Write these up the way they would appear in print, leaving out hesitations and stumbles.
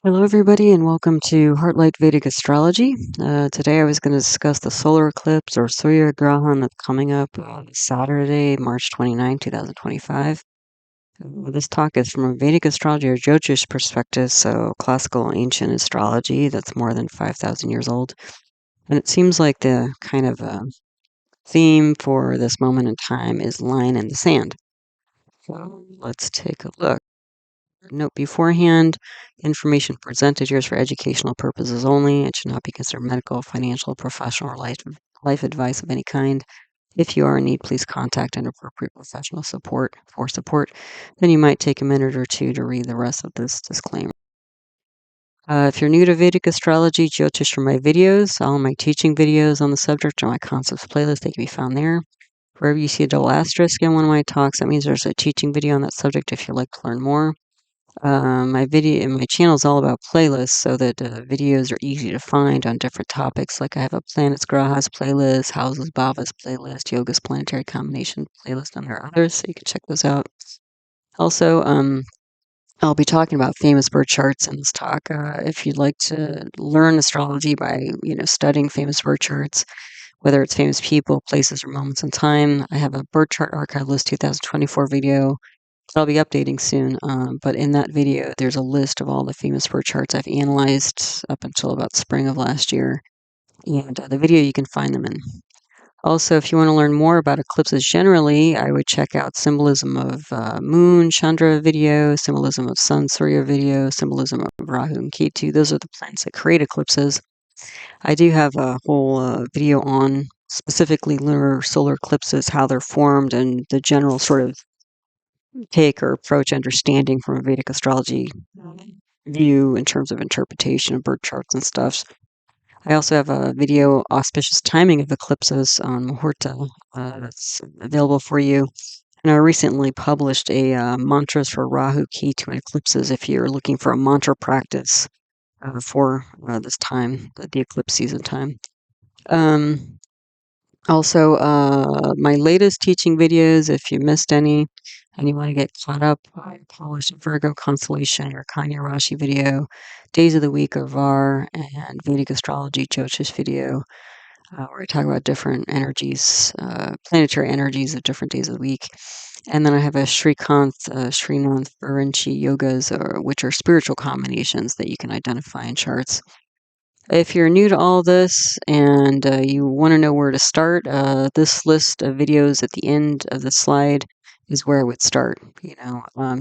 Hello, everybody, and welcome to Heartlight Vedic Astrology. Today I was going to discuss the solar eclipse or surya grahan that's coming up Saturday, March 29, 2025. This talk is from a Vedic astrology or Jyotish perspective, so classical ancient astrology that's more than 5,000 years old. And it seems like the kind of theme for this moment in time is line in the sand. So let's take a look. Note beforehand, information presented here is for educational purposes only. It should not be considered medical, financial, professional, or life advice of any kind. If you are in need, please contact an appropriate professional support. Then you might take a minute or two to read the rest of this disclaimer. If you're new to Vedic astrology, Jyotish are my videos. All my teaching videos on the subject are my concepts playlist. They can be found there. Wherever you see a double asterisk in one of my talks, that means there's a teaching video on that subject if you'd like to learn more. My channel is all about playlists so that videos are easy to find on different topics. Like I have a planets grahas playlist, houses bhavas playlist, yoga's planetary combination playlist, and there are others, so you can check those out. Also, I'll be talking about famous birth charts in this talk. If you'd like to learn astrology by studying famous birth charts, whether it's famous people, places, or moments in time, I have a birth chart archive list 2024 video I'll be updating soon, but in that video, there's a list of all the famous birth charts I've analyzed up until about spring of last year, and the video you can find them in. Also, if you want to learn more about eclipses generally, I would check out symbolism of moon, chandra video, symbolism of sun, surya video, symbolism of Rahu and Ketu. Those are the planets that create eclipses. I do have a whole video on specifically lunar solar eclipses, how they're formed, and the general sort of take or approach understanding from a Vedic astrology view in terms of interpretation of birth charts and stuff. I also have a video auspicious timing of eclipses on Muhurta that's available for you. And I recently published a mantras for Rahu Ketu and eclipses if you're looking for a mantra practice for this time, the eclipse season time. Also, my latest teaching videos, if you missed any and you want to get caught up, I published a Virgo constellation or Kanya Rashi video, Days of the Week or VAR, and Vedic Astrology Jyotish video, where I talk about different energies, planetary energies of different days of the week. And then I have a Srinath, Varanchi yogas, which are spiritual combinations that you can identify in charts. If you're new to all this and you want to know where to start, this list of videos at the end of the slide is where I would start,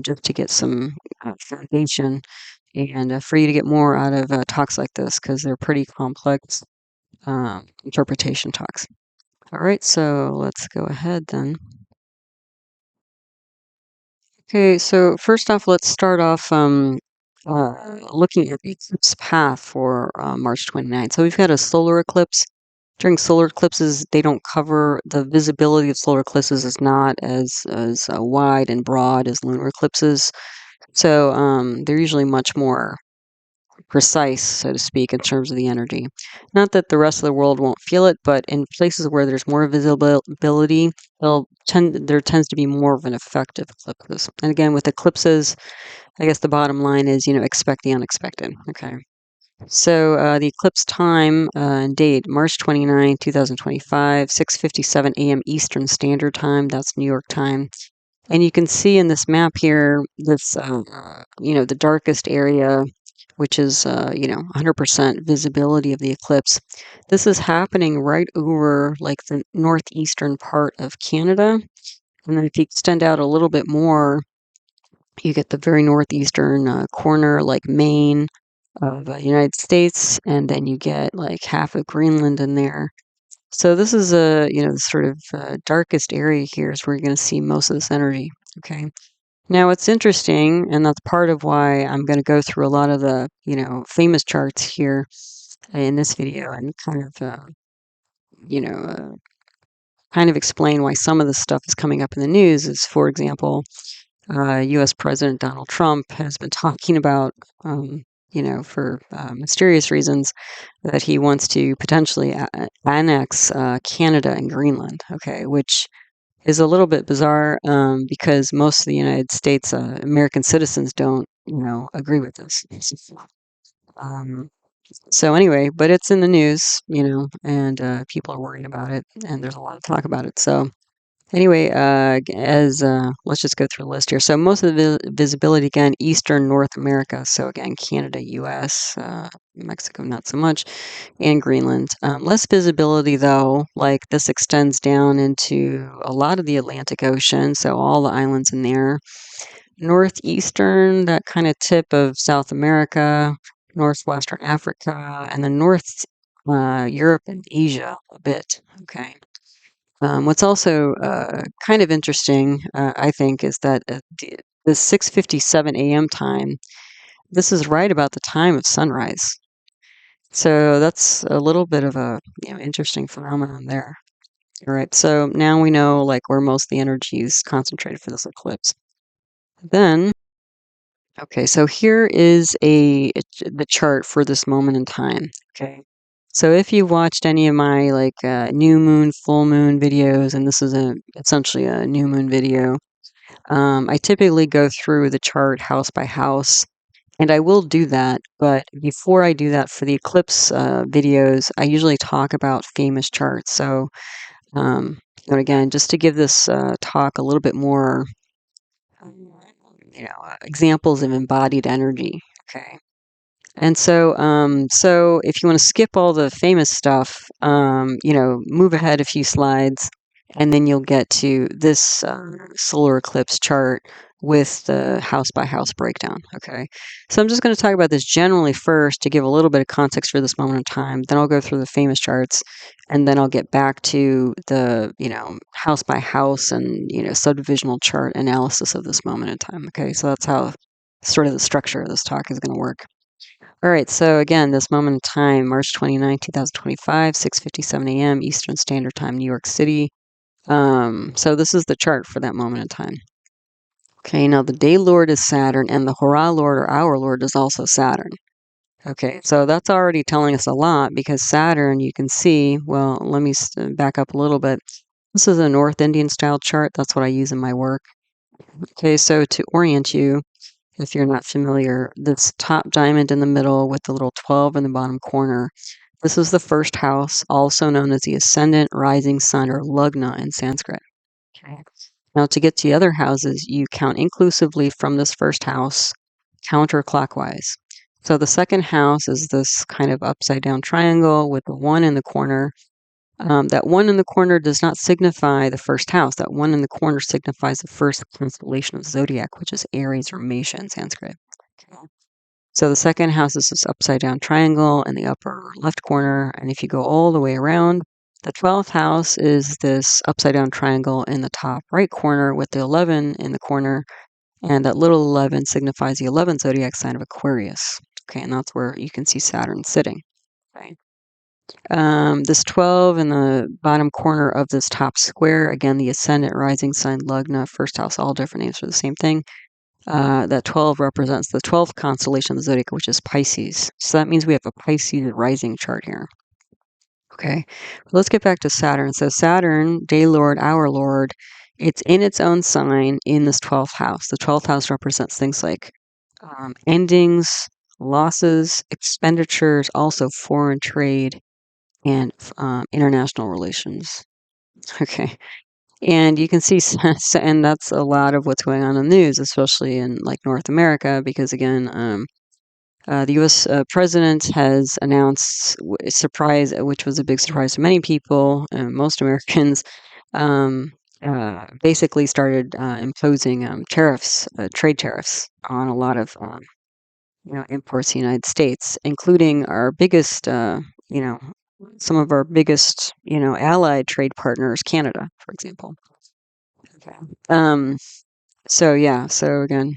just to get some foundation and for you to get more out of talks like this because they're pretty complex interpretation talks. All right, so let's go ahead then. Okay, so first off, let's start off looking at the eclipse path for March 29th. So we've got a solar eclipse. During solar eclipses, they don't cover the visibility of solar eclipses is not as wide and broad as lunar eclipses. So they're usually much more precise, so to speak, in terms of the energy. Not that the rest of the world won't feel it, but in places where there's more visibility, there tends to be more of an effect of eclipses. And again, with eclipses, I guess the bottom line is, expect the unexpected. Okay. So the eclipse time and date, March 29, 2025, 6:57 a.m. Eastern Standard Time. That's New York time. And you can see in this map here, this, the darkest area, which is, 100% visibility of the eclipse. This is happening right over like the northeastern part of Canada. And then if you extend out a little bit more, you get the very northeastern corner, like Maine of the United States, and then you get like half of Greenland in there. So this is the sort of darkest area here is where you're going to see most of this energy. Okay. Now it's interesting, and that's part of why I'm going to go through a lot of the famous charts here in this video and you know, uh, kind of explain why some of this stuff is coming up in the news. Is for example, U.S. President Donald Trump has been talking about, for mysterious reasons, that he wants to potentially annex Canada and Greenland, okay, which is a little bit bizarre because most of the United States American citizens don't, agree with this. Um, so anyway, but it's in the news, and people are worried about it, and there's a lot of talk about it. So anyway, as let's just go through the list here. So most of the visibility, again, Eastern North America. So again, Canada, U.S., Mexico, not so much, and Greenland. Less visibility, though, like this extends down into a lot of the Atlantic Ocean, so all the islands in there. Northeastern, that kind of tip of South America, northwestern Africa, and then North Europe and Asia a bit. Okay. What's also kind of interesting, I think, is that the 6:57 a.m. time, this is right about the time of sunrise. So that's a little bit of a interesting phenomenon there. All right. So now we know like where most of the energy is concentrated for this eclipse. Then, okay, so here is the chart for this moment in time. Okay. So if you watched any of my like new moon, full moon videos, and this is essentially a new moon video, I typically go through the chart house by house, and I will do that. But before I do that for the eclipse videos, I usually talk about famous charts. So, and again, just to give this talk a little bit more, examples of embodied energy. Okay. And so if you want to skip all the famous stuff, move ahead a few slides, and then you'll get to this solar eclipse chart with the house by house breakdown. Okay, so I'm just going to talk about this generally first to give a little bit of context for this moment in time. Then I'll go through the famous charts, and then I'll get back to the house by house and subdivisional chart analysis of this moment in time. Okay, so that's how sort of the structure of this talk is going to work. All right, so again, this moment in time, March 29, 2025, 6:57 a.m. Eastern Standard Time, New York City. So this is the chart for that moment in time. Okay, now the day lord is Saturn, and the hora lord or hour lord is also Saturn. Okay, so that's already telling us a lot because Saturn, you can see, well, let me back up a little bit. This is a North Indian style chart. That's what I use in my work. Okay, so to orient you, if you're not familiar, this top diamond in the middle with the little 12 in the bottom corner, this is the first house, also known as the ascendant, rising sun, or lagna in Sanskrit. Okay. Now, to get to the other houses, you count inclusively from this first house, counterclockwise. So the second house is this kind of upside down triangle with the 1 in the corner. That 1 in the corner does not signify the first house. That 1 in the corner signifies the first constellation of zodiac, which is Aries or Mesha in Sanskrit. Okay. So the second house is this upside down triangle in the upper left corner. And if you go all the way around, the 12th house is this upside down triangle in the top right corner with the 11 in the corner. And that little 11 signifies the 11th zodiac sign of Aquarius. Okay, and that's where you can see Saturn sitting. Okay. This 12 in the bottom corner of this top square, again, the ascendant, rising sign, lagna, first house, all different names for the same thing. That 12 represents the 12th constellation of the zodiac, which is Pisces. So that means we have a Pisces rising chart here. Okay, let's get back to Saturn. So Saturn, day lord, hour lord, it's in its own sign in this 12th house. The 12th house represents things like endings, losses, expenditures, also foreign trade, and international relations. Okay. And you can see, and that's a lot of what's going on in the news, especially in like North America, because again, the U.S. President has announced surprise, which was a big surprise to many people, most Americans, basically started imposing tariffs, trade tariffs on a lot of imports to the United States, including our biggest, some of our biggest, allied trade partners, Canada, for example. Okay. So yeah, so again,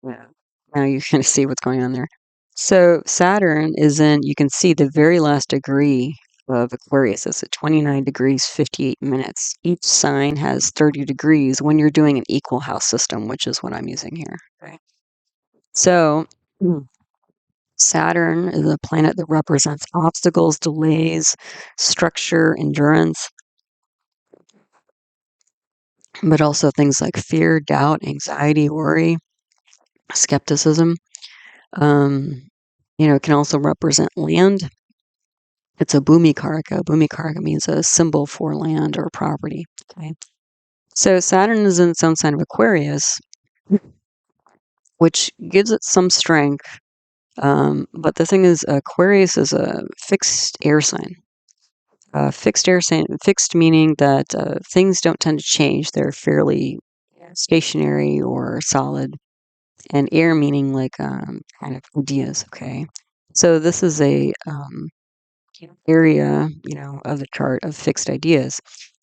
yeah, now you kind of see what's going on there. So Saturn is in, you can see the very last degree of Aquarius. It's at 29 degrees, 58 minutes. Each sign has 30 degrees when you're doing an equal house system, which is what I'm using here. Okay. So Saturn is a planet that represents obstacles, delays, structure, endurance, but also things like fear, doubt, anxiety, worry, skepticism. Um, It can also represent land. It's a bhumikaraka. Bhumikaraka means a symbol for land or property. Okay. So Saturn is in its own sign of Aquarius, which gives it some strength. But the thing is, Aquarius is a fixed air sign. Fixed air sign, fixed meaning that things don't tend to change. They're fairly stationary or solid. And air meaning like kind of ideas. Okay. So this is a area, of the chart of fixed ideas.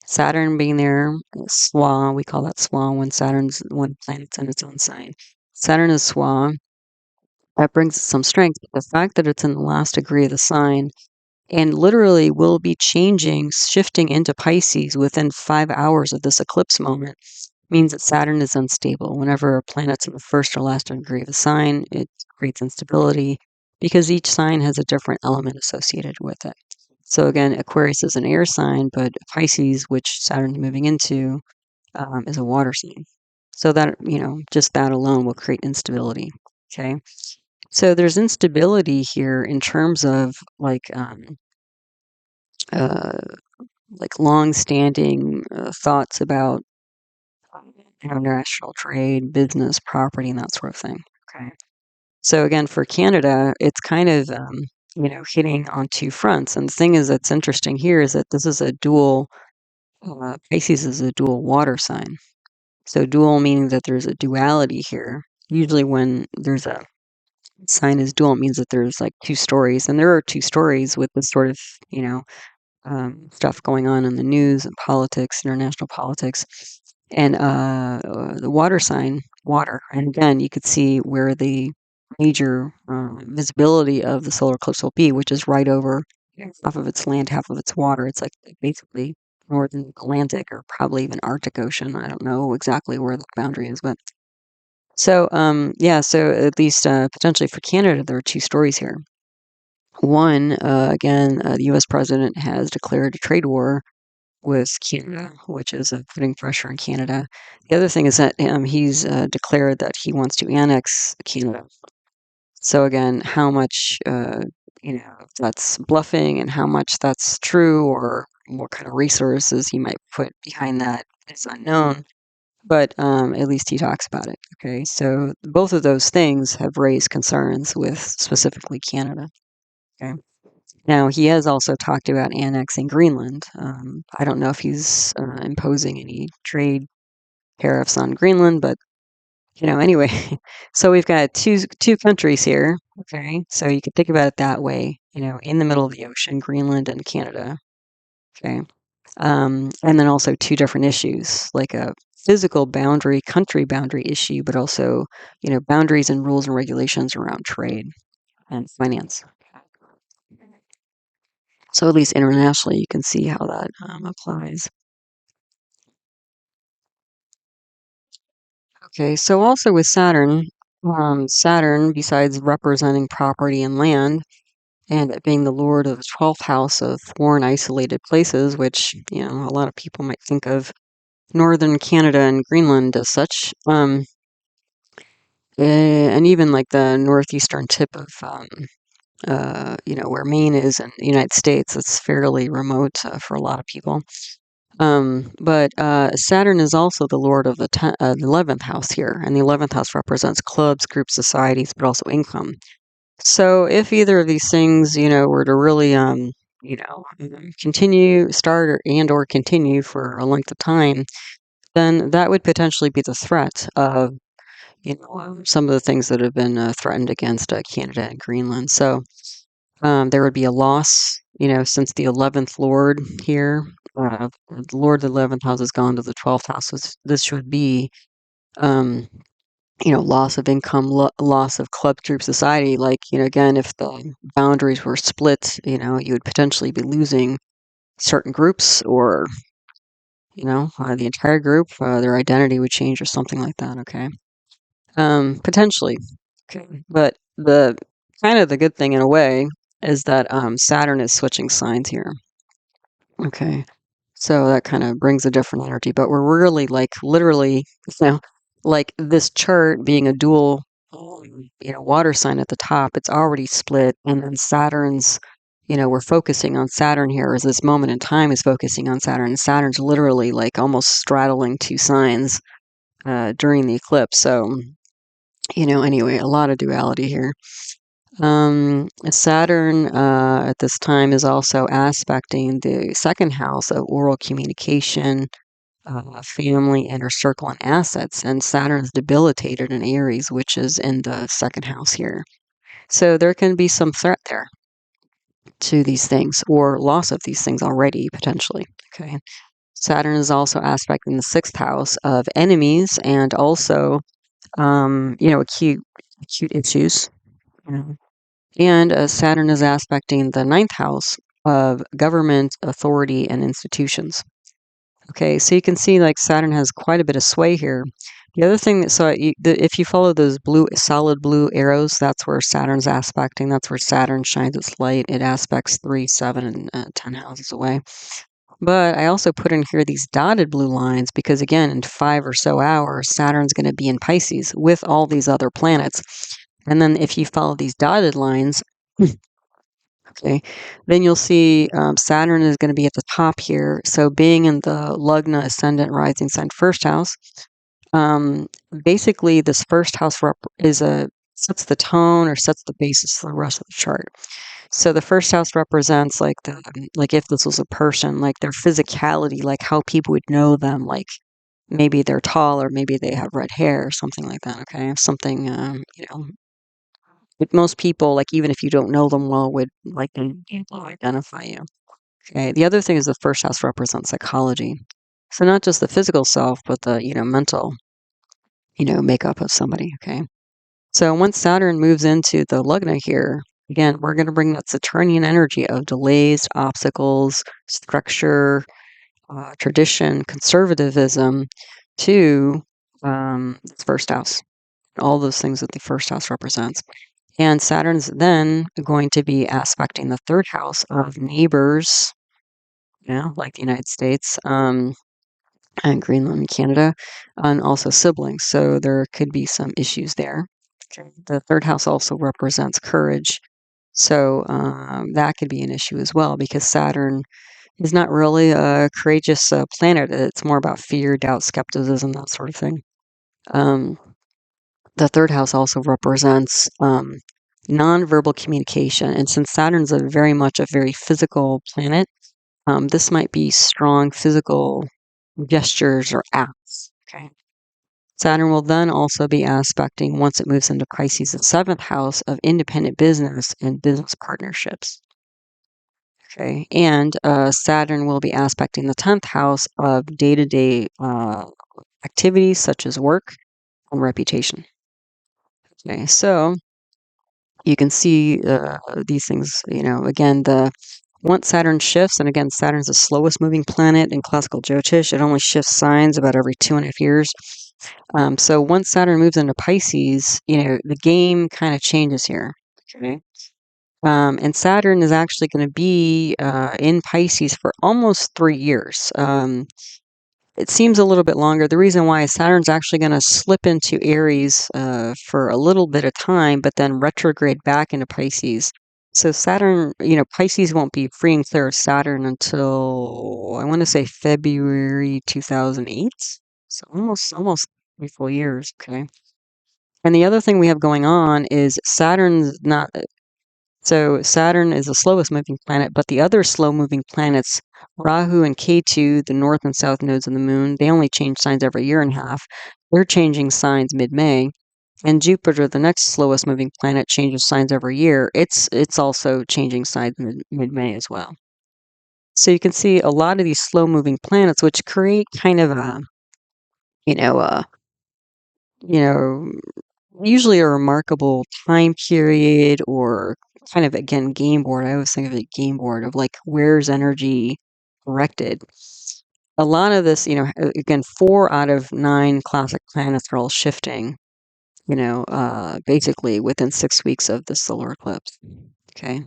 Saturn being there, Swa, we call that Swa when planet's in its own sign. Saturn is Swa. That brings some strength. But the fact that it's in the last degree of the sign and literally will be changing, shifting into Pisces within 5 hours of this eclipse moment means that Saturn is unstable. Whenever a planet's in the first or last degree of a sign, it creates instability because each sign has a different element associated with it. So again, Aquarius is an air sign, but Pisces, which Saturn's moving into, is a water sign. So that, just that alone will create instability. Okay. So there's instability here in terms of uh, long-standing thoughts about international trade, business, property, and that sort of thing. Okay. So again, for Canada, it's kind of hitting on two fronts. And the thing is that's interesting here is that this is a dual. Pisces is a dual water sign. So dual meaning that there's a duality here. Usually, when there's a sign is dual, it means that there's like two stories, and there are two stories with this sort of you know stuff going on in the news and politics, international politics, and the water sign, water. And again, you could see where the major visibility of the solar eclipse will be, which is right over half of its land, half of its water. It's like basically northern Atlantic or probably even Arctic Ocean. I don't know exactly where the boundary is, but so yeah, so at least potentially for Canada, there are two stories here. One, again, the U.S. president has declared a trade war with Canada, which is putting pressure on Canada. The other thing is that he's declared that he wants to annex Canada. So again, how much that's bluffing and how much that's true, or what kind of resources he might put behind that is unknown. But at least he talks about it. Okay, so both of those things have raised concerns with specifically Canada. Okay. Now, he has also talked about annexing Greenland. I don't know if he's imposing any trade tariffs on Greenland, but anyway. So we've got two countries here. Okay, so you could think about it that way. In the middle of the ocean, Greenland and Canada. Okay, and then also two different issues, like a physical boundary, country boundary issue, but also boundaries and rules and regulations around trade and finance. So at least internationally, you can see how that applies. Okay, so also with Saturn, Saturn, besides representing property and land, and it being the lord of the 12th house of foreign isolated places, which, a lot of people might think of northern Canada and Greenland as such, and even like the northeastern tip of, where Maine is in the United States, it's fairly remote for a lot of people. But Saturn is also the lord of the 11th house here, and the 11th house represents clubs, groups, societies, but also income. So if either of these things, were to really, continue, start, or continue for a length of time, then that would potentially be the threat of, some of the things that have been threatened against Canada and Greenland. So there would be a loss, since the 11th Lord here, the Lord of the 11th house has gone to the 12th house. So this would be, um, loss of income, loss of club troop society. Like, again, if the boundaries were split, you would potentially be losing certain groups or, the entire group, their identity would change or something like that. Okay. Potentially. Okay. But the kind of the good thing in a way is that Saturn is switching signs here. Okay. So that kind of brings a different energy, but we're really like literally, like this chart being a dual water sign at the top. It's already split, and then Saturn's, we're focusing on Saturn here, as this moment in time is focusing on Saturn. Saturn's literally like almost straddling two signs during the eclipse. So, anyway, a lot of duality here. Saturn at this time is also aspecting the second house of oral communication, family, inner circle, and assets. And Saturn is debilitated in Aries, which is in the second house here. So there can be some threat there to these things, or loss of these things already, potentially. Okay. Saturn is also aspecting the sixth house of enemies and also, acute issues. And Saturn is aspecting the ninth house of government, authority, and institutions. Okay, so you can see like Saturn has quite a bit of sway here. The other thing if you follow those solid blue arrows, that's where Saturn's aspecting. That's where Saturn shines its light. It aspects 3, 7, and 10 houses away. But I also put in here these dotted blue lines because, again, in 5 or so hours, Saturn's going to be in Pisces with all these other planets. And then if you follow these dotted lines, okay, then you'll see Saturn is going to be at the top here. So being in the lagna, ascendant, rising sign, first house, basically this first house sets the tone or sets the basis for the rest of the chart. So the first house represents like if this was a person, like their physicality, like how people would know them, like maybe they're tall or maybe they have red hair or something like that. Okay, something most people, like even if you don't know them well, would like identify you. Okay. The other thing is the first house represents psychology. So not just the physical self, but the, mental, makeup of somebody. Okay. So once Saturn moves into the lagna here, again, we're going to bring that Saturnian energy of delays, obstacles, structure, tradition, conservatism to the first house. All those things that the first house represents. And Saturn's then going to be aspecting the third house of neighbors, like the United States, and Greenland and Canada, and also siblings. So there could be some issues there. Okay. The third house also represents courage. So that could be an issue as well because Saturn is not really a courageous planet. It's more about fear, doubt, skepticism, that sort of thing. The third house also represents nonverbal communication. And since Saturn's very much a very physical planet, this might be strong physical gestures or acts. Okay. Saturn will then also be aspecting, once it moves into Pisces, the seventh house of independent business and business partnerships. Okay. And Saturn will be aspecting the 10th house of day-to-day activities such as work and reputation. Okay. So you can see these things, again, once Saturn shifts, and again, Saturn's the slowest moving planet in classical Jyotish. It only shifts signs about every 2.5 years. So once Saturn moves into Pisces, the game kind of changes here. Okay. And Saturn is actually going to be in Pisces for almost 3 years. It seems a little bit longer. The reason why is Saturn's actually going to slip into Aries for a little bit of time, but then retrograde back into Pisces. So Saturn, Pisces won't be free and clear of Saturn until, I want to say, February 2008. So almost 3 full years. Okay. And the other thing we have going on is Saturn's not. So Saturn is the slowest moving planet, but the other slow moving planets, Rahu and Ketu, the north and south nodes of the moon, they only change signs every year and a half. They're changing signs mid-May. And Jupiter, the next slowest moving planet, changes signs every year. It's also changing signs mid-May as well. So you can see a lot of these slow moving planets, which create kind of usually a remarkable time period or kind of, again, game board. I always think of it game board of like, where's energy directed? A lot of this, again, 4 out of 9 classic planets are all shifting, basically within 6 weeks of the solar eclipse. Okay.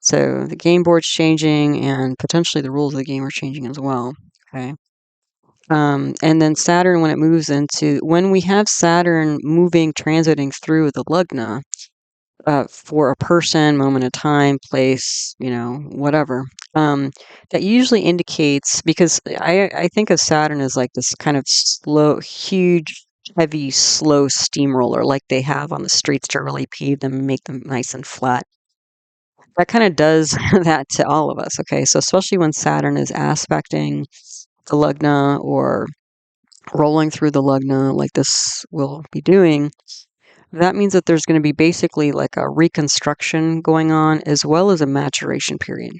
So the game board's changing and potentially the rules of the game are changing as well. Okay. And then Saturn, when we have Saturn transiting through the lagna, for a person, moment of time, place, whatever. That usually indicates, because I think of Saturn as like this kind of slow, huge, heavy, slow steamroller, like they have on the streets to really pave them and make them nice and flat. That kind of does that to all of us. Okay, so especially when Saturn is aspecting the lagna or rolling through the lagna, like this will be doing, that means that there's going to be basically like a reconstruction going on as well as a maturation period.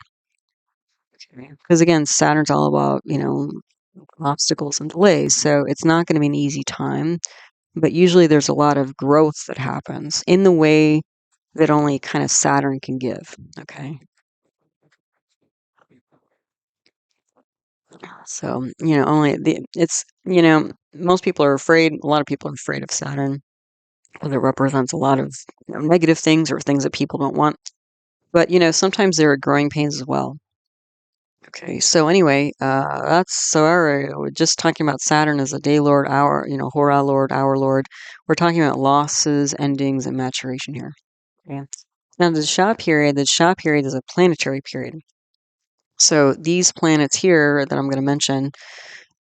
Because again, Saturn's all about, obstacles and delays. So it's not going to be an easy time, but usually there's a lot of growth that happens in the way that only kind of Saturn can give. Okay. So, most people are afraid, a lot of people are afraid of Saturn because it represents a lot of negative things or things that people don't want. But, sometimes there are growing pains as well. Okay, so anyway, we're just talking about Saturn as a day lord, hora lord, hour lord. We're talking about losses, endings, and maturation here. Okay. Now, the Shah period is a planetary period. So these planets here that I'm going to mention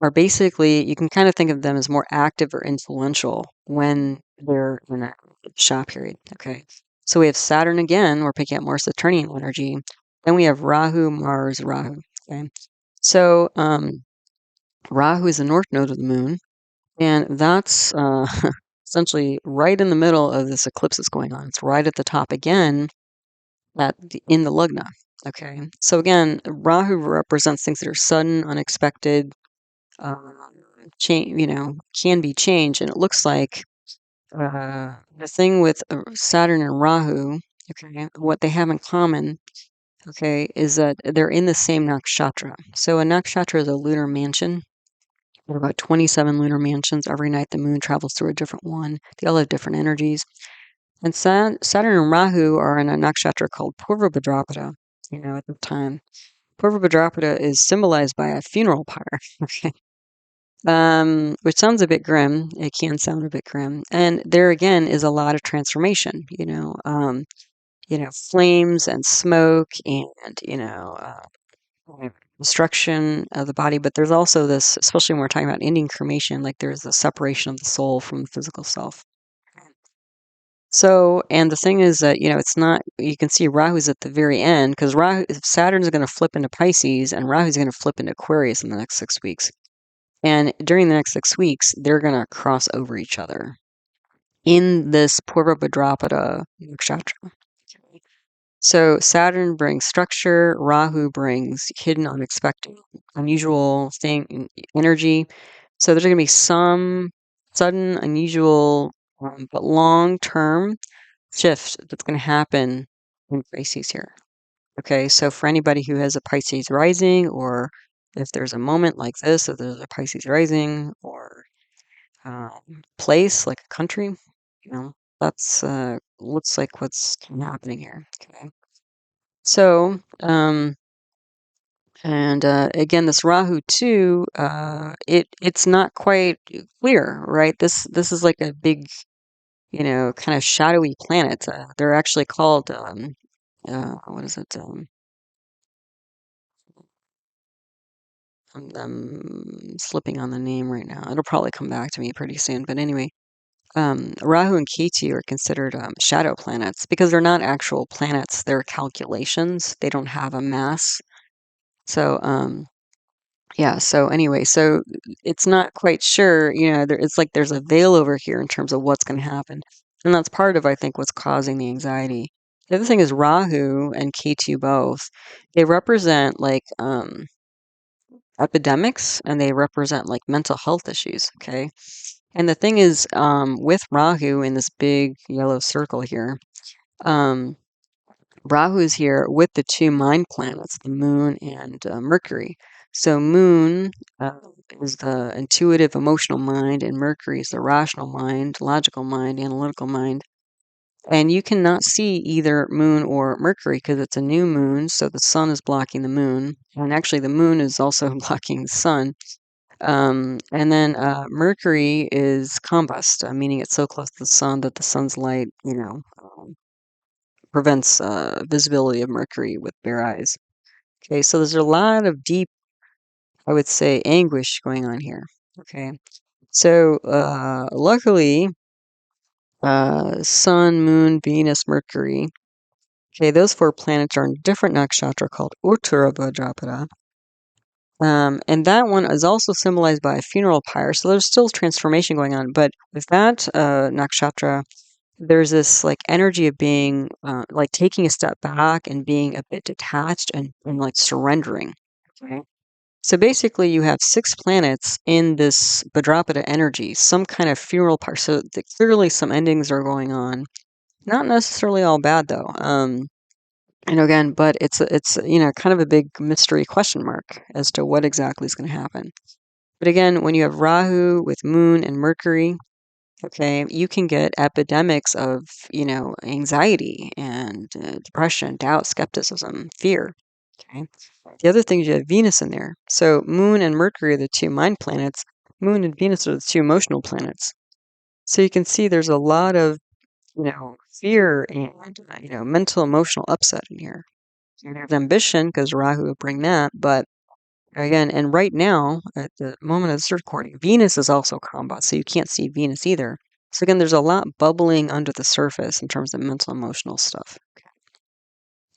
are basically, you can kind of think of them as more active or influential when they're in a Shah period. Okay. So we have Saturn again, we're picking up more Saturnian energy. Then we have Rahu, Mars, Rahu. Okay. So Rahu is the north node of the moon, and that's essentially right in the middle of this eclipse that's going on. It's right at the top again in the lagna. Okay. So again, Rahu represents things that are sudden, unexpected, can be changed. And it looks like the thing with Saturn and Rahu, okay, what they have in common, okay, is that they're in the same nakshatra. So a nakshatra is a lunar mansion. There are about 27 lunar mansions. Every night the moon travels through a different one. They all have different energies. And Saturn and Rahu are in a nakshatra called Purva Bhadrapada, at the time. Purva Bhadrapada is symbolized by a funeral pyre. Okay. Which sounds a bit grim. It can sound a bit grim. And there again is a lot of transformation, flames and smoke and, destruction of the body. But there's also this, especially when we're talking about Indian cremation, like there's a separation of the soul from the physical self. So, and the thing is that, it's not, you can see Rahu's at the very end because Saturn's going to flip into Pisces and Rahu's going to flip into Aquarius in the next 6 weeks. And during the next 6 weeks, they're going to cross over each other in this Purva Bhadrapada nakshatra. So Saturn brings structure, Rahu brings hidden, unexpected, unusual energy. So there's going to be some sudden, unusual, but long-term shift that's going to happen in Pisces here. Okay, so for anybody who has a Pisces rising, or if there's a moment like this, if there's a Pisces rising, or place like a country, that's looks like what's happening here. Okay, so and again, this Rahu too, it's not quite clear, right? This is like a big, kind of shadowy planet. They're actually called what is it? I'm slipping on the name right now. It'll probably come back to me pretty soon. But anyway, Rahu and Ketu are considered shadow planets because they're not actual planets. They're calculations. They don't have a mass. So, yeah. So anyway, so it's not quite sure. It's like there's a veil over here in terms of what's going to happen, and that's part of I think what's causing the anxiety. The other thing is Rahu and Ketu both. They represent like epidemics and they represent like mental health issues. Okay. And the thing is, with Rahu in this big yellow circle here, um, Rahu is here with the two mind planets, the moon and Mercury. So moon is the intuitive, emotional mind, and Mercury is the rational mind, logical mind, analytical mind. And you cannot see either moon or Mercury because it's a new moon, so the sun is blocking the moon. And actually, the moon is also blocking the sun. And then Mercury is combust, meaning it's so close to the sun that the sun's light, prevents visibility of Mercury with bare eyes. Okay, so there's a lot of deep, I would say, anguish going on here. Okay, so luckily, Sun, Moon, Venus, Mercury. Okay, those four planets are in a different nakshatra called Uttara Bhadrapada. And that one is also symbolized by a funeral pyre. So there's still transformation going on. But with that nakshatra, there's this like energy of being like taking a step back and being a bit detached and like surrendering. Okay. So basically, you have six planets in this Bhadrapada energy, some kind of funeral pyre. So clearly, some endings are going on. Not necessarily all bad though. Again, but it's kind of a big mystery question mark as to what exactly is going to happen. But again, when you have Rahu with Moon and Mercury, okay, you can get epidemics of anxiety and depression, doubt, skepticism, fear. Okay. The other thing is you have Venus in there. So Moon and Mercury are the two mind planets. Moon and Venus are the two emotional planets. So you can see there's a lot of fear and mental emotional upset in here. And there's ambition because Rahu will bring that, but again, and right now at the moment of this recording, Venus is also combat, so you can't see Venus either. So again, there's a lot bubbling under the surface in terms of mental emotional stuff.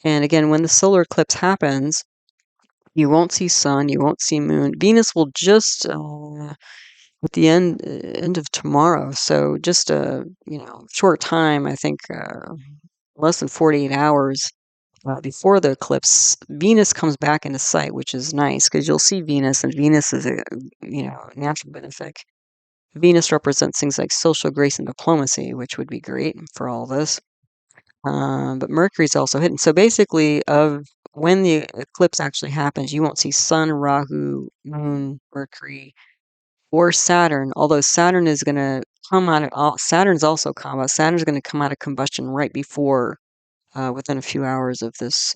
And again, when the solar eclipse happens, you won't see sun, you won't see moon. Venus will just at the end of tomorrow, so just a short time. I think less than 48 hours before the eclipse, Venus comes back into sight, which is nice because you'll see Venus, and Venus is a natural benefic. Venus represents things like social grace and diplomacy, which would be great for all this. But Mercury's also hidden. So basically, of when the eclipse actually happens, you won't see Sun, Rahu, Moon, Mercury, or Saturn. Although Saturn is going to come out of Saturn's also combat. Saturn's going to come out of combustion right before, within a few hours of this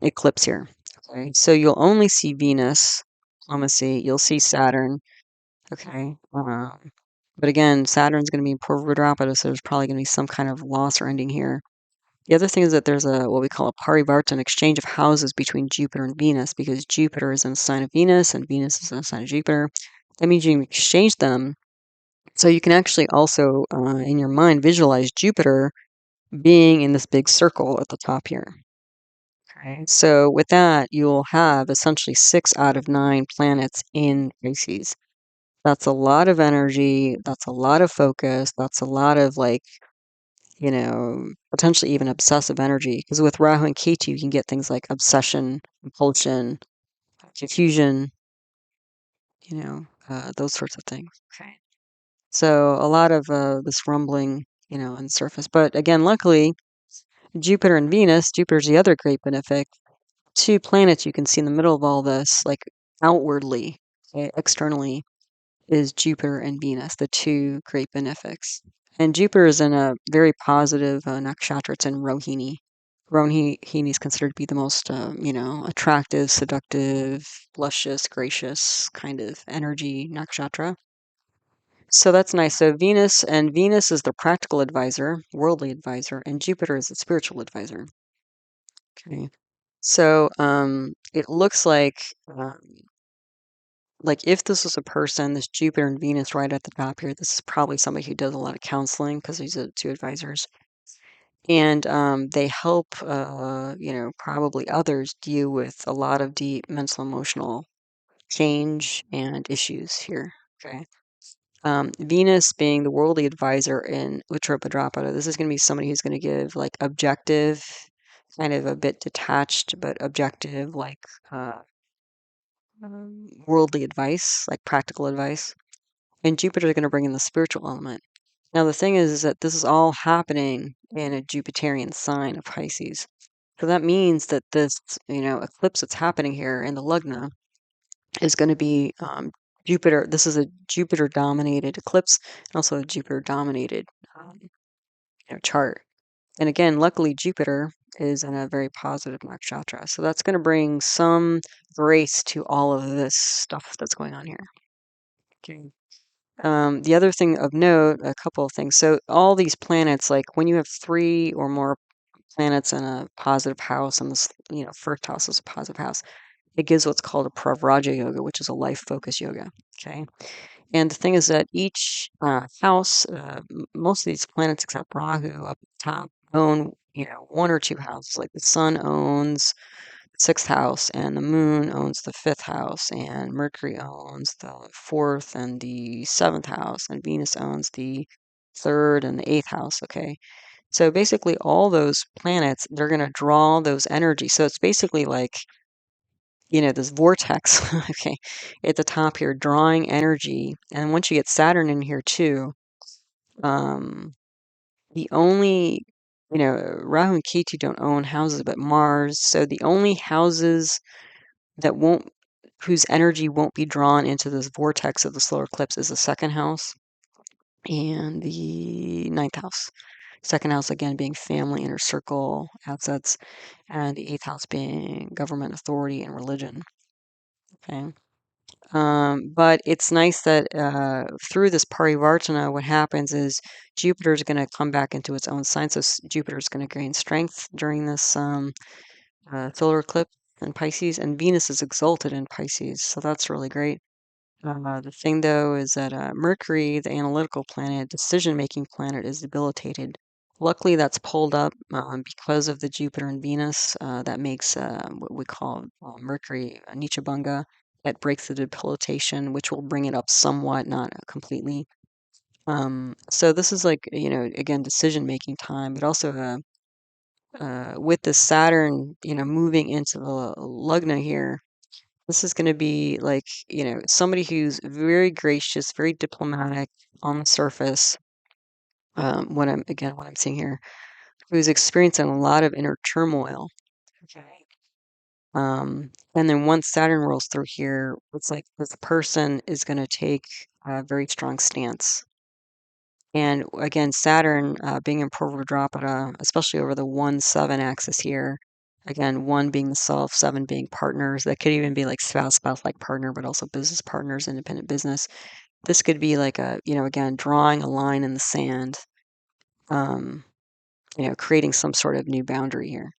eclipse here. Okay, so you'll only see Venus, diplomacy. You'll see Saturn. Okay, but again, Saturn's going to be in Purva Bhadrapada, so there's probably going to be some kind of loss or ending here. The other thing is that there's what we call a parivarta, an exchange of houses between Jupiter and Venus, because Jupiter is in a sign of Venus and Venus is in a sign of Jupiter. That means you can exchange them. So you can actually also, in your mind, visualize Jupiter being in this big circle at the top here. Okay. So with that, you'll have essentially 6 out of 9 planets in Pisces. That's a lot of energy. That's a lot of focus. That's a lot of potentially even obsessive energy. Because with Rahu and Ketu, you can get things like obsession, compulsion, confusion, those sorts of things. Okay. So a lot of this rumbling, on the surface. But again, luckily, Jupiter and Venus, Jupiter's the other great benefic. 2 planets you can see in the middle of all this, like outwardly, okay, externally, is Jupiter and Venus, the 2 great benefics. And Jupiter is in a very positive nakshatra. It's in Rohini. Rohini is considered to be the most, attractive, seductive, luscious, gracious kind of energy nakshatra. So that's nice. So Venus is the practical advisor, worldly advisor, and Jupiter is the spiritual advisor. Okay. So it looks like if this was a person, this Jupiter and Venus right at the top here, this is probably somebody who does a lot of counseling because these are the 2 advisors. And they help, probably others deal with a lot of deep mental, emotional change and issues here. Okay. Venus being the worldly advisor in Uttara Bhadrapada, this is going to be somebody who's going to give like objective, kind of a bit detached, but objective, like worldly advice, like practical advice. And Jupiter is going to bring in the spiritual element. Now, the thing is that this is all happening in a Jupiterian sign of Pisces. So that means that this, eclipse that's happening here in the lagna is going to be Jupiter. This is a Jupiter dominated eclipse and also a Jupiter dominated chart. And again, luckily, Jupiter is in a very positive nakshatra. So that's going to bring some grace to all of this stuff that's going on here. Okay. The other thing of note, a couple of things. So all these planets, like when you have three or more planets in a positive house, and this, first house is a positive house, it gives what's called a pravraja yoga, which is a life focus yoga. Okay. And the thing is that each house, most of these planets except Rahu up at the top, own, one or two houses. Like the sun owns the sixth house, and the moon owns the fifth house, and Mercury owns the fourth and the seventh house, and Venus owns the third and the eighth house. Okay. So basically, all those planets, they're going to draw those energies. So it's basically like, this vortex, okay, at the top here, drawing energy. And once you get Saturn in here too, um, the only, Rahu and Ketu don't own houses, but Mars. So the only houses that won't, whose energy won't be drawn into this vortex of the solar eclipse is the second house and the ninth house. Second house, again, being family, inner circle, assets, and the eighth house being government, authority, and religion. Okay. But it's nice that through this parivartana, what happens is Jupiter is going to come back into its own sign. So Jupiter is going to gain strength during this solar eclipse in Pisces, and Venus is exalted in Pisces. So that's really great. The thing, though, is that Mercury, the analytical planet, decision-making planet, is debilitated. Luckily, that's pulled up because of the Jupiter and Venus. That makes what we call Mercury Nicca Bhanga. That breaks the debilitation, which will bring it up somewhat, not completely. So this is like, again, decision-making time, but also with the Saturn, moving into the lagna here, this is going to be like, somebody who's very gracious, very diplomatic on the surface. What I'm seeing here, who's experiencing a lot of inner turmoil. Okay. And then once Saturn rolls through here, it's like this person is going to take a very strong stance. And again, Saturn being in Purva Drapada, especially over the 1-7 axis here, again, 1 being the self, 7 being partners. That could even be like spouse like partner, but also business partners, independent business. This could be like a, again, drawing a line in the sand, um, creating some sort of new boundary here.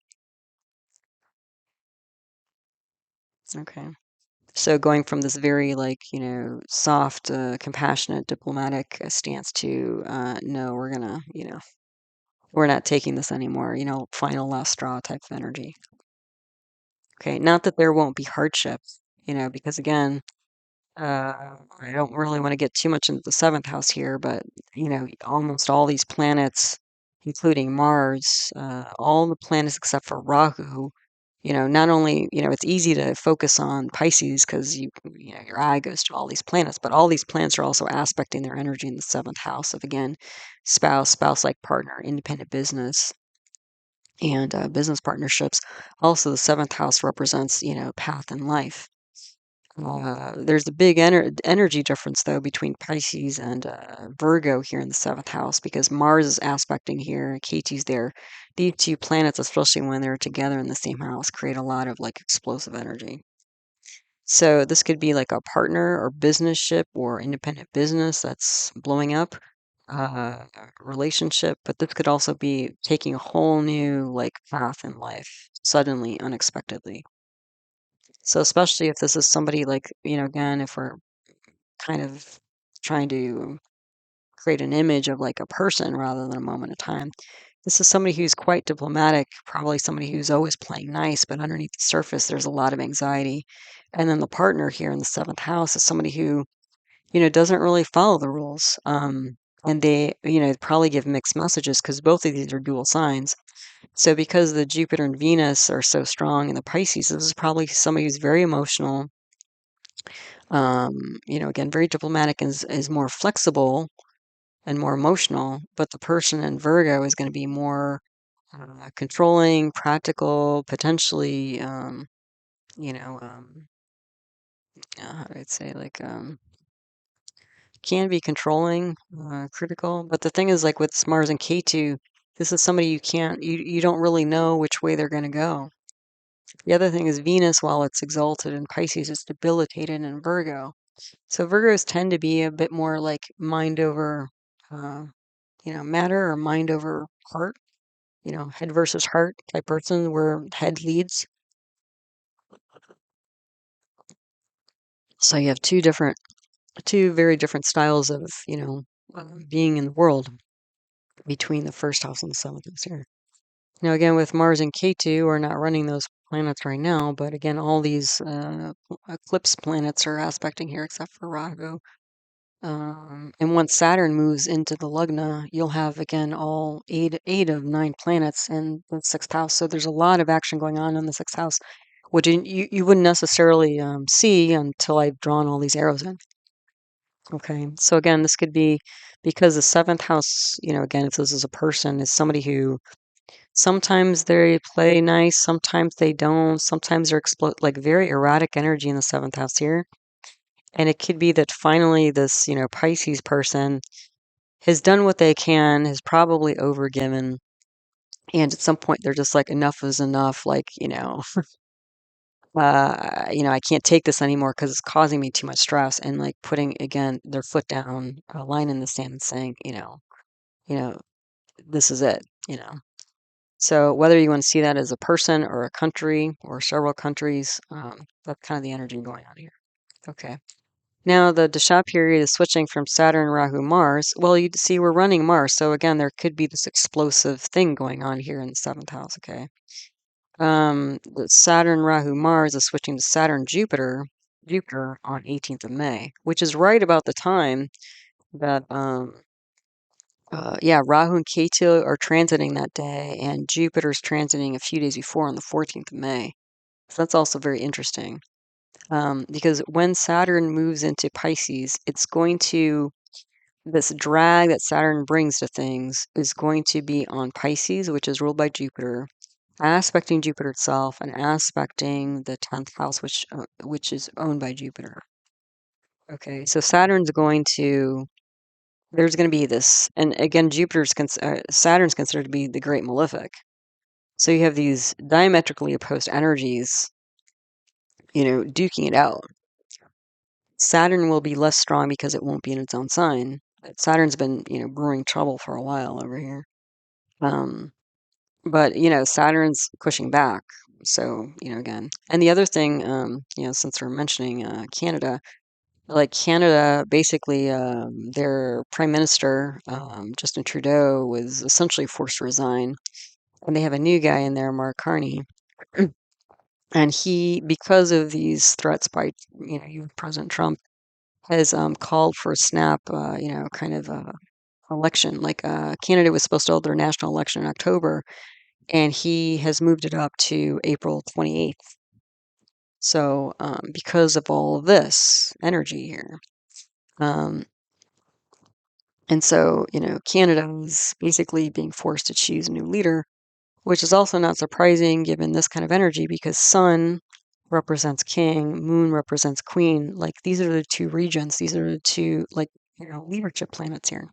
Okay. So going from this very like, soft, compassionate, diplomatic stance to, no, we're gonna, we're not taking this anymore, final last straw type of energy. Okay, not that there won't be hardships, because again, I don't really want to get too much into the seventh house here, but almost all these planets, including Mars, all the planets except for Rahu, not only, it's easy to focus on Pisces because your eye goes to all these planets, but all these planets are also aspecting their energy in the seventh house of, again, spouse-like partner, independent business, and business partnerships. Also, the seventh house represents, path in life. There's a big energy difference, though, between Pisces and Virgo here in the seventh house because Mars is aspecting here, Ketu's there. These two planets, especially when they're together in the same house, create a lot of like explosive energy. So this could be like a partner or business ship or independent business that's blowing up, uh, relationship, but this could also be taking a whole new like path in life suddenly, unexpectedly. So especially if this is somebody like, again, if we're kind of trying to create an image of like a person rather than a moment of time, this is somebody who's quite diplomatic, probably somebody who's always playing nice, but underneath the surface, there's a lot of anxiety. And then the partner here in the seventh house is somebody who, doesn't really follow the rules. And they, probably give mixed messages because both of these are dual signs. So because the Jupiter and Venus are so strong in the Pisces, this is probably somebody who's very emotional, again, very diplomatic and is more flexible and more emotional, but the person in Virgo is going to be more controlling, practical, potentially, you know, um, how do I say, like, can be controlling, critical. But the thing is, like with Mars and K2, This is somebody you don't really know which way they're going to go. The other thing is Venus, while it's exalted in Pisces, is debilitated in Virgo. So Virgos tend to be a bit more like mind over, uh, matter, or mind over heart, head versus heart type person where head leads. So you have two very different styles of, being in the world between the first house and the seventh house here. Now, again, with Mars and Ketu, we're not running those planets right now, but again, all these eclipse planets are aspecting here except for Rahu. And once Saturn moves into the lagna, you'll have again all eight of 9 planets in the sixth house. So there's a lot of action going on in the sixth house, which you wouldn't necessarily see until I've drawn all these arrows in. Okay, so again, this could be because the seventh house, again, if this is a person, is somebody who sometimes they play nice, sometimes they don't, sometimes they're like very erratic energy in the seventh house here. And it could be that finally this, Pisces person has done what they can, has probably overgiven, and at some point they're just like, enough is enough, like, I can't take this anymore because it's causing me too much stress, and like putting again their foot down, a line in the sand and saying, you know, this is it, So whether you want to see that as a person or a country or several countries, that's kind of the energy going on here. Okay. Now the Dasha period is switching from Saturn, Rahu, Mars. Well, you see we're running Mars, so again there could be this explosive thing going on here in the seventh house. Okay. The Saturn, Rahu, Mars is switching to Saturn, Jupiter on 18th of May, which is right about the time that Rahu and Ketu are transiting that day, and Jupiter's transiting a few days before on the 14th of May. So that's also very interesting. Because when Saturn moves into Pisces, this drag that Saturn brings to things is going to be on Pisces, which is ruled by Jupiter, aspecting Jupiter itself and aspecting the 10th house, which is owned by Jupiter. Okay, so there's going to be this, and again, Saturn's considered to be the great malefic. So you have these diametrically opposed energies, duking it out. Saturn will be less strong because it won't be in its own sign. Saturn's been, brewing trouble for a while over here. But, Saturn's pushing back. So, again. And the other thing, since we're mentioning Canada, like Canada, basically, their prime minister, Justin Trudeau, was essentially forced to resign. And they have a new guy in there, Mark Carney. And he, because of these threats by, President Trump, has called for a snap, kind of election. Like Canada was supposed to hold their national election in October, and he has moved it up to April 28th. So because of all of this energy here. And so, Canada is basically being forced to choose a new leader, which is also not surprising given this kind of energy because Sun represents king, Moon represents queen. Like these are the two regions. These are the two, like, leadership planets here.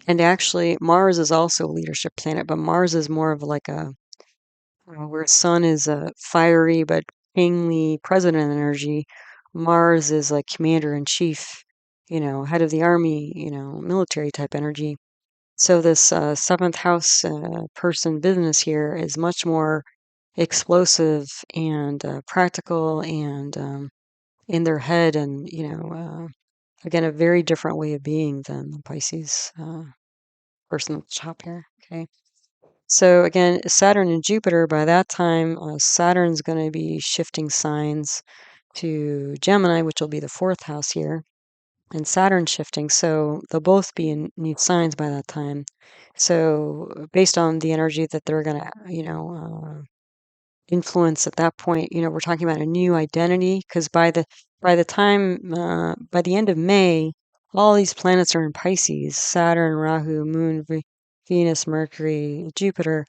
And actually, Mars is also a leadership planet, but Mars is more of like where Sun is a fiery but kingly president energy. Mars is like commander in chief, head of the army, military type energy. So this seventh house person business here is much more explosive and practical and in their head, and again a very different way of being than the Pisces person at the top here. Okay, so again, Saturn and Jupiter. By that time, Saturn's going to be shifting signs to Gemini, which will be the fourth house here, and Saturn shifting. So they'll both be in new signs by that time. So based on the energy that they're going to, influence at that point, we're talking about a new identity because by the end of May, all these planets are in Pisces: Saturn, Rahu, Moon, Venus, Mercury, Jupiter.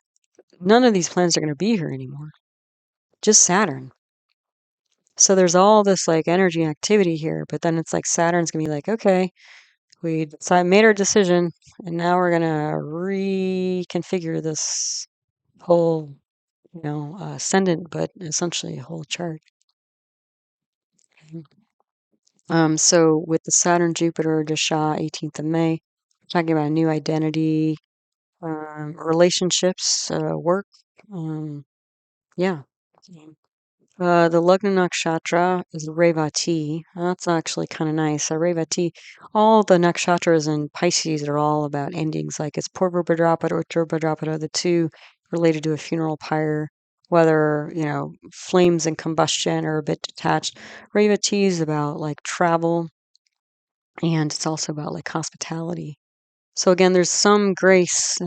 None of these planets are going to be here anymore. Just Saturn. So there's all this like energy activity here, but then it's like Saturn's going to be like, okay, made our decision, and now we're gonna reconfigure this whole, ascendant, but essentially a whole chart. Okay. So with the Saturn Jupiter Dasha, 18th of May, talking about a new identity, relationships, work. Yeah. The lagna nakshatra is Revati. That's actually kind of nice. Revati, all the nakshatras in Pisces are all about endings. Like it's Purva Bhadrapada, Uttara Bhadrapada, the two related to a funeral pyre, whether, flames and combustion are a bit detached. Revati is about like travel, and it's also about like hospitality. So again, there's some grace,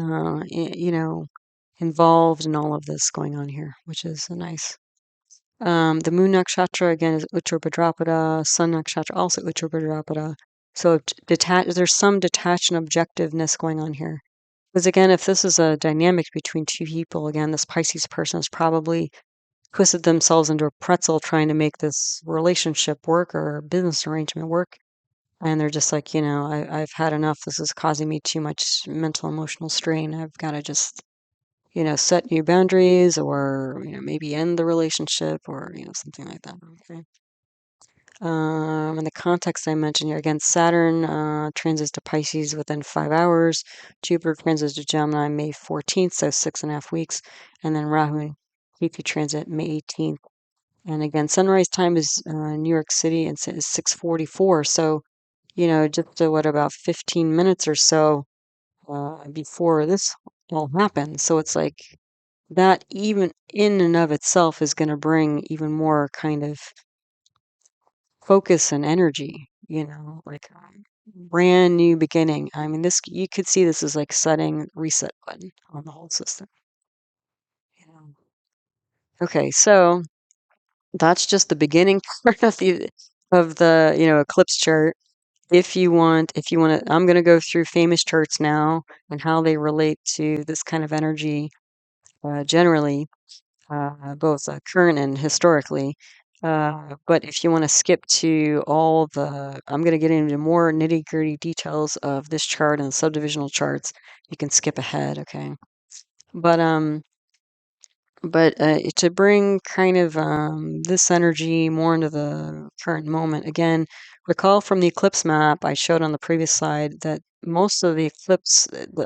involved in all of this going on here, which is nice. The moon nakshatra again is Uttara Bhadrapada, sun nakshatra also Uttara Bhadrapada. So there's some detached and objectiveness going on here. Because again, if this is a dynamic between two people, again, this Pisces person has probably twisted themselves into a pretzel trying to make this relationship work or business arrangement work. And they're just like, I've had enough. This is causing me too much mental, emotional strain. I've got to just set new boundaries or, maybe end the relationship or, something like that. Okay. In the context I mentioned here, again, Saturn transits to Pisces within 5 hours. Jupiter transits to Gemini May 14th, so 6.5 weeks. And then Rahu and Ketu transit May 18th. And again, sunrise time is New York City and is 6:44. So, just about 15 minutes or so before this all happened. So it's like that even in and of itself is going to bring even more kind of focus and energy, like a brand new beginning. I mean, this you could see this is like setting reset button on the whole system. You know. Okay, so that's just the beginning part of the eclipse chart. If you want to, I'm going to go through famous charts now and how they relate to this kind of energy generally. Both current and historically. But if you want to skip to I'm going to get into more nitty gritty details of this chart and the subdivisional charts. You can skip ahead, okay? But to bring kind of this energy more into the current moment, again, recall from the eclipse map I showed on the previous slide that most of the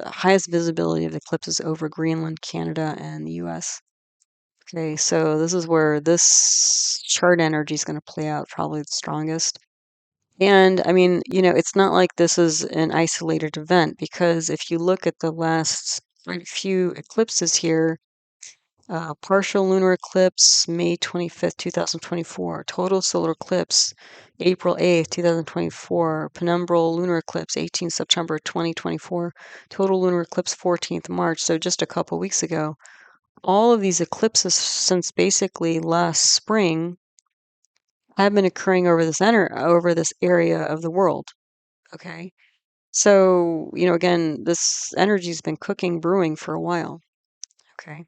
highest visibility of the eclipse is over Greenland, Canada, and the US. Okay, so this is where this chart energy is going to play out probably the strongest. And I mean, it's not like this is an isolated event because if you look at the last quite a few eclipses here, partial lunar eclipse, May 25th, 2024, total solar eclipse, April 8th, 2024, penumbral lunar eclipse, 18th September 2024, total lunar eclipse, 14th March, so just a couple weeks ago. All of these eclipses since basically last spring have been occurring over this area of the world. Okay. So, again, this energy's been cooking, brewing for a while. Okay.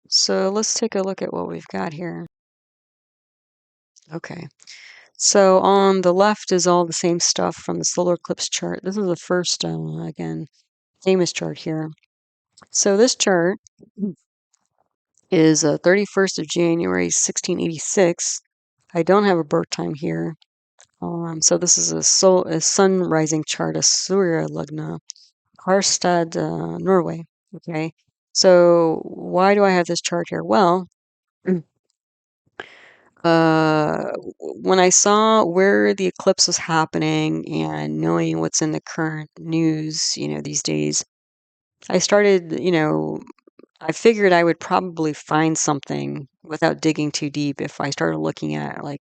So let's take a look at what we've got here. Okay. So on the left is all the same stuff from the solar eclipse chart. This is the first, again, famous chart here. So this chart is 31st of January, 1686. I don't have a birth time here. So this is a sun rising chart, a surya lagna, Harstad, Norway. Okay. So why do I have this chart here? Well, when I saw where the eclipse was happening and knowing what's in the current news, these days, I started, I figured I would probably find something without digging too deep if I started looking at like,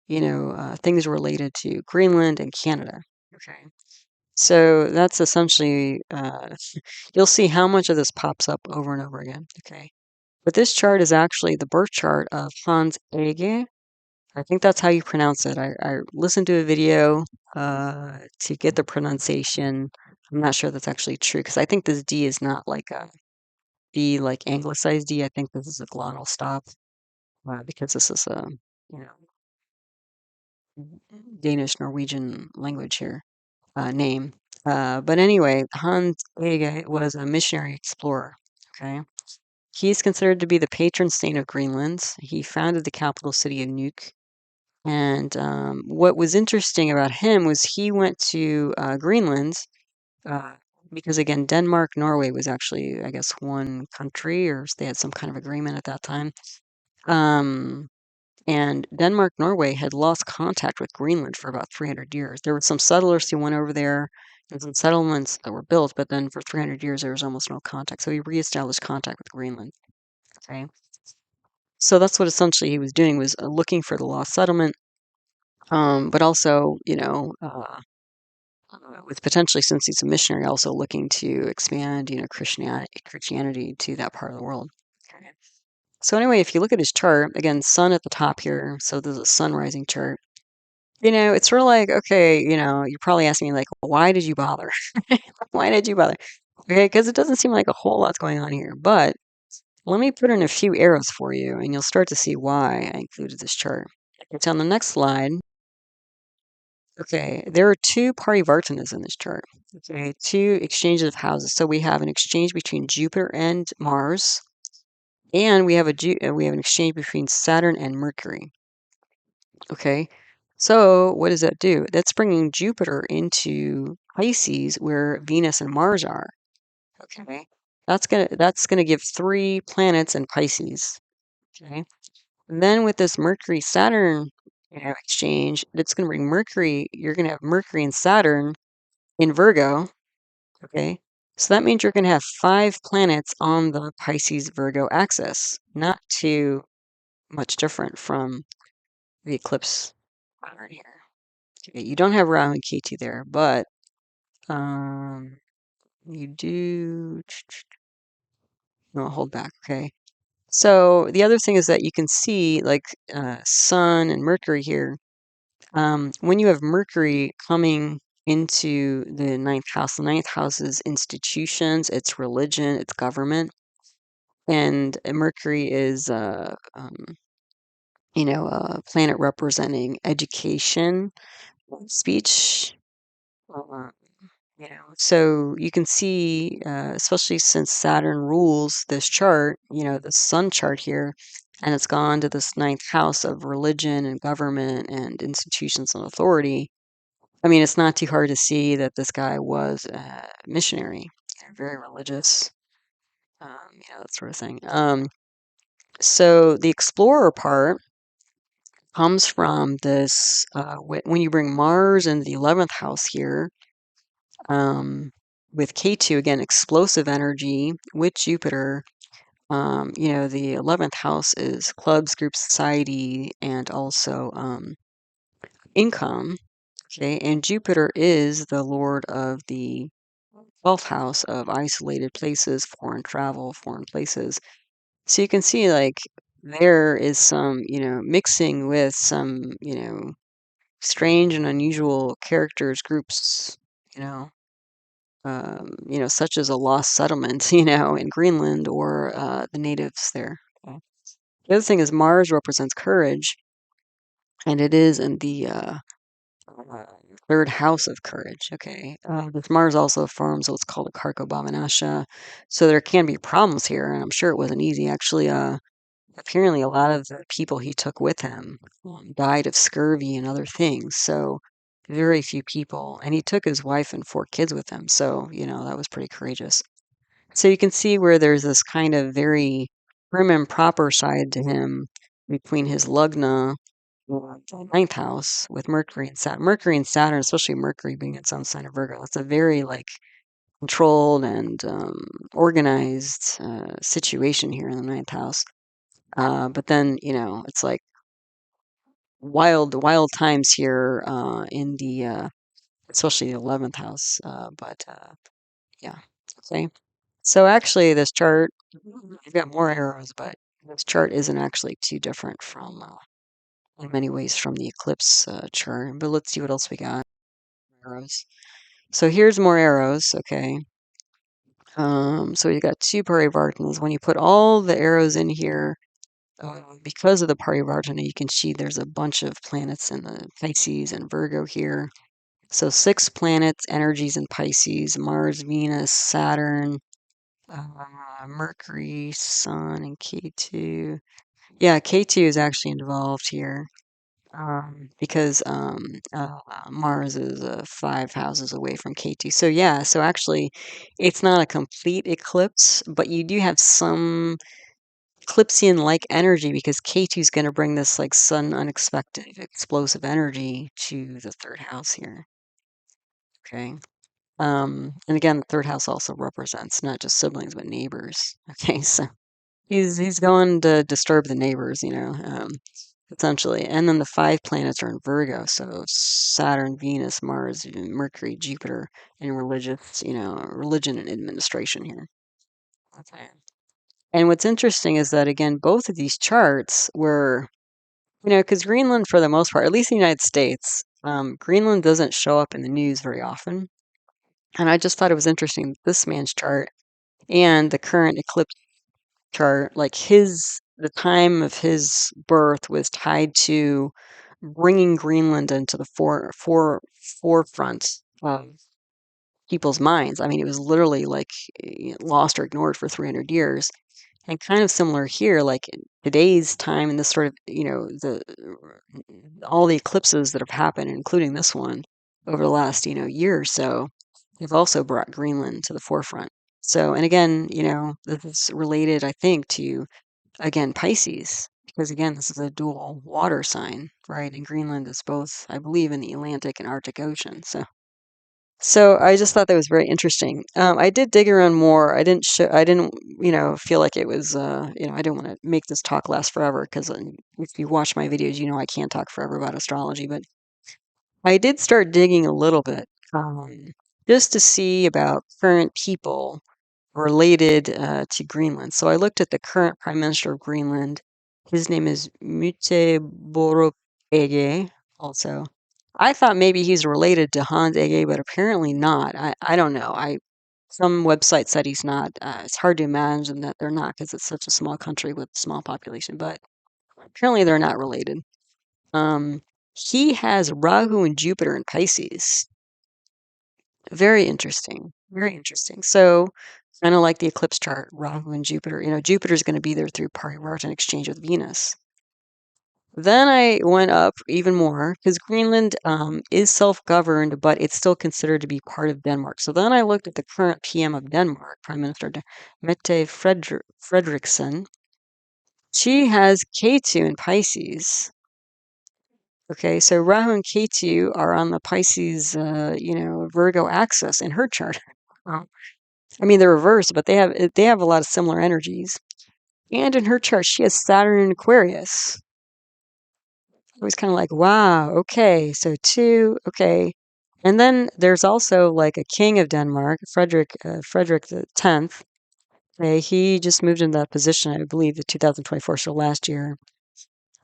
things related to Greenland and Canada. Okay. So that's essentially, you'll see how much of this pops up over and over again. Okay. But this chart is actually the birth chart of Hans Egede. I think that's how you pronounce it. I listened to a video to get the pronunciation. I'm not sure that's actually true because I think this D is not like a D, like anglicized D. I think this is a glottal stop because this is a you know Danish Norwegian language here. name. But anyway, Hans Egede was a missionary explorer. Okay. He's considered to be the patron saint of Greenland. He founded the capital city of Nuuk. And what was interesting about him was he went to Greenland uh, because, again, Denmark, Norway was actually, I guess, one country, or they had some kind of agreement at that time. Um, and Denmark, Norway had lost contact with Greenland for about 300 years. There were some settlers who went over there and some settlements that were built, but then for 300 years there was almost no contact. So he reestablished contact with Greenland. Okay. So that's what essentially he was doing, was looking for the lost settlement, but also, with potentially, since he's a missionary, also looking to expand, Christianity to that part of the world. Okay. So anyway, if you look at his chart, again, sun at the top here, so there's a sun rising chart. It's sort of like, okay, you're probably asking me like, why did you bother? Why did you bother? Okay, because it doesn't seem like a whole lot's going on here, but let me put in a few arrows for you, and you'll start to see why I included this chart. Okay, on the next slide, okay, there are two parivartanas in this chart. Okay, two exchanges of houses. So we have an exchange between Jupiter and Mars, and we have an exchange between Saturn and Mercury. Okay, so what does that do? That's bringing Jupiter into Pisces, where Venus and Mars are. Okay, that's gonna give 3 planets in Pisces. Okay, and then with this Mercury Saturn exchange, that's gonna bring Mercury. You're gonna have Mercury and Saturn in Virgo. Okay, so that means you're gonna have 5 planets on the Pisces Virgo axis. Not too much different from the eclipse pattern here. Okay, you don't have Rahu and Ketu there, but you do. No, hold back. Okay. So the other thing is that you can see like Sun and Mercury here. When you have Mercury coming into the ninth house is institutions, it's religion, it's government, and Mercury is a planet representing education, speech. uh, So you can see, especially since Saturn rules this chart, the sun chart here, and it's gone to this ninth house of religion and government and institutions and authority. I mean, it's not too hard to see that this guy was a missionary, very religious, that sort of thing. So the explorer part comes from this, when you bring Mars into the 11th house here, with K2, again, explosive energy with Jupiter. The 11th house is clubs, group society, and also income. Okay, and Jupiter is the lord of the 12th house of isolated places, foreign travel, foreign places. So you can see, like, there is some, mixing with some, strange and unusual characters, groups, you know, such as a lost settlement, in Greenland or the natives there. Okay. The other thing is Mars represents courage, and it is in the uh, third house of courage. Okay, this Mars also forms what's called a Karkobhavanasha, so there can be problems here, and I'm sure it wasn't easy. Actually, apparently a lot of the people he took with him died of scurvy and other things. So very few people, and he took his wife and 4 kids with him. So that was pretty courageous. So you can see where there's this kind of very prim and proper side to him between his lagna and the ninth house with Mercury and Saturn. Mercury and Saturn, especially Mercury being its own sign of Virgo, it's a very like controlled and organized situation here in the ninth house. But then it's like wild times here in the especially the 11th house. But yeah, okay. So actually, this chart, you've got more arrows, but this chart isn't actually too different from, in many ways, from the eclipse chart. But let's see what else we got. Arrows. So here's more arrows. Okay. So you got 2 parivartanas. When you put all the arrows in here, because of the parivartana, you can see there's a bunch of planets in the Pisces and Virgo here. So 6 planets, energies in Pisces: Mars, Venus, Saturn, Mercury, Sun, and K2. Yeah, K2 is actually involved here. Because Mars is 5 houses away from K2. So yeah, so actually it's not a complete eclipse, but you do have some eclipsean-like energy because K2 is going to bring this like sudden, unexpected, explosive energy to the third house here. Okay. And again, the third house also represents not just siblings but neighbors. Okay, so he's going to disturb the neighbors, essentially. And then the 5 planets are in Virgo, so Saturn, Venus, Mars, Mercury, Jupiter, and religion and administration here. Okay. And what's interesting is that again, both of these charts were, because Greenland, for the most part, at least in the United States, Greenland doesn't show up in the news very often. And I just thought it was interesting that this man's chart and the current eclipse chart, like the time of his birth was tied to bringing Greenland into the forefront of people's minds. I mean, it was literally like lost or ignored for 300 years. And kind of similar here, like in today's time and this sort of, all the eclipses that have happened, including this one over the last, year or so, have also brought Greenland to the forefront. So, and again, this is related, I think, to, again, Pisces, because again, this is a dual water sign, right? And Greenland is both, I believe, in the Atlantic and Arctic Ocean. So I just thought that was very interesting. I did dig around more. I didn't, feel like it was, I didn't want to make this talk last forever because if you watch my videos, I can't talk forever about astrology. But I did start digging a little bit, just to see about current people related to Greenland. So I looked at the current Prime Minister of Greenland. His name is Mute Borok also. I thought maybe he's related to Hans Egede, but apparently not. I don't know. Some website said he's not. It's hard to imagine that they're not because it's such a small country with a small population, but apparently they're not related. Um, he has Rahu and Jupiter in Pisces. Very interesting. Very interesting. So, kind of like the eclipse chart, Rahu and Jupiter. Jupiter's going to be there through Parivartan exchange with Venus. Then I went up even more because Greenland is self-governed, but it's still considered to be part of Denmark. So then I looked at the current PM of Denmark, Prime Minister Mette Frederiksen. She has K2 in Pisces. Okay, so Rahu and Ketu are on the Pisces, Virgo axis in her chart. Wow. I mean, they're reversed, but they have a lot of similar energies. And in her chart, she has Saturn in Aquarius. I was kind of like, wow, okay, so two, okay. And then there's also like a king of Denmark, Frederick the 10th. Okay, he just moved into that position, I believe, the 2024, so last year.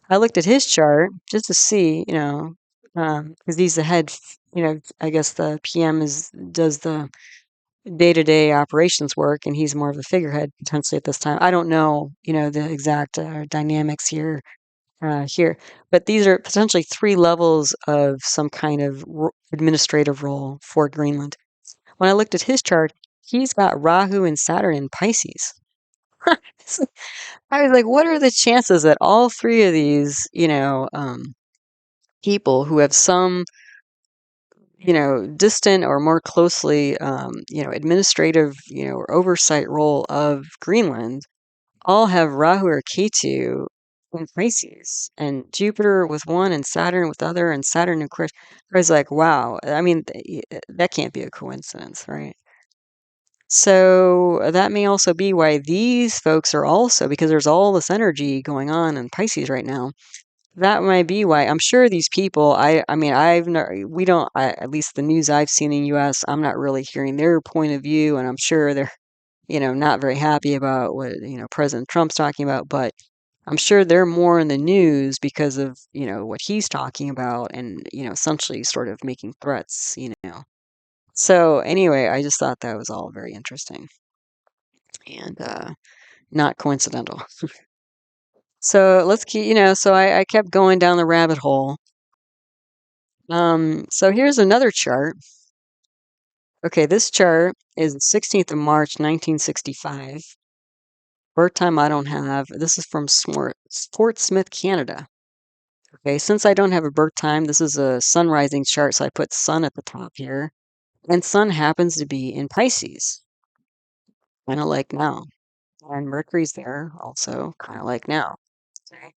I looked at his chart just to see, because he's the head, I guess the PM does the day-to-day operations work, and he's more of a figurehead potentially at this time. I don't know, the exact dynamics here, but these are potentially 3 levels of some kind of administrative role for Greenland. When I looked at his chart, he's got Rahu and Saturn in Pisces. I was like, what are the chances that all 3 of these, people who have some, distant or more closely, administrative, or oversight role of Greenland all have Rahu or Ketu in Pisces, and Jupiter with one, and Saturn with the other, and Saturn in Aquarius. I was like, wow. I mean, that can't be a coincidence, right? So that may also be why these folks are also, because there's all this energy going on in Pisces right now. That might be why. I'm sure these people, I mean, we don't, at least the news I've seen in the US, I'm not really hearing their point of view, and I'm sure they're, not very happy about what, President Trump's talking about, but I'm sure they're more in the news because of, what he's talking about and, essentially sort of making threats. So anyway, I just thought that was all very interesting and not coincidental. So let's keep, so I kept going down the rabbit hole. So here's another chart. Okay, this chart is the 16th of March, 1965. Birth time I don't have. This is from Fort Smith, Canada. Okay, since I don't have a birth time, this is a sun rising chart, so I put sun at the top here. And sun happens to be in Pisces, kind of like now. And Mercury's there also, kind of like now. Okay.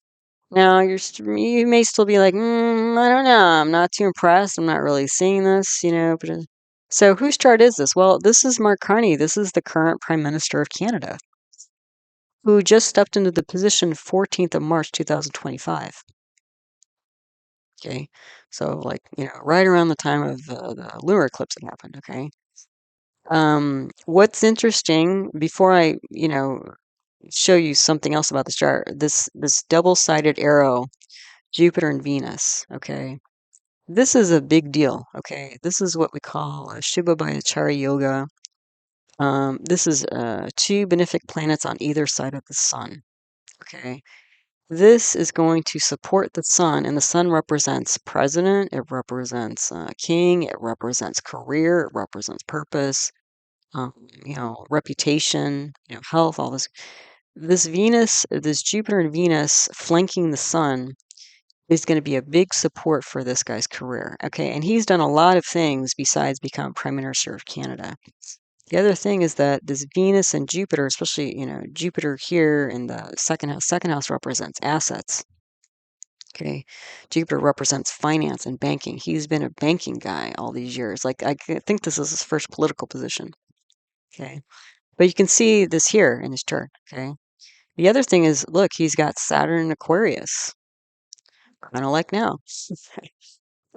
Now you may still be like, I don't know, I'm not too impressed. I'm not really seeing this, But so whose chart is this? Well, this is Mark Carney. This is the current Prime Minister of Canada, who just stepped into the position 14th of March 2025. Okay, so like right around the time of the lunar eclipse that happened. Okay, what's interesting before I show you something else about this chart, this double-sided arrow, Jupiter and Venus. Okay, this is a big deal. Okay, this is what we call Shubha Bhayachara Yoga. This is two benefic planets on either side of the sun. Okay, this is going to support the sun, and the sun represents president, it represents king, it represents career, it represents purpose, reputation, health, all this. This Venus, this Jupiter and Venus flanking the sun is going to be a big support for this guy's career. Okay, and he's done a lot of things besides become Prime Minister of Canada. The other thing is that this Venus and Jupiter, especially, Jupiter here in the second house represents assets. Okay, Jupiter represents finance and banking. He's been a banking guy all these years. Like, think this is his first political position. Okay, but you can see this here in his chart. Okay, the other thing is, look, he's got Saturn in Aquarius, kind of like now.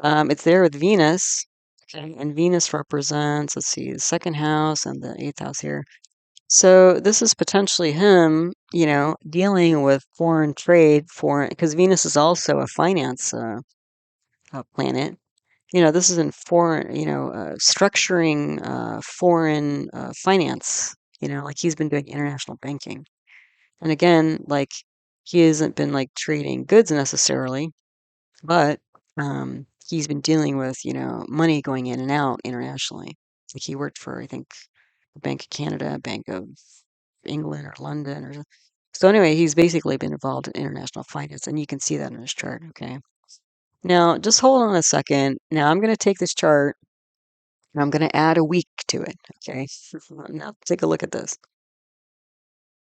It's there with Venus. Okay, and Venus represents, let's see, the second house and the eighth house here. So this is potentially him, dealing with foreign trade, because Venus is also a finance planet. This is in foreign, structuring foreign finance. Like he's been doing international banking, and again, like he hasn't been like trading goods necessarily, but he's been dealing with money going in and out internationally. Like he worked for, I think, the Bank of Canada, Bank of England or London or so. Anyway, he's basically been involved in international finance, and you can see that in his chart. Okay. Now, just hold on a second. Now, I'm going to take this chart and I'm going to add a week to it. Okay. Now, take a look at this.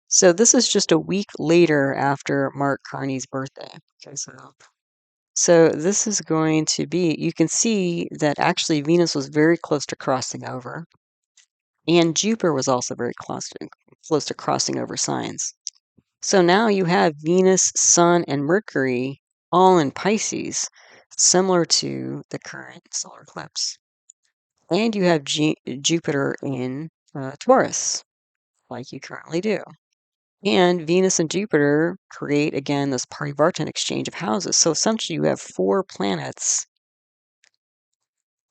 So, this is just a week later after Mark Carney's birthday. Okay. So this is going to be, you can see that actually Venus was very close to crossing over, and Jupiter was also very close to crossing over signs. So now you have Venus, Sun, and Mercury all in Pisces, similar to the current solar eclipse. And you have Jupiter in Taurus, like you currently do. And Venus and Jupiter create, again, this Parivartan exchange of houses. So essentially you have 4 planets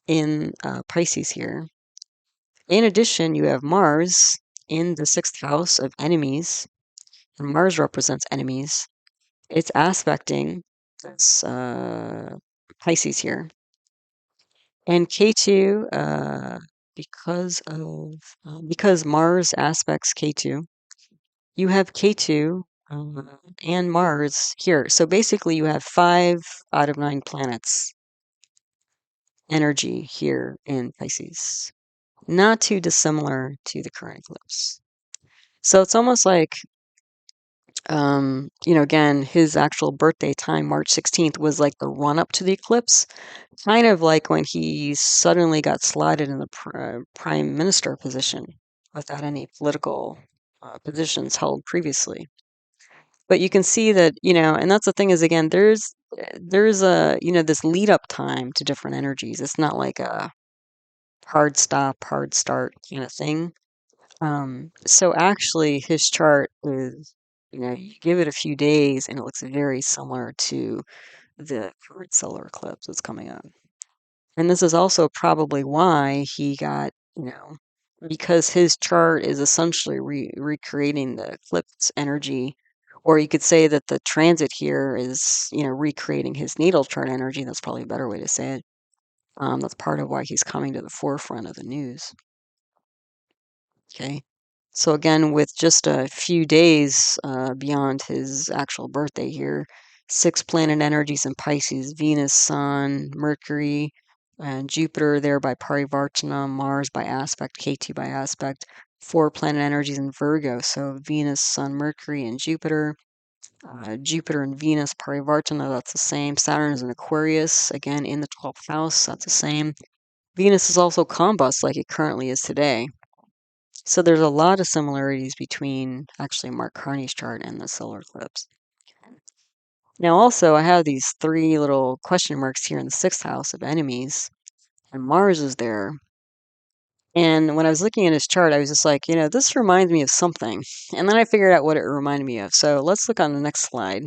in Pisces here. In addition, you have Mars in the 6th house of enemies, and Mars represents enemies. It's aspecting this Pisces here. And K2, because Mars aspects K2, you have K2 and Mars here. So basically, you have 5 out of 9 planets energy here in Pisces. Not too dissimilar to the current eclipse. So it's almost like, again, his actual birthday time, March 16th, was like the run up to the eclipse, kind of like when he suddenly got slotted in the prime minister position without any political positions held previously. But you can see that, and that's the thing is, again, there's a, this lead up time to different energies. It's not like a hard stop, hard start kind of thing. So actually his chart is, you give it a few days and it looks very similar to the current solar eclipse that's coming up. And this is also probably why he got, because his chart is essentially recreating the eclipse energy, or you could say that the transit here is, recreating his natal chart energy. That's probably a better way to say it. That's part of why he's coming to the forefront of the news. Okay. So again, with just a few days beyond his actual birthday here, 6 planet energies in Pisces: Venus, Sun, Mercury, and Jupiter there by parivartana, Mars by aspect, K2 by aspect. 4 planet energies in Virgo, so Venus, Sun, Mercury, and Jupiter. Jupiter and Venus parivartana, that's the same. Saturn is in Aquarius, again in the 12th house, that's the same. Venus is also combust like it currently is today. So there's a lot of similarities between actually Mark Carney's chart and the solar eclipse. Now also I have these 3 little question marks here in the 6th house of enemies, and Mars is there. And when I was looking at his chart, I was just like, this reminds me of something. And then I figured out what it reminded me of. So let's look on the next slide.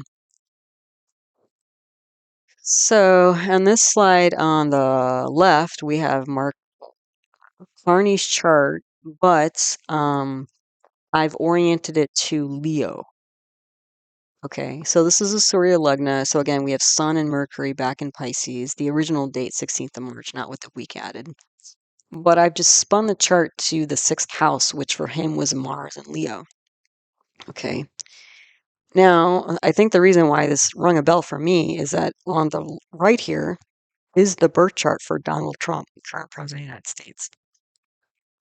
So on this slide on the left, we have Mark Carney's chart, but I've oriented it to Leo. Okay, so this is a surya lagna. So again, we have Sun and Mercury back in Pisces. The original date, 16th of March, not with the week added. But I've just spun the chart to the 6th house, which for him was Mars and Leo. Okay. Now, I think the reason why this rung a bell for me is that on the right here is the birth chart for Donald Trump, current president of the United States.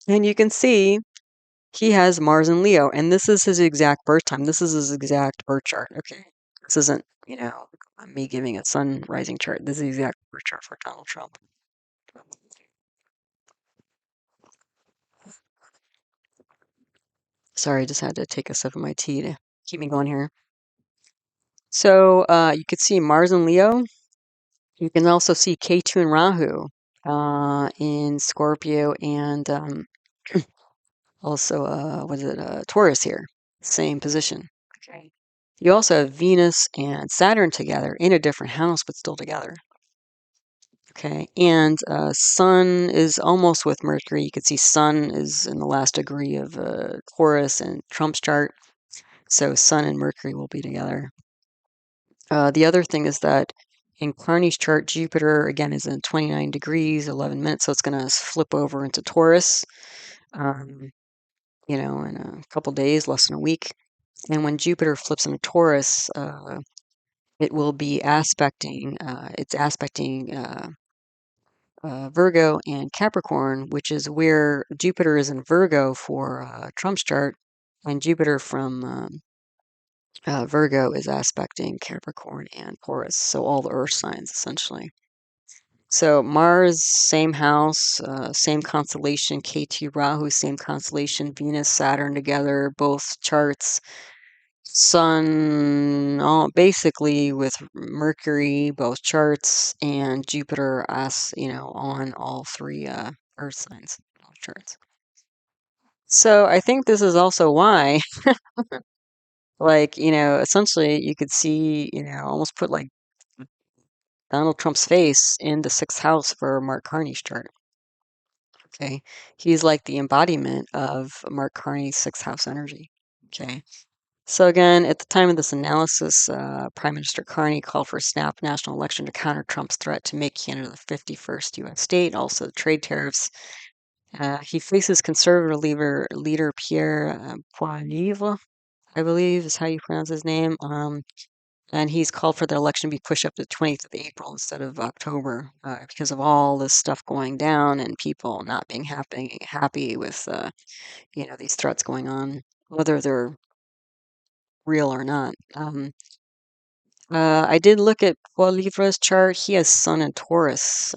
And you can see he has Mars and Leo, and this is his exact birth time. This is his exact birth chart. Okay. This isn't, me giving a sun rising chart. This is the exact birth chart for Donald Trump. Sorry, I just had to take a sip of my tea to keep me going here. So you could see Mars and Leo. You can also see K2 and Rahu in Scorpio and also, Taurus here. Same position. Okay. You also have Venus and Saturn together in a different house, but still together. Okay, and Sun is almost with Mercury. You can see Sun is in the last degree of Taurus and Trump's chart. So Sun and Mercury will be together. The other thing is that in Carney's chart, Jupiter, again, is in 29 degrees, 11 minutes. So it's going to flip over into Taurus, in a couple days, less than a week. And when Jupiter flips into Taurus, it will be aspecting, Virgo and Capricorn, which is where Jupiter is in Virgo for Trump's chart, and Jupiter from Virgo is aspecting Capricorn and Taurus, so all the earth signs essentially. So Mars, same house, same constellation, K2 Rahu, same constellation, Venus, Saturn together, both charts. Sun, basically with Mercury, both charts, and Jupiter as on all 3 Earth signs charts. So I think this is also why, essentially you could see, almost put like Donald Trump's face in the 6th house for Mark Carney's chart. Okay, he's like the embodiment of Mark Carney's 6th house energy. Okay. So again, at the time of this analysis, Prime Minister Carney called for a snap national election to counter Trump's threat to make Canada the 51st U.S. state, also trade tariffs. He faces conservative leader Pierre Poilievre, I believe is how you pronounce his name, and he's called for the election to be pushed up to the 20th of April instead of October because of all this stuff going down and people not being happy with these threats going on, whether they're real or not. I did look at Poilivre's chart. He has Sun and Taurus.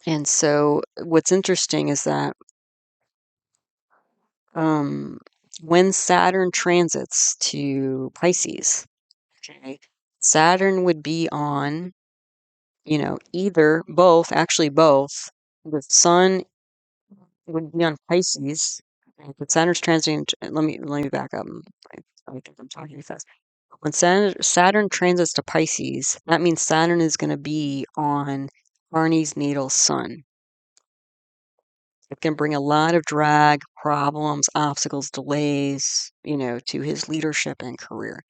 And so what's interesting is that when Saturn transits to Pisces, okay, Saturn would be on, either, both, actually both. The Sun would be on Pisces. Okay, but Saturn's transiting. Let me back up. I think I'm talking too fast. When Saturn transits to Pisces, that means Saturn is going to be on Carney's natal sun. It can bring a lot of drag, problems, obstacles, delays, to his leadership and career.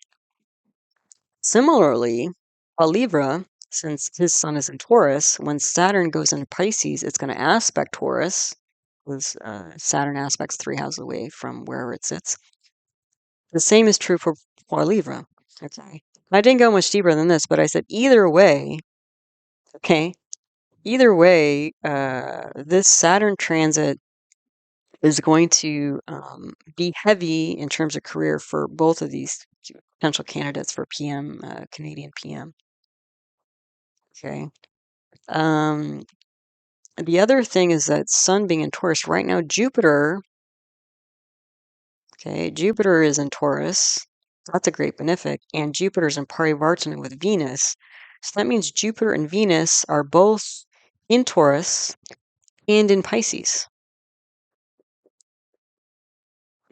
Similarly, a Libra, since his sun is in Taurus, when Saturn goes into Pisces, it's going to aspect Taurus, because Saturn aspects 3 houses away from wherever it sits. The same is true for Libra. Okay. I didn't go much deeper than this, but I said either way, okay, either way, this Saturn transit is going to be heavy in terms of career for both of these potential candidates for PM, Canadian PM. Okay. The other thing is that Sun being in Taurus right now, Jupiter, okay, Jupiter is in Taurus. That's a great benefic, and Jupiter's in parivartana with Venus. So that means Jupiter and Venus are both in Taurus and in Pisces.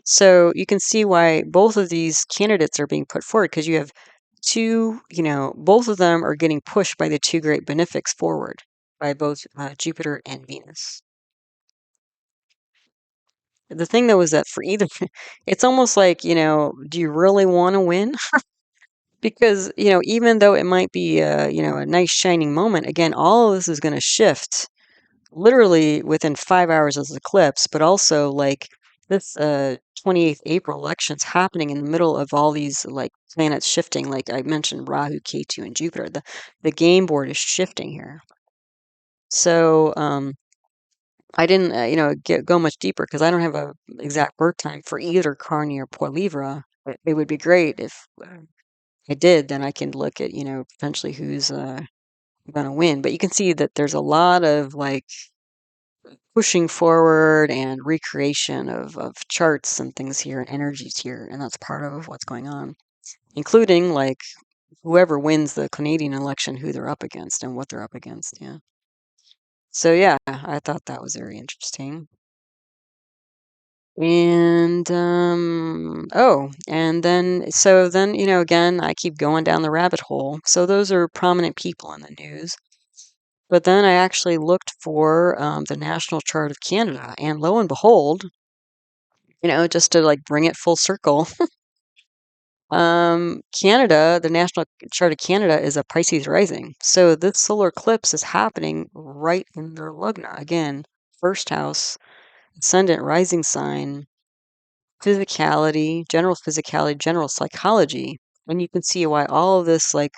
So you can see why both of these candidates are being put forward, because you have two, both of them are getting pushed by the two great benefics forward by both Jupiter and Venus. The thing though is that for either, it's almost like, do you really want to win? Because, even though it might be a nice shining moment, again, all of this is going to shift literally within 5 hours of the eclipse, but also like this 28th April election's happening in the middle of all these like planets shifting. Like I mentioned, Rahu, Ketu, and Jupiter. The game board is shifting here. So I didn't, go much deeper because I don't have a exact birth time for either Carney or Poilivra. It would be great if I did. Then I can look at, potentially who's going to win. But you can see that there's a lot of like pushing forward and recreation of charts and things here and energies here, and that's part of what's going on, including like whoever wins the Canadian election, who they're up against and what they're up against. Yeah. So yeah, I thought that was very interesting. And and then again, I keep going down the rabbit hole. So those are prominent people in the news. But then I actually looked for the national chart of Canada, and lo and behold, just to like bring it full circle, Canada, the national chart of Canada is a Pisces rising. So this solar eclipse is happening right in their lagna. Again, first house, ascendant rising sign, physicality, general psychology. And you can see why all of this, like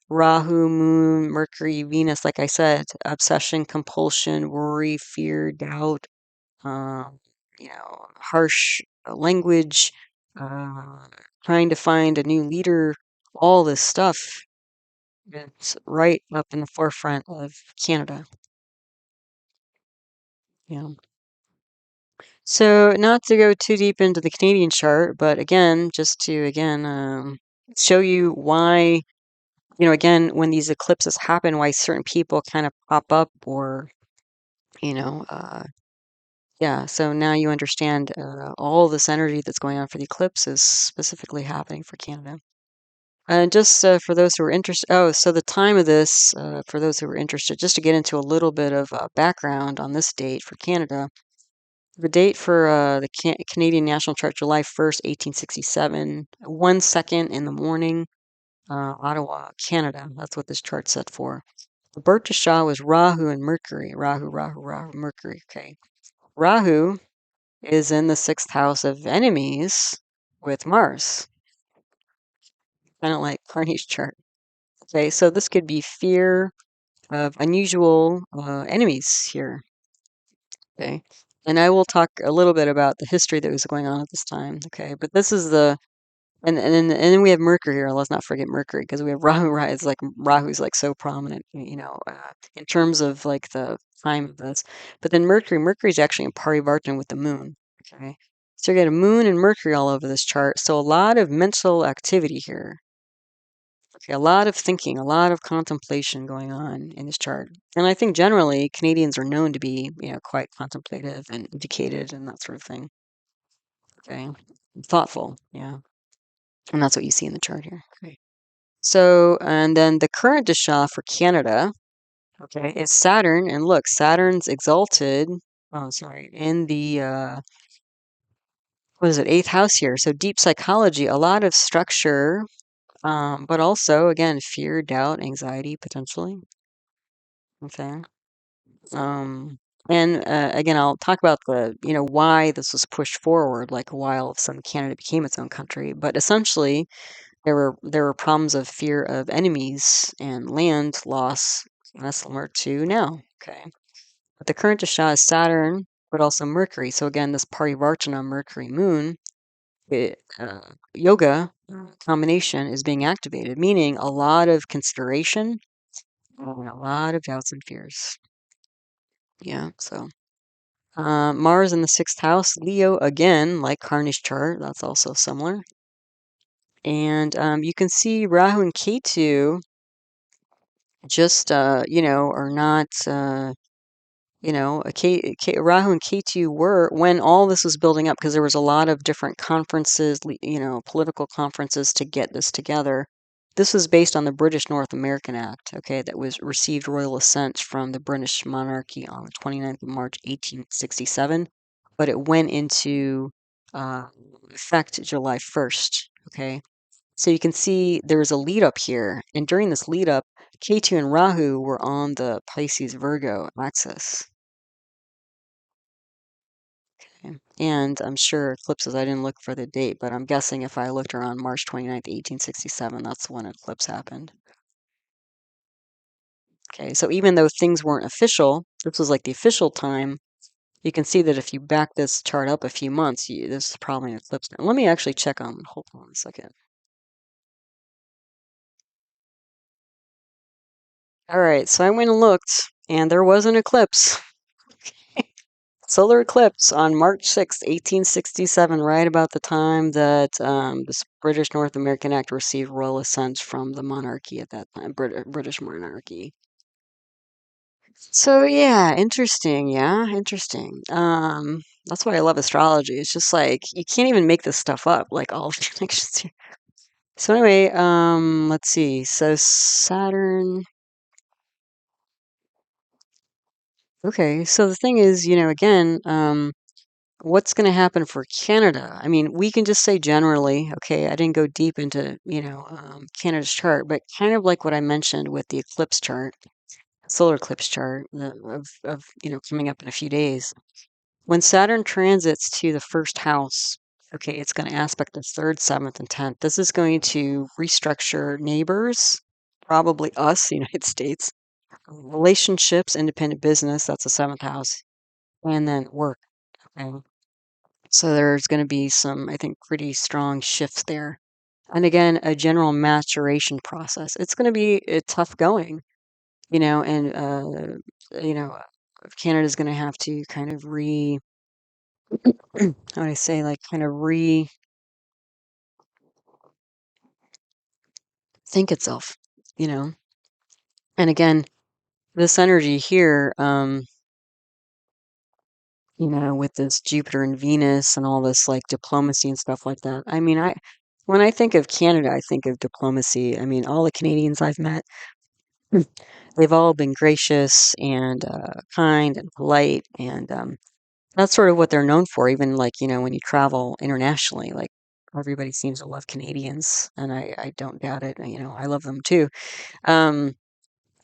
Rahu, Moon, Mercury, Venus, like I said, obsession, compulsion, worry, fear, doubt, um, harsh language, uh, trying to find a new leader, all this stuff is right up in the forefront of Canada. Yeah. So, not to go too deep into the Canadian chart, but again, just to show you why, again, when these eclipses happen, why certain people kind of pop up, or you know, uh, yeah. So now you understand all this energy that's going on for the eclipse is specifically happening for Canada. And just for those who are interested, oh, so the time of this, for those who are interested, just to get into a little bit of background on this date for Canada. The date for the Canadian National Chart, July 1st, 1867, 1 second in the morning, Ottawa, Canada. That's what this chart's set for. The birth to Shah was Rahu and Mercury. Rahu, Mercury. Okay. Rahu is in the 6th house of enemies with Mars. Kind of like Carney's chart. Okay, so this could be fear of unusual enemies here. Okay. And I will talk a little bit about the history that was going on at this time. Okay. But this is and then we have Mercury here. Let's not forget Mercury, because we have Rahu. It's like Rahu's like so prominent, in terms of like the time of this. But then Mercury's actually in parivartana with the moon. Okay. So you get a moon and Mercury all over this chart. So a lot of mental activity here. Okay, a lot of thinking, a lot of contemplation going on in this chart. And I think generally Canadians are known to be, quite contemplative and educated and that sort of thing. Okay. Thoughtful, yeah. And that's what you see in the chart here. Okay. So, and then the current Dasha for Canada, okay, is Saturn. And look, Saturn's exalted, oh, sorry, in the, what is it, 8th house here. So deep psychology, a lot of structure, But also, again, fear, doubt, anxiety, potentially. Okay. Um, and again, I'll talk about why this was pushed forward, like while some Canada became its own country. But essentially, there were problems of fear of enemies and land loss, kind of similar to now. Okay. But the current Dasha is Saturn, but also Mercury. So again, this Parivartana Mercury Moon yoga combination is being activated, meaning a lot of consideration and a lot of doubts and fears. Yeah, so Mars in the sixth house, Leo again, like Carney's chart, that's also similar. And you can see Rahu and Ketu just, are not. Rahu and Ketu were when all this was building up because there was a lot of different conferences, political conferences to get this together. This was based on the British North American Act, okay, that was received royal assent from the British monarchy on the 29th of March, 1867, but it went into uh, effect July 1st, okay? So you can see there was a lead up here, and during this lead up, Ketu and Rahu were on the Pisces Virgo axis. Okay. And I'm sure eclipses, I didn't look for the date, but I'm guessing if I looked around March 29th, 1867, that's when eclipse happened. Okay, so even though things weren't official, this was like the official time. You can see that if you back this chart up a few months, this is probably an eclipse. Now, let me actually check on, hold on a second. All right, so I went and looked, and there was an eclipse. Solar eclipse on March 6th, 1867, right about the time that this British North American Act received royal assent from the monarchy at that time, British monarchy. So yeah, interesting. Yeah, interesting. That's why I love astrology. It's just like you can't even make this stuff up, like all the connections here. So anyway, let's see. So Saturn. Okay, so the thing is, again, what's going to happen for Canada? I mean, we can just say generally, okay, I didn't go deep into, Canada's chart, but kind of like what I mentioned with the eclipse chart, solar eclipse chart of coming up in a few days. When Saturn transits to the first house, okay, it's going to aspect the third, seventh, and 10th. This is going to restructure neighbors, probably us, the United States, relationships, independent business, that's the seventh house, and then work. Okay. So there's going to be some, I think, pretty strong shifts there. And again, a general maturation process. It's going to be tough going, and Canada's going to have to kind of how do I say, like, kind of rethink itself, you know. And again, this energy here, with this Jupiter and Venus and all this like diplomacy and stuff like that. I mean, when I think of Canada, I think of diplomacy. I mean, all the Canadians I've met, they've all been gracious and kind and polite, and that's sort of what they're known for. Even like when you travel internationally, like everybody seems to love Canadians, and I don't doubt it. I love them too. Um,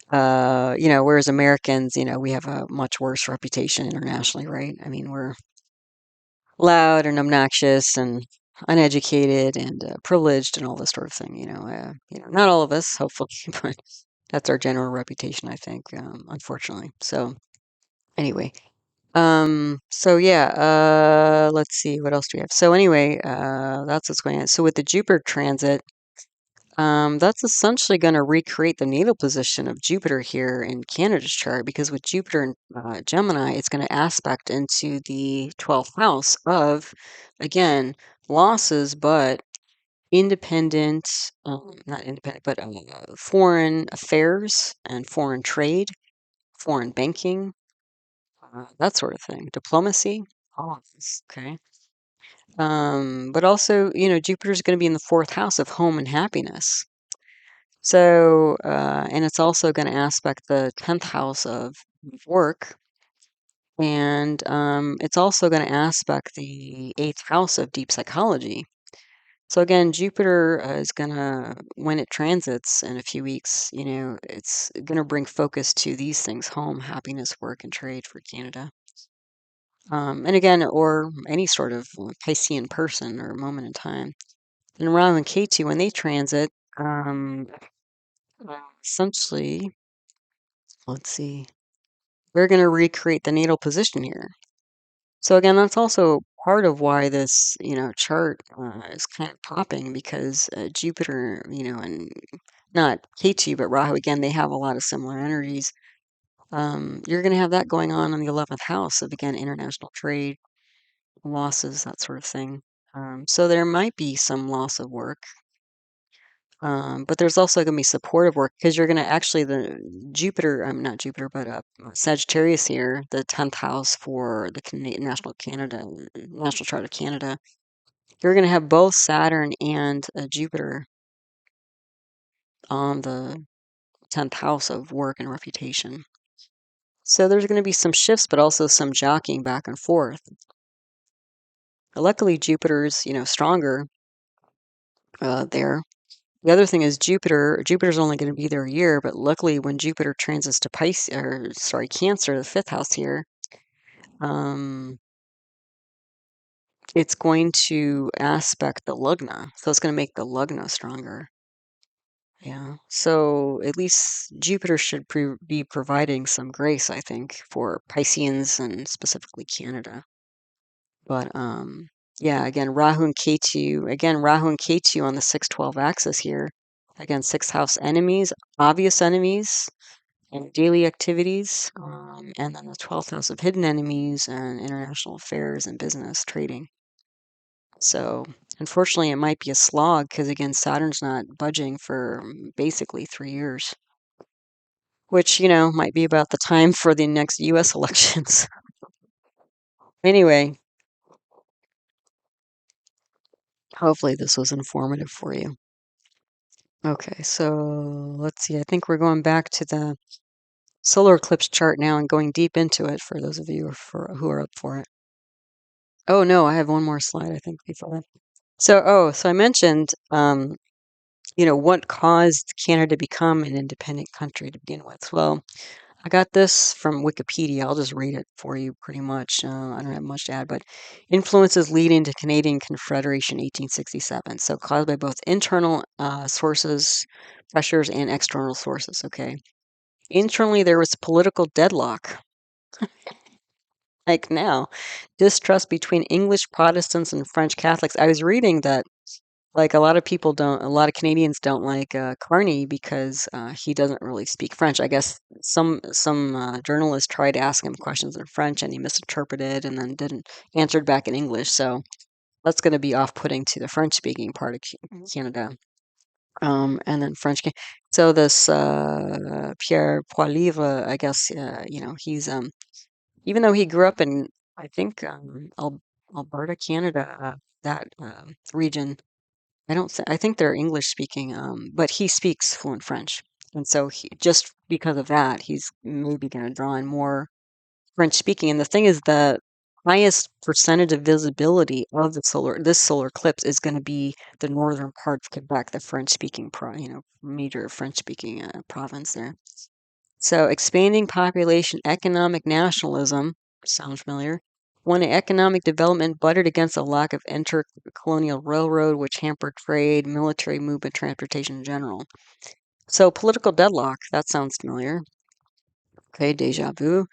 whereas Americans, we have a much worse reputation internationally, right? I mean, we're loud and obnoxious and uneducated and privileged and all this sort of thing. Not all of us, hopefully, but that's our general reputation, I think, unfortunately. So anyway, so yeah, let's see, what else do we have? So anyway, that's what's going on. So with the Jupiter transit, that's essentially going to recreate the natal position of Jupiter here in Canada's chart because with Jupiter in Gemini, it's going to aspect into the 12th house of, again, losses, but independent, not independent, but foreign affairs and foreign trade, foreign banking, that sort of thing, diplomacy, all of this, okay? But also, Jupiter's going to be in the fourth house of home and happiness. So, and it's also going to aspect the 10th house of work. And it's also going to aspect the eighth house of deep psychology. So again, Jupiter is gonna, when it transits in a few weeks, it's gonna bring focus to these things home: happiness, work, and trade for Canada. And again, or any sort of Piscean person or moment in time. And Rahu and Ketu, when they transit, essentially, let's see, we're going to recreate the natal position here. So again, that's also part of why this, chart is kind of popping, because Jupiter, and not Ketu, but Rahu, again, they have a lot of similar energies. You're going to have that going on in the 11th house of, again, international trade, losses, that sort of thing. So there might be some loss of work. But there's also going to be supportive work, because you're going to actually, the Jupiter, not Jupiter, but Sagittarius here, the 10th house for the national chart of Canada. You're going to have both Saturn and Jupiter on the 10th house of work and reputation. So there's going to be some shifts, but also some jockeying back and forth. Luckily, Jupiter's, stronger there. The other thing is Jupiter's only going to be there a year, but luckily when Jupiter transits to Cancer, the 5th house here, it's going to aspect the lagna. So it's going to make the lagna stronger. Yeah. So at least Jupiter should be providing some grace, I think, for Pisceans and specifically Canada. But yeah, again, Rahu and Ketu on the 6-12 axis here. Again, 6th house enemies, obvious enemies, and daily activities, and then the 12th house of hidden enemies and international affairs and business trading. So unfortunately, it might be a slog, because again, Saturn's not budging for basically 3 years, which, might be about the time for the next US elections. Anyway, hopefully this was informative for you. Okay, so let's see. I think we're going back to the solar eclipse chart now and going deep into it for those of you who are up for it. Oh no, I have one more slide, I think, before that. So I mentioned, what caused Canada to become an independent country to begin with. Well, I got this from Wikipedia. I'll just read it for you pretty much. I don't have much to add, but influences leading to Canadian Confederation 1867. So caused by both internal sources, pressures, and external sources. Okay. Internally, there was political deadlock. Like now, distrust between English Protestants and French Catholics. I was reading that, like, a lot of Canadians don't like Carney, because he doesn't really speak French. I guess some journalists tried to ask him questions in French, and he misinterpreted and then didn't answered back in English. So that's going to be off-putting to the French-speaking part of Canada. And then So this Pierre Poilievre, I guess, he's even though he grew up in, I think, Alberta, Canada, that region. I think they're English speaking, but he speaks fluent French. And so just because of that, he's maybe going to draw in more French speaking. And the thing is, the highest percentage of visibility of this solar eclipse is going to be the northern part of Quebec, the French speaking, major French speaking province there. So expanding population, economic nationalism, sounds familiar. When economic development butted against a lack of intercolonial railroad, which hampered trade, military movement, transportation in general. So political deadlock, that sounds familiar. Okay, deja vu.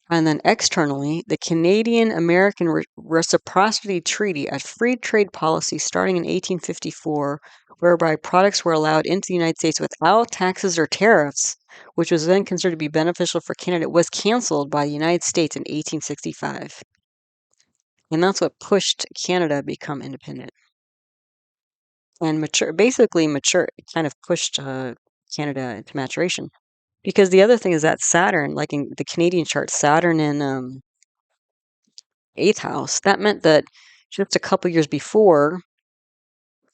And then externally, the Canadian-American Reciprocity Treaty, a free trade policy starting in 1854, whereby products were allowed into the United States without taxes or tariffs, which was then considered to be beneficial for Canada, was canceled by the United States in 1865. And that's what pushed Canada to become independent. And kind of pushed Canada into maturation. Because the other thing is that Saturn, like in the Canadian chart, Saturn in 8th house, that meant that just a couple years before,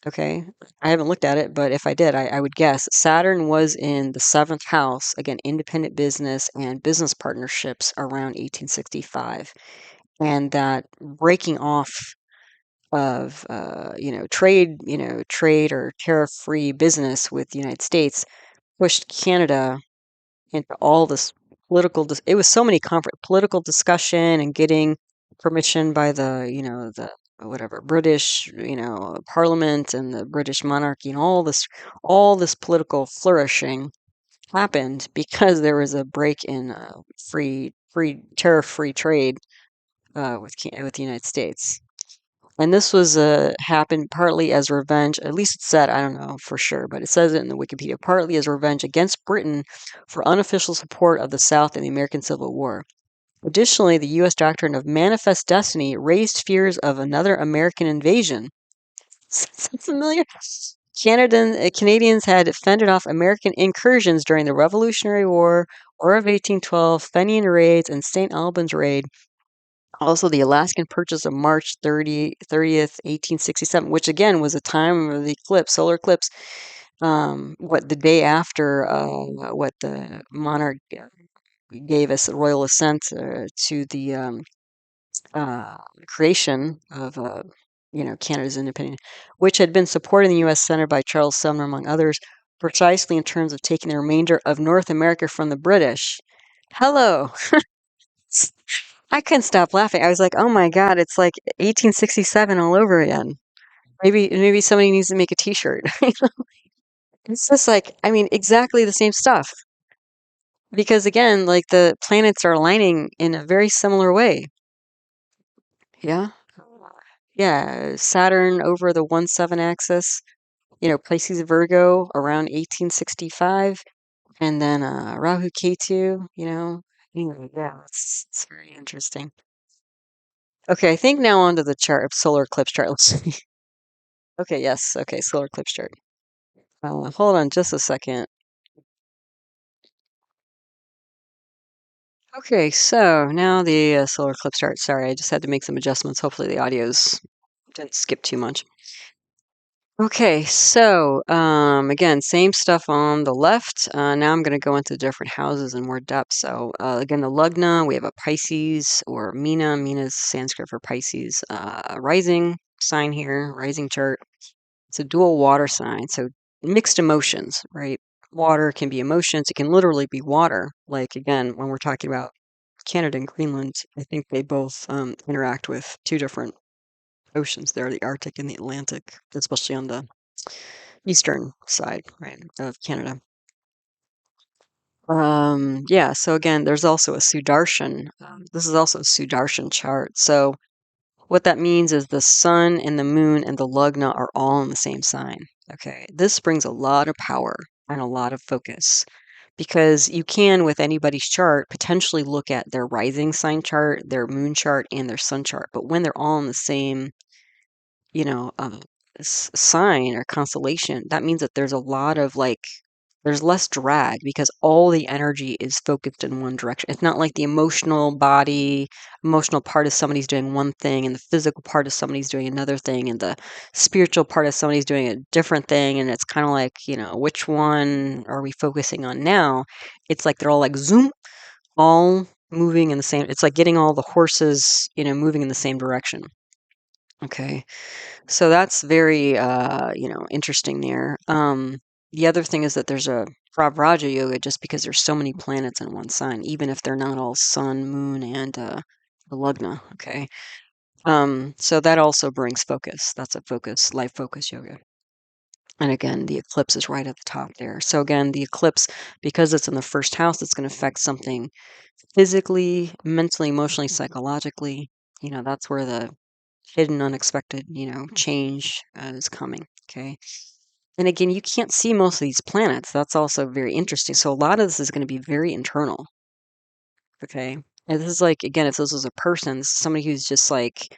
okay, I haven't looked at it, but if I did, I would guess Saturn was in the 7th house, again, independent business and business partnerships around 1865. And that breaking off trade or tariff-free business with the United States pushed Canada into all this it was so many political discussion and getting permission by the whatever British, Parliament and the British monarchy and all this political flourishing happened because there was a break in free tariff-free trade with the United States. And this was happened partly as revenge, at least it said, I don't know for sure, but it says it in the Wikipedia, partly as revenge against Britain for unofficial support of the South in the American Civil War. Additionally, the U.S. doctrine of manifest destiny raised fears of another American invasion. Sounds familiar? Canadians had fended off American incursions during the Revolutionary War of 1812, Fenian raids, and St. Albans raid. Also, the Alaskan purchase of March 30th, 1867, which again was a time of the eclipse, solar eclipse. The day after what the monarch gave us royal assent to the creation of Canada's independence, which had been supported in the U.S. Senate by Charles Sumner, among others, precisely in terms of taking the remainder of North America from the British. Hello. I couldn't stop laughing. I was like, "Oh my God, it's like 1867 all over again." Maybe somebody needs to make a T-shirt. It's just like, I mean, exactly the same stuff. Because again, like the planets are aligning in a very similar way. Yeah. Yeah, Saturn over the 1-7 axis, Pisces Virgo around 1865, and then Rahu Ketu, yeah, it's very interesting. Okay, I think now onto the chart, solar eclipse chart. Let's see. Okay, yes. Okay, solar eclipse chart. Hold on just a second. Okay, so now the solar eclipse chart. Sorry, I just had to make some adjustments. Hopefully the audios didn't skip too much. Okay, so again, same stuff on the left. Now I'm going to go into different houses in more depth. So again, the lagna, we have a Pisces or Meena. Meena is Sanskrit for Pisces. Rising sign here, rising chart. It's a dual water sign, so mixed emotions, right? Water can be emotions. It can literally be water. Like again, when we're talking about Canada and Greenland, I think they both interact with two different oceans there, the Arctic and the Atlantic, especially on the eastern side, right, of Canada. Yeah, so again, there's also a Sudarshan. This is also a Sudarshan chart. So what that means is the sun and the moon and the lagna are all in the same sign. Okay, this brings a lot of power and a lot of focus because you can, with anybody's chart, potentially look at their rising sign chart, their moon chart, and their sun chart. But when they're all in the same you know, sign or constellation, that means that there's a lot of there's less drag because all the energy is focused in one direction. It's not like the emotional part of somebody's doing one thing, and the physical part of somebody's doing another thing, and the spiritual part of somebody's doing a different thing. And it's kind of like, which one are we focusing on now? It's like they're all like zoom, all moving in the same. It's like getting all the horses, moving in the same direction. Okay. So that's very, interesting there. The other thing is that there's a Pravraja yoga just because there's so many planets in one sign, even if they're not all sun, moon, and the lagna. Okay. So that also brings focus. That's a life focus yoga. And again, the eclipse is right at the top there. So again, the eclipse, because it's in the first house, it's going to affect something physically, mentally, emotionally, psychologically. That's where the hidden, unexpected, change is coming. Okay. And again, you can't see most of these planets. That's also very interesting. So a lot of this is going to be very internal. Okay. And this is like, again, if this was a person, this is somebody who's just like,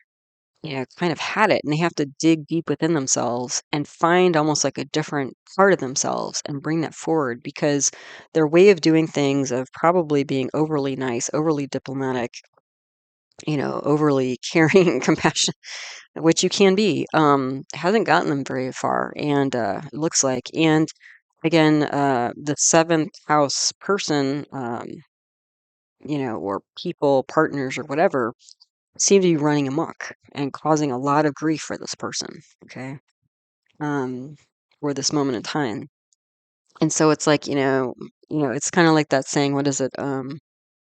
kind of had it and they have to dig deep within themselves and find almost like a different part of themselves and bring that forward because their way of doing things, of probably being overly nice, overly diplomatic, overly caring, compassionate, which you can be, hasn't gotten them very far, and it looks like. And again, the seventh house person, or people, partners, or whatever, seem to be running amok and causing a lot of grief for this person, okay? Um, for this moment in time. And so it's like, it's kind of like that saying, what is it?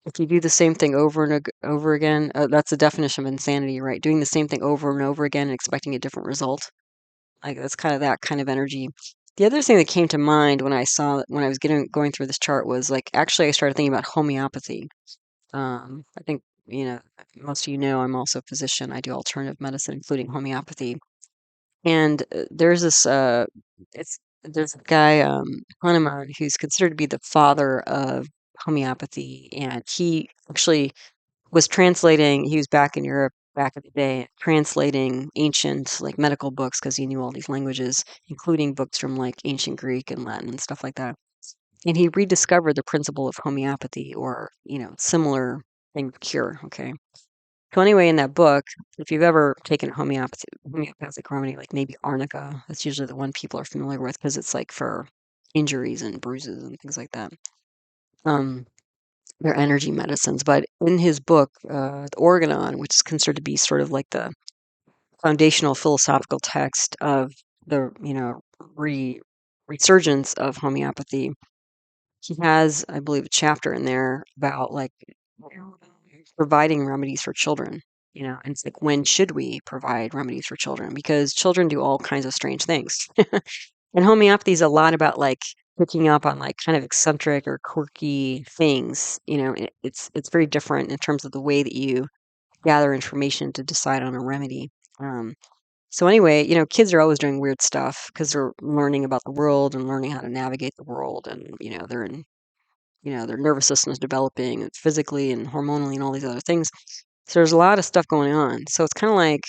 If you do the same thing over and over again, that's the definition of insanity, right? Doing the same thing over and over again and expecting a different result. Like that's kind of that kind of energy. The other thing that came to mind when I was going through this chart was like actually I started thinking about homeopathy. I think most of you know I'm also a physician. I do alternative medicine, including homeopathy. And there's a guy, Hahnemann, who's considered to be the father of homeopathy, and he actually was translating. He was back in Europe back in the day, translating ancient like medical books because he knew all these languages, including books from like ancient Greek and Latin and stuff like that. And he rediscovered the principle of homeopathy, or similar thing of cure. Okay. So anyway, in that book, if you've ever taken a homeopathic remedy, like maybe arnica, that's usually the one people are familiar with because it's like for injuries and bruises and things like that. Um, they're energy medicines. But in his book, the Organon, which is considered to be sort of like the foundational philosophical text of the resurgence of homeopathy, he has, I believe, a chapter in there about like providing remedies for children. And it's like, when should we provide remedies for children? Because children do all kinds of strange things. And homeopathy is a lot about like picking up on like kind of eccentric or quirky things. It's very different in terms of the way that you gather information to decide on a remedy. Um, so anyway, kids are always doing weird stuff because they're learning about the world and learning how to navigate the world, and they're in their nervous system is developing physically and hormonally and all these other things. So there's a lot of stuff going on. So it's kind of like,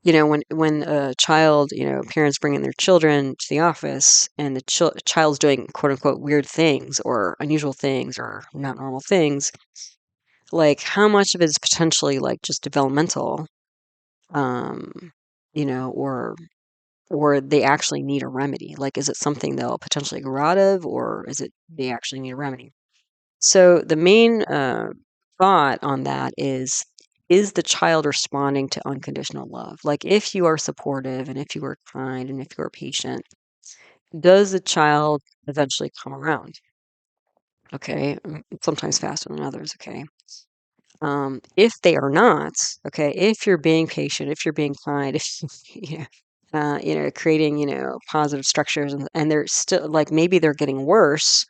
when a child, parents bring in their children to the office and the child's doing quote unquote weird things or unusual things or not normal things, like how much of it is potentially like just developmental, um, or they actually need a remedy. Like, is it something they'll potentially grow out of, or is it they actually need a remedy? So the main thought on that is the child responding to unconditional love? Like, if you are supportive and if you are kind and if you are patient, does the child eventually come around? Okay. Sometimes faster than others. Okay. If they are not, okay, if you're being patient, if you're being kind, if yeah, creating, positive structures, and they're still like maybe they're getting worse,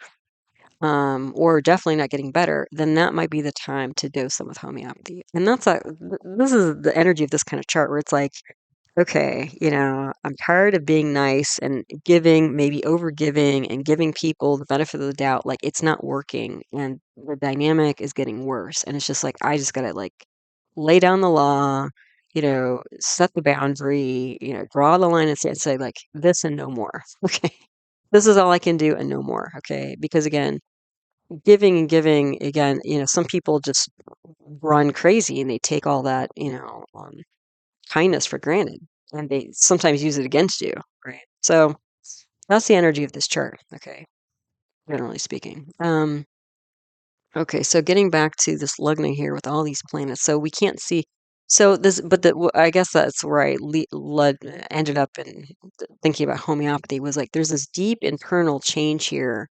or definitely not getting better, then that might be the time to dose them with homeopathy. And this is the energy of this kind of chart where it's like, okay, I'm tired of being nice and giving, maybe over giving and giving people the benefit of the doubt. Like, it's not working and the dynamic is getting worse. And it's just like, I just gotta like lay down the law, set the boundary, draw the line and say like this and no more. Okay. This is all I can do and no more. Okay. Because again, giving and giving again, some people just run crazy and they take all that, kindness for granted, and they sometimes use it against you, right? So that's the energy of this chart, okay, generally speaking. Okay, so getting back to this lagna here with all these planets, so we can't see. So this, but I guess that's where I ended up in thinking about homeopathy was like there's this deep internal change here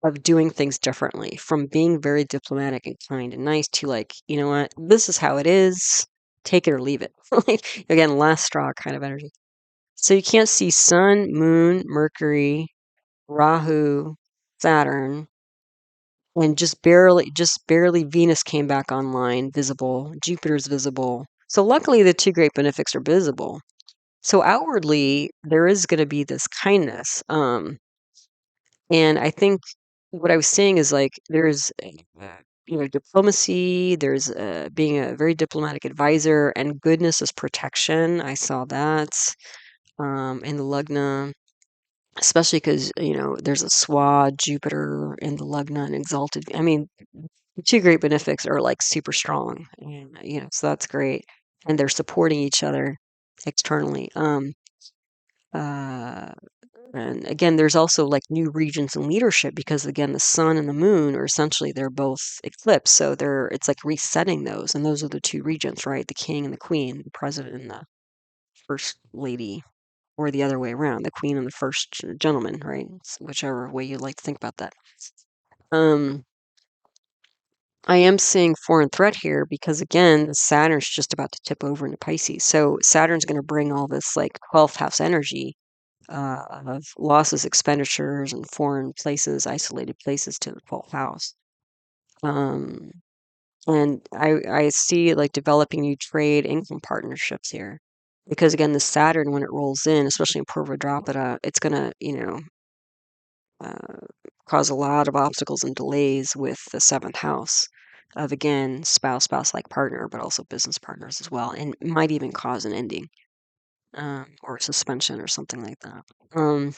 of doing things differently, from being very diplomatic and kind and nice to like, you know what, this is how it is, take it or leave it. Like, again, last straw kind of energy. So you can't see Sun, Moon, Mercury, Rahu, Saturn, and just barely Venus came back online, visible. Jupiter's visible. So luckily the two great benefics are visible. So outwardly there is going to be this kindness. And I think what I was saying is like there's diplomacy, there's being a very diplomatic advisor, and goodness is protection. I saw that in the lagna, especially because there's a swa Jupiter in the lagna and exalted. I mean, the two great benefics are like super strong, and so that's great, and they're supporting each other externally. Uh, And again, there's also like new regions in leadership because again, the sun and the moon are essentially they're both eclipse. So it's like resetting those. And those are the two regions, right? The king and the queen, the president and the first lady, or the other way around, the queen and the first gentleman, right? It's whichever way you like to think about that. Um, I am seeing foreign threat here because again, Saturn's just about to tip over into Pisces. So Saturn's going to bring all this like 12th house energy of losses, expenditures, and foreign places, isolated places to the 12th house. Um, and I see like developing new trade income partnerships here. Because again, the Saturn, when it rolls in, especially in Purva Drapada, it's going to, uh, cause a lot of obstacles and delays with the seventh house of, again, spouse like partner, but also business partners as well. And might even cause an ending or suspension or something like that. Um,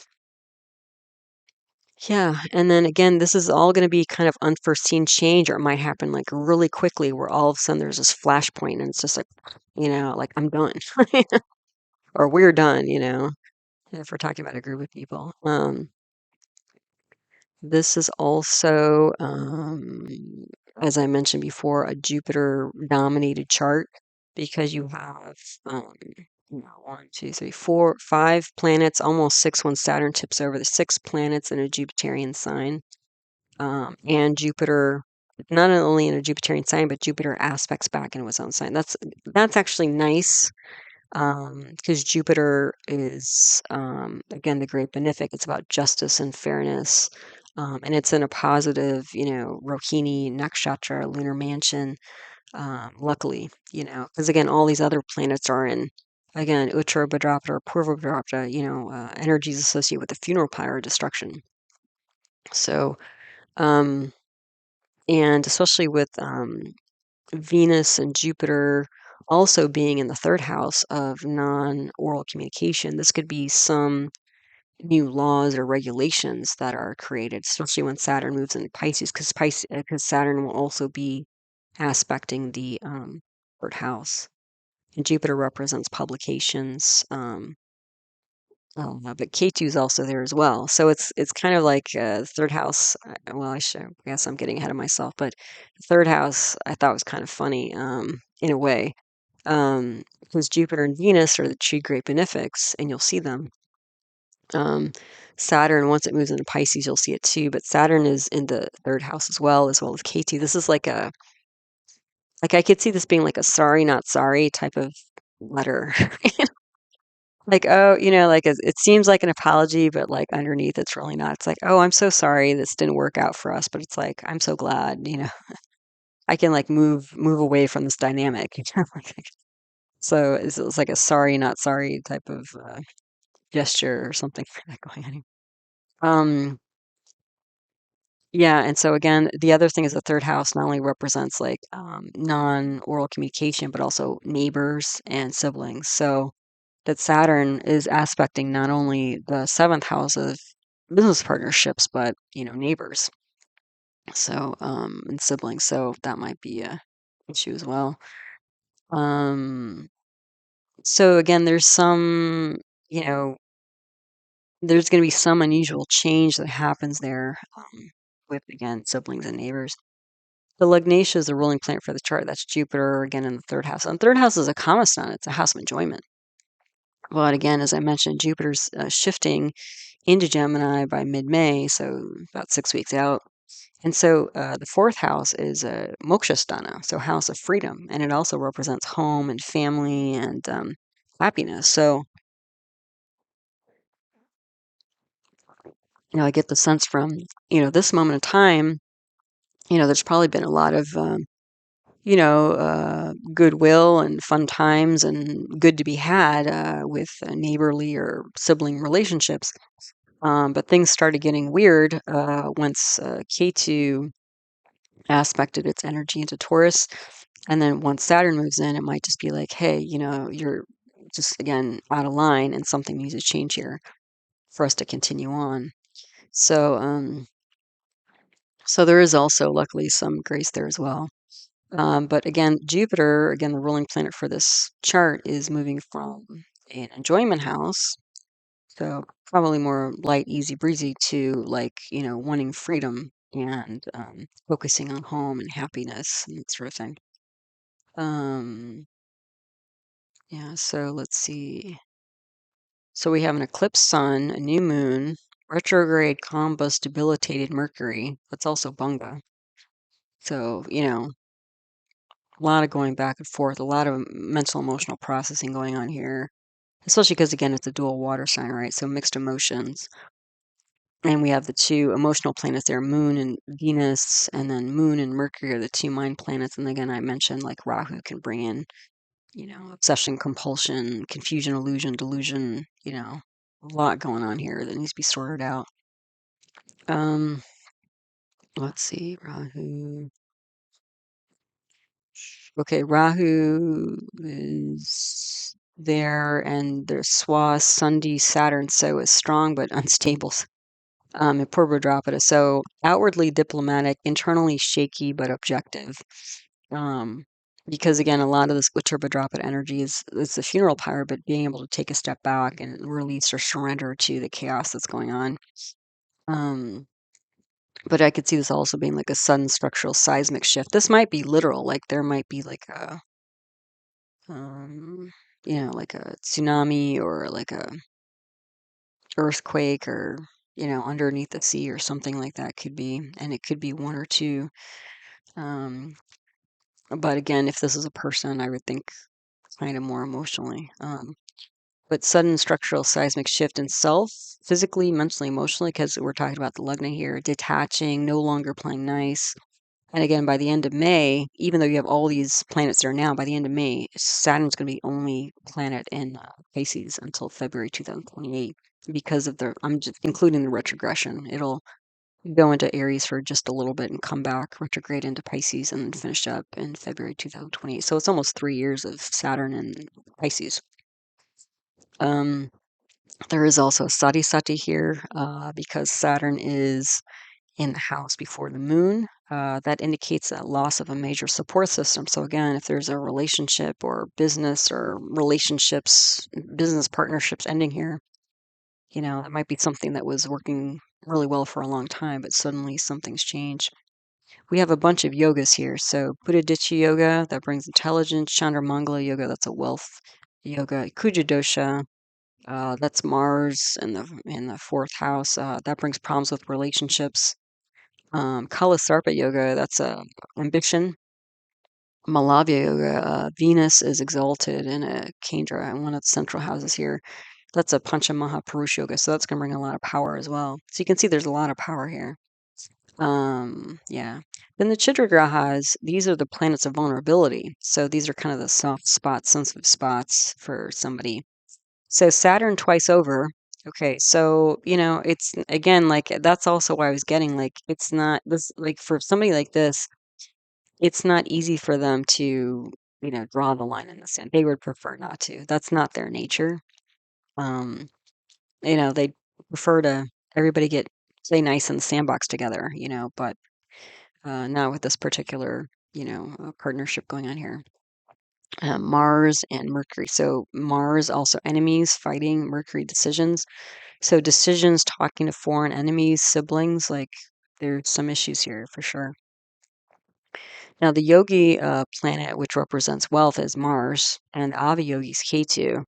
Yeah, and then again, this is all going to be kind of unforeseen change, or it might happen like really quickly where all of a sudden there's this flashpoint and it's just like, like I'm done or we're done, if we're talking about a group of people. This is also, as I mentioned before, a Jupiter dominated chart because you have, one, two, three, four, five planets, almost six when Saturn tips over the six planets in a Jupiterian sign. And Jupiter, not only in a Jupiterian sign, but Jupiter aspects back into its own sign. That's actually nice because Jupiter is again the great benefic. It's about justice and fairness, and it's in a positive, Rohini nakshatra lunar mansion. Luckily, because again, all these other planets are in. Again, Uttara Bhadrapada or Purva Bhadrapada, energies associated with the funeral pyre destruction. So, um, and especially with Venus and Jupiter also being in the third house of non-oral communication, this could be some new laws or regulations that are created, especially when Saturn moves into Pisces, because Saturn will also be aspecting the third house. And Jupiter represents publications, but K2 is also there as well. So it's kind of like third house. Well, I guess I'm getting ahead of myself, but the third house I thought was kind of funny in a way, because Jupiter and Venus are the two great benefics, and you'll see them. Saturn, once it moves into Pisces, you'll see it too. But Saturn is in the third house as well as K2. This is like I could see this being like a sorry not sorry type of letter. Like, oh, like it seems like an apology, but like underneath it's really not. It's like, oh, I'm so sorry this didn't work out for us, but it's like, I'm so glad, I can like move away from this dynamic. So it's like a sorry, not sorry type of gesture or something like that going on. Um, yeah, and so again, the other thing is the third house not only represents like non-oral communication, but also neighbors and siblings. So that Saturn is aspecting not only the seventh house of business partnerships, but neighbors. So and siblings. So that might be a issue as well. Um, so again, you know, there's going to be some unusual change that happens there with again siblings and neighbors. The Lagnatia is the ruling planet for the chart. That's Jupiter again in the third house. And third house is a Kamastan. It's a house of enjoyment. But again, as I mentioned, Jupiter's shifting into Gemini by mid-May, so about 6 weeks out. And so the fourth house is a Mokshasthana, so house of freedom, and it also represents home and family and happiness. So I get the sense from this moment of time, there's probably been a lot of goodwill and fun times and good to be had with neighborly or sibling relationships. But things started getting weird once K2 aspected its energy into Taurus. And then once Saturn moves in, it might just be like, hey, you're just again out of line and something needs to change here for us to continue on. So, so there is also luckily some grace there as well. But again, Jupiter, again, the ruling planet for this chart is moving from an enjoyment house So probably more light, easy breezy to like, wanting freedom and focusing on home and happiness and that sort of thing. Um, yeah, so let's see. So we have an eclipsed sun, a new moon, retrograde combust debilitated Mercury. That's also Bunga. So, a lot of going back and forth, a lot of mental emotional processing going on here, especially because, again, it's a dual water sign, right? So mixed emotions. And we have the two emotional planets there, Moon and Venus, and then Moon and Mercury are the two mind planets. And again, I mentioned like Rahu can bring in, obsession, compulsion, confusion, illusion, delusion, a lot going on here that needs to be sorted out. Um, let's see, Rahu. Okay, Rahu is there, and there's Swa, Sundi, Saturn, so is strong but unstable. In Uttara Bhadrapada. So outwardly diplomatic, internally shaky but objective. Um, because again, a lot of this Uttara Bhadrapada energy is the funeral pyre, but being able to take a step back and release or surrender to the chaos that's going on. But I could see this also being like a sudden structural seismic shift. This might be literal, like there might be like um, like a tsunami or like a earthquake or underneath the sea or something like that could be, and it could be one or two. Um, but again, if this is a person, I would think kind of more emotionally. But sudden structural seismic shift in self, physically, mentally, emotionally, because we're talking about the lagna here, detaching, no longer playing nice. And again, by the end of May, even though you have all these planets there now, by the end of May, Saturn's going to be only planet in Pisces until February 2028 because of I'm just including the retrogression. It'll go into Aries for just a little bit and come back, retrograde into Pisces, and then finish up in February 2028. So it's almost 3 years of Saturn and Pisces. Um, there is also a Sati Sati here because Saturn is in the house before the moon. That indicates a loss of a major support system. So again, if there's a relationship or business or relationships, business partnerships ending here, it might be something that was working really well for a long time, but suddenly something's changed. We have a bunch of yogas here. So Buddhaditya yoga, that brings intelligence. Chandra Mangala yoga, that's a wealth yoga. Kuja dosha, that's Mars in the fourth house. That brings problems with relationships. Kalasarpa yoga, that's ambition. Malavya yoga, Venus is exalted in a Kendra in one of the central houses here. That's a Panchamaha Purush yoga, so that's going to bring a lot of power as well. So you can see there's a lot of power here. Yeah. Then the Chitra grahas, these are the planets of vulnerability. So these are kind of the soft spots, sensitive spots for somebody. So Saturn twice over. Okay, so it's again like that's also why I was getting like it's not this like for somebody like this, it's not easy for them to draw the line in the sand. They would prefer not to. That's not their nature. Um, they prefer to everybody get play nice in the sandbox together. But not with this particular partnership going on here. Mars and Mercury. So Mars also enemies, fighting, Mercury decisions. So decisions, talking to foreign enemies, siblings, like there's some issues here for sure. Now the Yogi planet, which represents wealth, is Mars, and Avi Yogi is Ketu,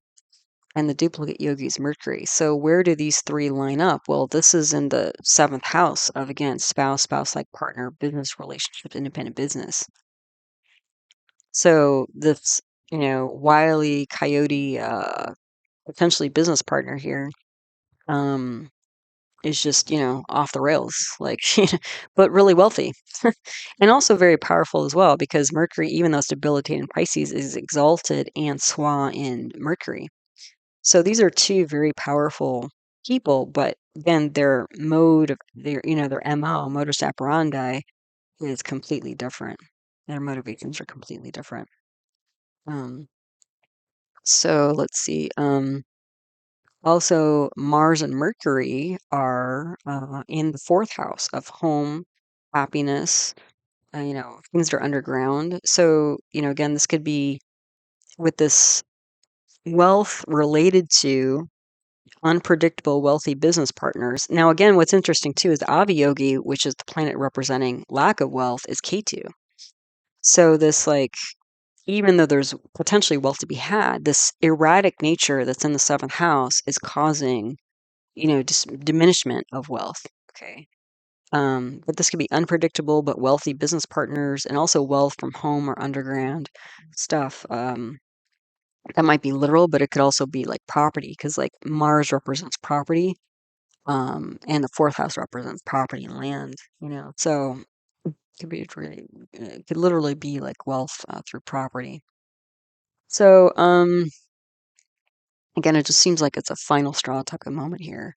and the duplicate Yogi is Mercury. So where do these three line up? Well, this is in the seventh house of again spouse, spouse-like partner, business relationships, independent business. So this, wily coyote, potentially business partner here, um, is just, off the rails, like, but really wealthy. And also very powerful as well, because Mercury, even though it's debilitated in Pisces, is exalted and swa in Mercury. So these are two very powerful people, but then their mode of their MO, modus operandi, is completely different. Their motivations are completely different. Um, so let's see. Also, Mars and Mercury are in the fourth house of home, happiness, things that are underground. So, again, this could be with this wealth related to unpredictable wealthy business partners. Now, again, what's interesting too is Aviyogi, which is the planet representing lack of wealth, is Ketu. So this like even though there's potentially wealth to be had, this erratic nature that's in the seventh house is causing, diminishment of wealth. Okay. But this could be unpredictable but wealthy business partners and also wealth from home or underground stuff. That might be literal, but it could also be like property because like Mars represents property, and the fourth house represents property and land, So it could be really, it could literally be like wealth through property. So, again, it just seems like it's a final straw type of moment here.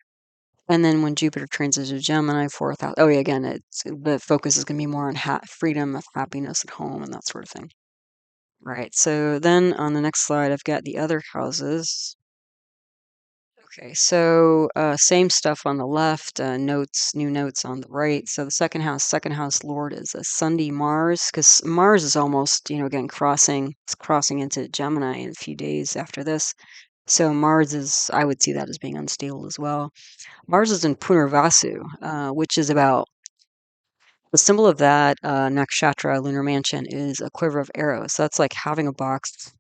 And then when Jupiter transits to Gemini, fourth house. Oh yeah, again, the focus is going to be more on freedom of happiness at home and that sort of thing. Right. So then on the next slide, I've got the other houses. Okay, so same stuff on the left, new notes on the right. So the second house lord is a Sunday Mars, because Mars is almost, again, it's crossing into Gemini in a few days after this. So Mars is, I would see that as being unstable as well. Mars is in Punarvasu, which is about the symbol of that nakshatra lunar mansion is a quiver of arrows. So that's like having a box,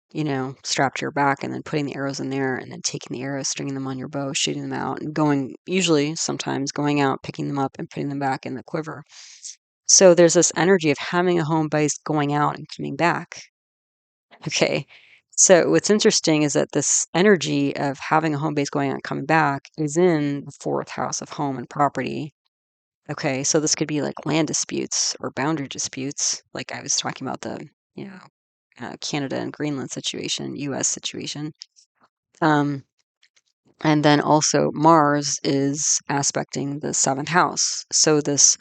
strapped to your back and then putting the arrows in there and then taking the arrows, stringing them on your bow, shooting them out, and sometimes going out, picking them up and putting them back in the quiver. So there's this energy of having a home base, going out and coming back. Okay. So what's interesting is that this energy of having a home base, going out and coming back is in the fourth house of home and property. Okay, so this could be like land disputes or boundary disputes, like I was talking about the, Canada and Greenland situation, U.S. situation. Um, and then also Mars is aspecting the seventh house. So this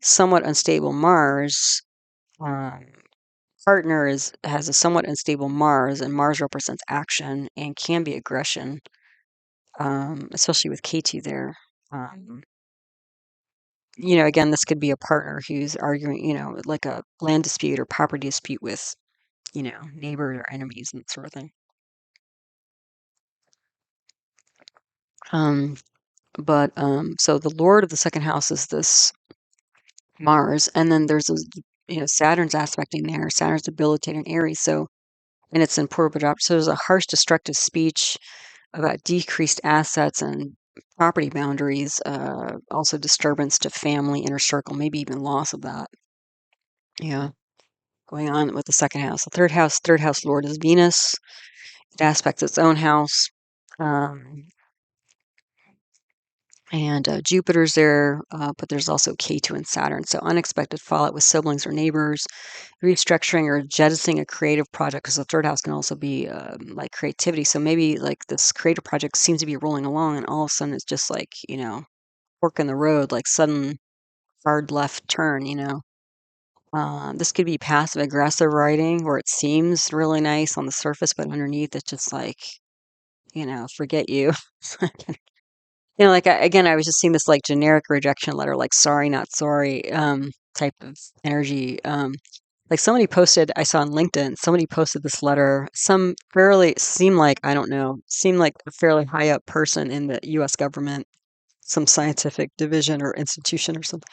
somewhat unstable Mars um, partner has a somewhat unstable Mars, and Mars represents action and can be aggression, especially with K2 there. Um, again, this could be a partner who's arguing, like a land dispute or property dispute with, neighbors or enemies and that sort of thing. Um, but so the Lord of the second house is this Mars, and then there's a, Saturn's aspecting there. Saturn's debilitating Aries, so and it's in Purva Bhadrapada. So there's a harsh, destructive speech about decreased assets and property boundaries. Also disturbance to family, inner circle, maybe even loss of that. Yeah. Going on with the second house. The third house lord is Venus. It aspects its own house. Um, and Jupiter's there, but there's also K2 and Saturn. So unexpected fallout with siblings or neighbors, restructuring or jettisoning a creative project, because the third house can also be like creativity. So maybe like this creative project seems to be rolling along, and all of a sudden it's just like, fork in the road, like sudden hard left turn, This could be passive aggressive writing where it seems really nice on the surface, but underneath it's just like, forget you. Like again, I was just seeing this like generic rejection letter, like sorry, not sorry, type of energy. Like somebody posted, I saw on LinkedIn, somebody posted this letter. Some fairly seemed like, I don't know, seemed like a fairly high up person in the U.S. government, some scientific division or institution or something,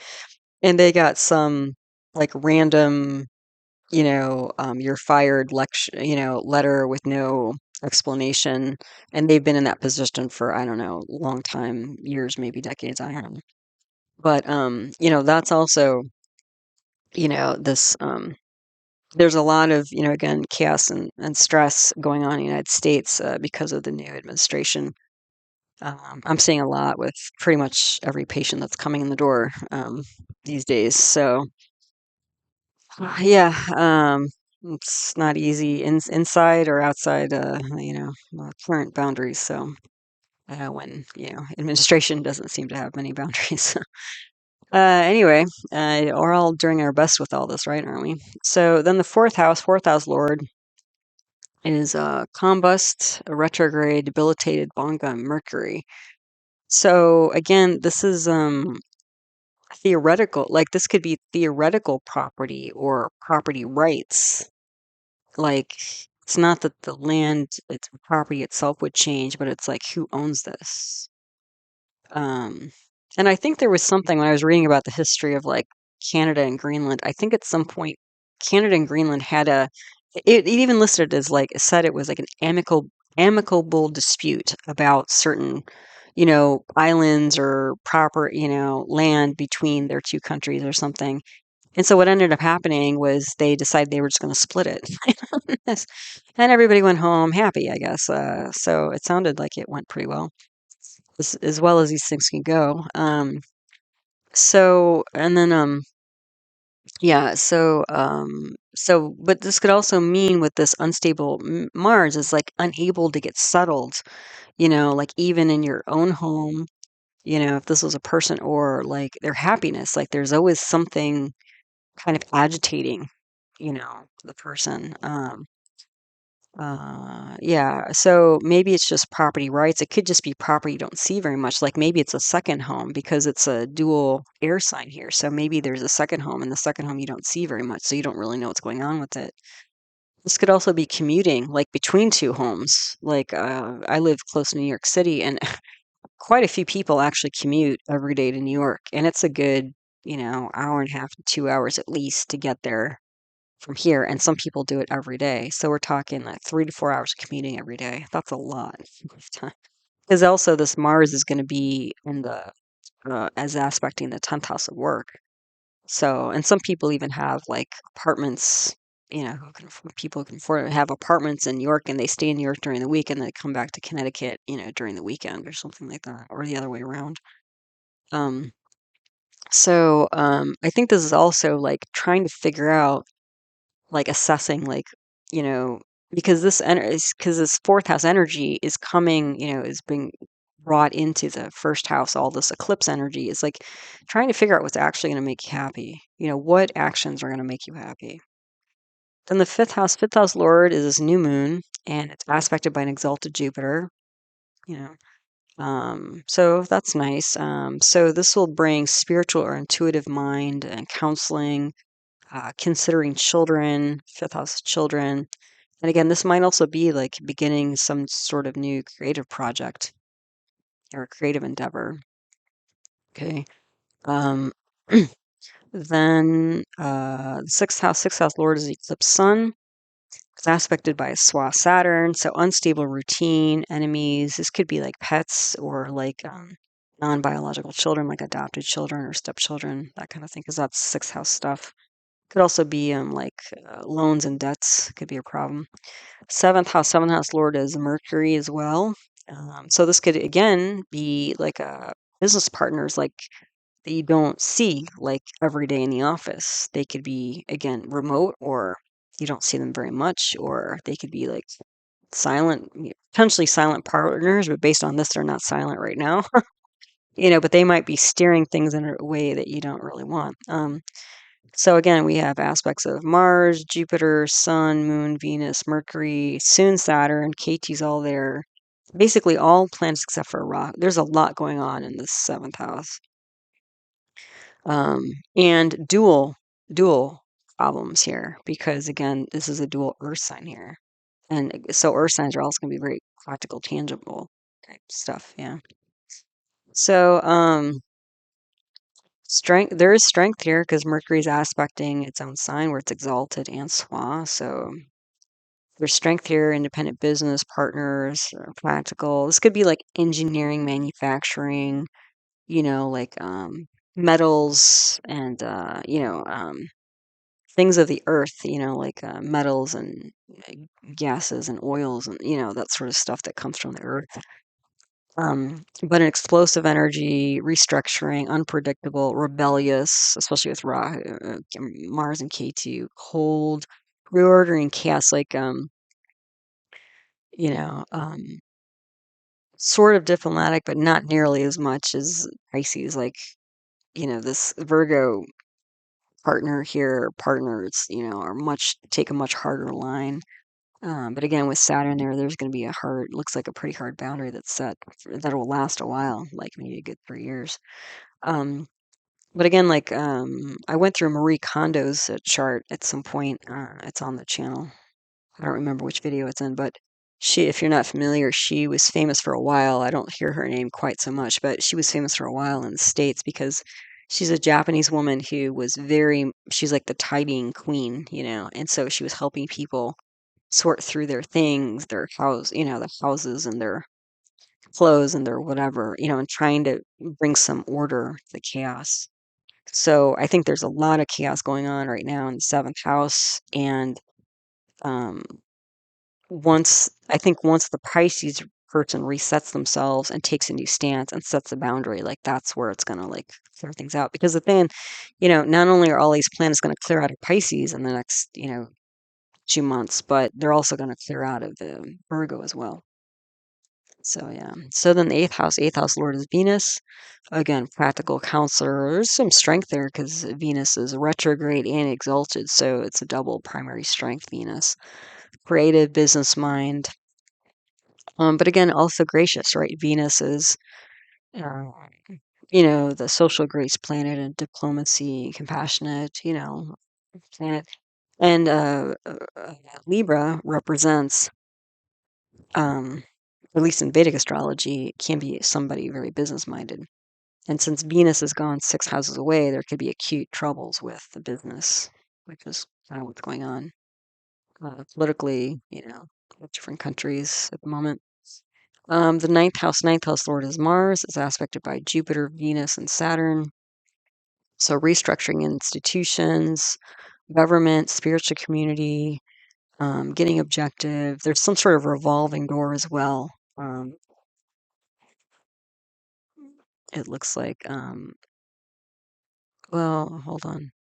and they got some like random you're fired lecture, letter with no explanation. And they've been in that position for, I don't know, long time, years, maybe decades, I don't know. But, that's also, this, there's a lot of, again, chaos and stress going on in the United States because of the new administration. I'm seeing a lot with pretty much every patient that's coming in the door these days. So, yeah, it's not easy inside or outside, current boundaries. So when administration doesn't seem to have many boundaries. Anyway, we're all doing our best with all this, right? Aren't we? So then the fourth house lord is combust, a retrograde, debilitated Bonga Mercury. So again, this is theoretical. Like this could be theoretical property or property rights, like It's not that the land, its property itself would change, but it's like who owns this? Um, and I think there was something when I was reading about the history of like Canada and Greenland. I think at some point Canada and Greenland had it even listed as like it said it was like an amicable dispute about certain, islands or proper, land between their two countries or something. And so what ended up happening was they decided they were just going to split it. And everybody went home happy, I guess. So it sounded like it went pretty well, as well as these things can go. So and then yeah, but this could also mean with this unstable Mars is like unable to get settled, like even in your own home, if this was a person or like their happiness, like there's always something kind of agitating, the person. Yeah, so maybe it's just property rights. It could just be property you don't see very much. Like maybe it's a second home because it's a dual air sign here. So maybe there's a second home, and the second home you don't see very much, so you don't really know what's going on with it. This could also be commuting, like between two homes. Like I live close to New York City, and quite a few people actually commute every day to New York, and it's a good, hour and a half to 2 hours at least to get there from here, and some people do it every day. So we're talking like 3 to 4 hours commuting every day. That's a lot of time. Because also this Mars is going to be in the as aspecting the 10th house of work. So, and some people even have like apartments. People can afford to have apartments in New York, and they stay in New York during the week, and they come back to Connecticut, during the weekend or something like that, or the other way around. Um, I think this is also like trying to figure out like assessing like you know because this fourth house energy is coming, is being brought into the first house. All this eclipse energy is like trying to figure out what's actually going to make you happy, what actions are going to make you happy. Then the fifth house lord is this new moon, and it's aspected by an exalted Jupiter, you know so that's nice. So this will bring spiritual or intuitive mind and counseling, considering children, fifth house children. And again, this might also be like beginning some sort of new creative project or creative endeavor. Okay. Um, then sixth house Lord is the eclipse sun. It's aspected by a swa Saturn, so unstable routine, enemies. This could be like pets or like non-biological children, like adopted children or stepchildren, that kind of thing, because that's sixth house stuff. Could also be like loans and debts could be a problem. Seventh house Lord is Mercury as well. So this could again be like a business partners like that you don't see like every day in the office. They could be again remote, or you don't see them very much, or they could be like silent, potentially silent partners, but based on this, they're not silent right now. But they might be steering things in a way that you don't really want. So again, we have aspects of Mars, Jupiter, Sun, Moon, Venus, Mercury, soon Saturn, Ketu's all there. Basically all planets except for Ra. There's a lot going on in this seventh house. And dual problems here because again, this is a dual Earth sign here. And so Earth signs are also going to be very practical, tangible type stuff. Yeah. So, there is strength here because Mercury's aspecting its own sign where it's exalted and swa. So there's strength here, independent business partners, practical. This could be like engineering, manufacturing, like metals and things of the earth, like metals and gases and oils and that sort of stuff that comes from the earth. But an explosive energy, restructuring, unpredictable, rebellious, especially with Mars and K2, cold, reordering chaos, like you know, um, sort of diplomatic, but not nearly as much as Pisces. Like this Virgo partners, are take a much harder line. But again, with Saturn there, there's going to be looks like a pretty hard boundary that's set that will last a while, like maybe a good 3 years. Um, but again, like I went through Marie Kondo's chart at some point. It's on the channel. I don't remember which video it's in, but she, if you're not familiar, she was famous for a while. I don't hear her name quite so much, but she was famous for a while in the States because she's a Japanese woman who was she's like the tidying queen, and so she was helping people sort through their things, their house, their houses and their clothes and their whatever, and trying to bring some order to the chaos. So I think there's a lot of chaos going on right now in the seventh house. And um, once the Pisces person resets themselves and takes a new stance and sets a boundary, like that's where it's going to like clear things out. Because the thing, not only are all these planets going to clear out of Pisces in the next, 2 months, but they're also going to clear out of Virgo as well. So yeah. So then the eighth house lord is Venus. Again, practical counselor. There's some strength there because Venus is retrograde and exalted, so it's a double primary strength Venus. Creative business mind. But again, also gracious, right? Venus is, uh, the social grace planet and diplomacy, compassionate, planet. And Libra represents, um, at least in Vedic astrology, can be somebody very business minded. And since Venus has gone 6 houses away, there could be acute troubles with the business, which is kind of what's going on politically, with different countries at the moment. The ninth house lord is Mars, is aspected by Jupiter, Venus, and Saturn. So restructuring institutions, government, spiritual community, getting objective. There's some sort of revolving door as well. It looks like, well, hold on.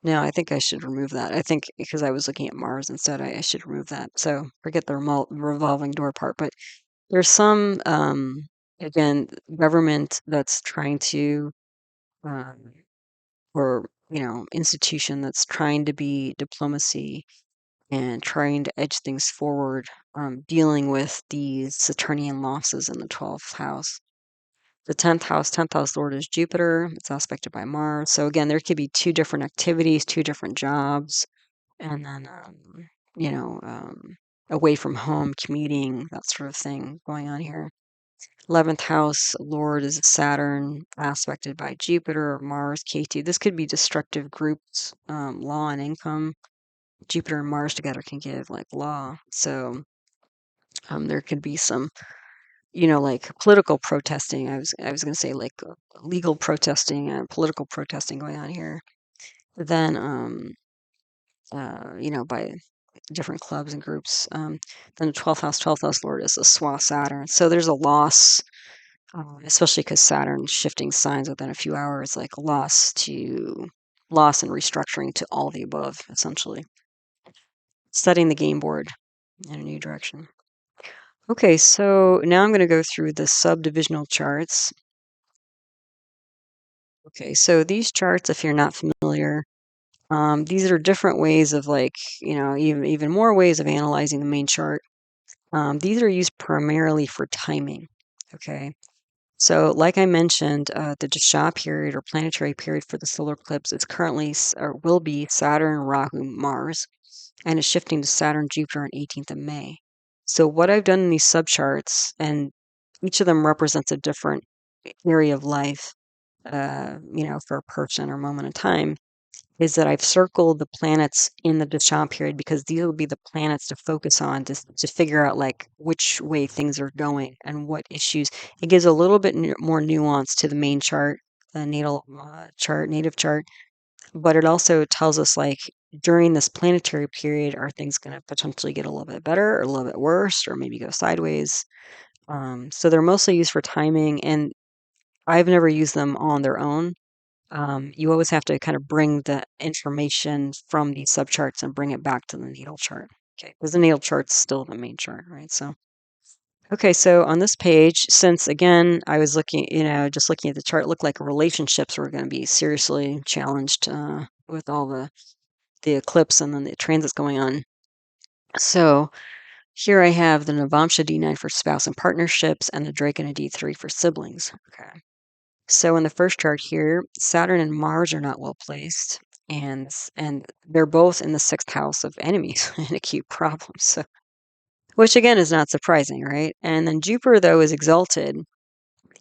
No, I think I should remove that. I think because I was looking at Mars instead, I should remove that. So forget the revolving door part. But there's some, again, government that's trying to, um, or, institution that's trying to be diplomacy and trying to edge things forward, dealing with these Saturnian losses in the 12th house. The 10th house lord is Jupiter. It's aspected by Mars. So again, there could be two different activities, two different jobs, and then, away from home, commuting, that sort of thing going on here. 11th house lord is Saturn, aspected by Jupiter, Mars, K2. This could be destructive groups, law and income. Jupiter and Mars together can give like law. So there could be some, like political protesting. I was going to say like legal protesting and political protesting going on here. Then, by different clubs and groups. Then the 12th house lord is a Swa Saturn. So there's a loss, especially because Saturn's shifting signs within a few hours, like loss and restructuring to all the above, essentially. Setting the game board in a new direction. Okay, so now I'm going to go through the subdivisional charts. Okay, so these charts, if you're not familiar, these are different ways of like, even more ways of analyzing the main chart. These are used primarily for timing. Okay, so like I mentioned, the Dasha period or planetary period for the solar eclipse is currently or will be Saturn, Rahu, Mars, and is shifting to Saturn, Jupiter on 18th of May. So what I've done in these subcharts, and each of them represents a different area of life, for a person or moment in time, is that I've circled the planets in the Dasha period because these will be the planets to focus on to figure out like which way things are going and what issues. It gives a little bit more nuance to the main chart, the natal chart, native chart, but it also tells us like during this planetary period, are things going to potentially get a little bit better or a little bit worse or maybe go sideways? So they're mostly used for timing, and I've never used them on their own. You always have to kind of bring the information from these subcharts and bring it back to the natal chart. Okay, because the natal chart's still the main chart, right? So, okay, so on this page, since again I was looking, just looking at the chart, it looked like relationships were going to be seriously challenged with all the eclipse and then the transits going on. So here I have the Navamsha D9 for spouse and partnerships and the Draken D3 for siblings. Okay. So in the first chart here, Saturn and Mars are not well placed. and they're both in the sixth house of enemies and acute problems. So, which again is not surprising, right? And then Jupiter though is exalted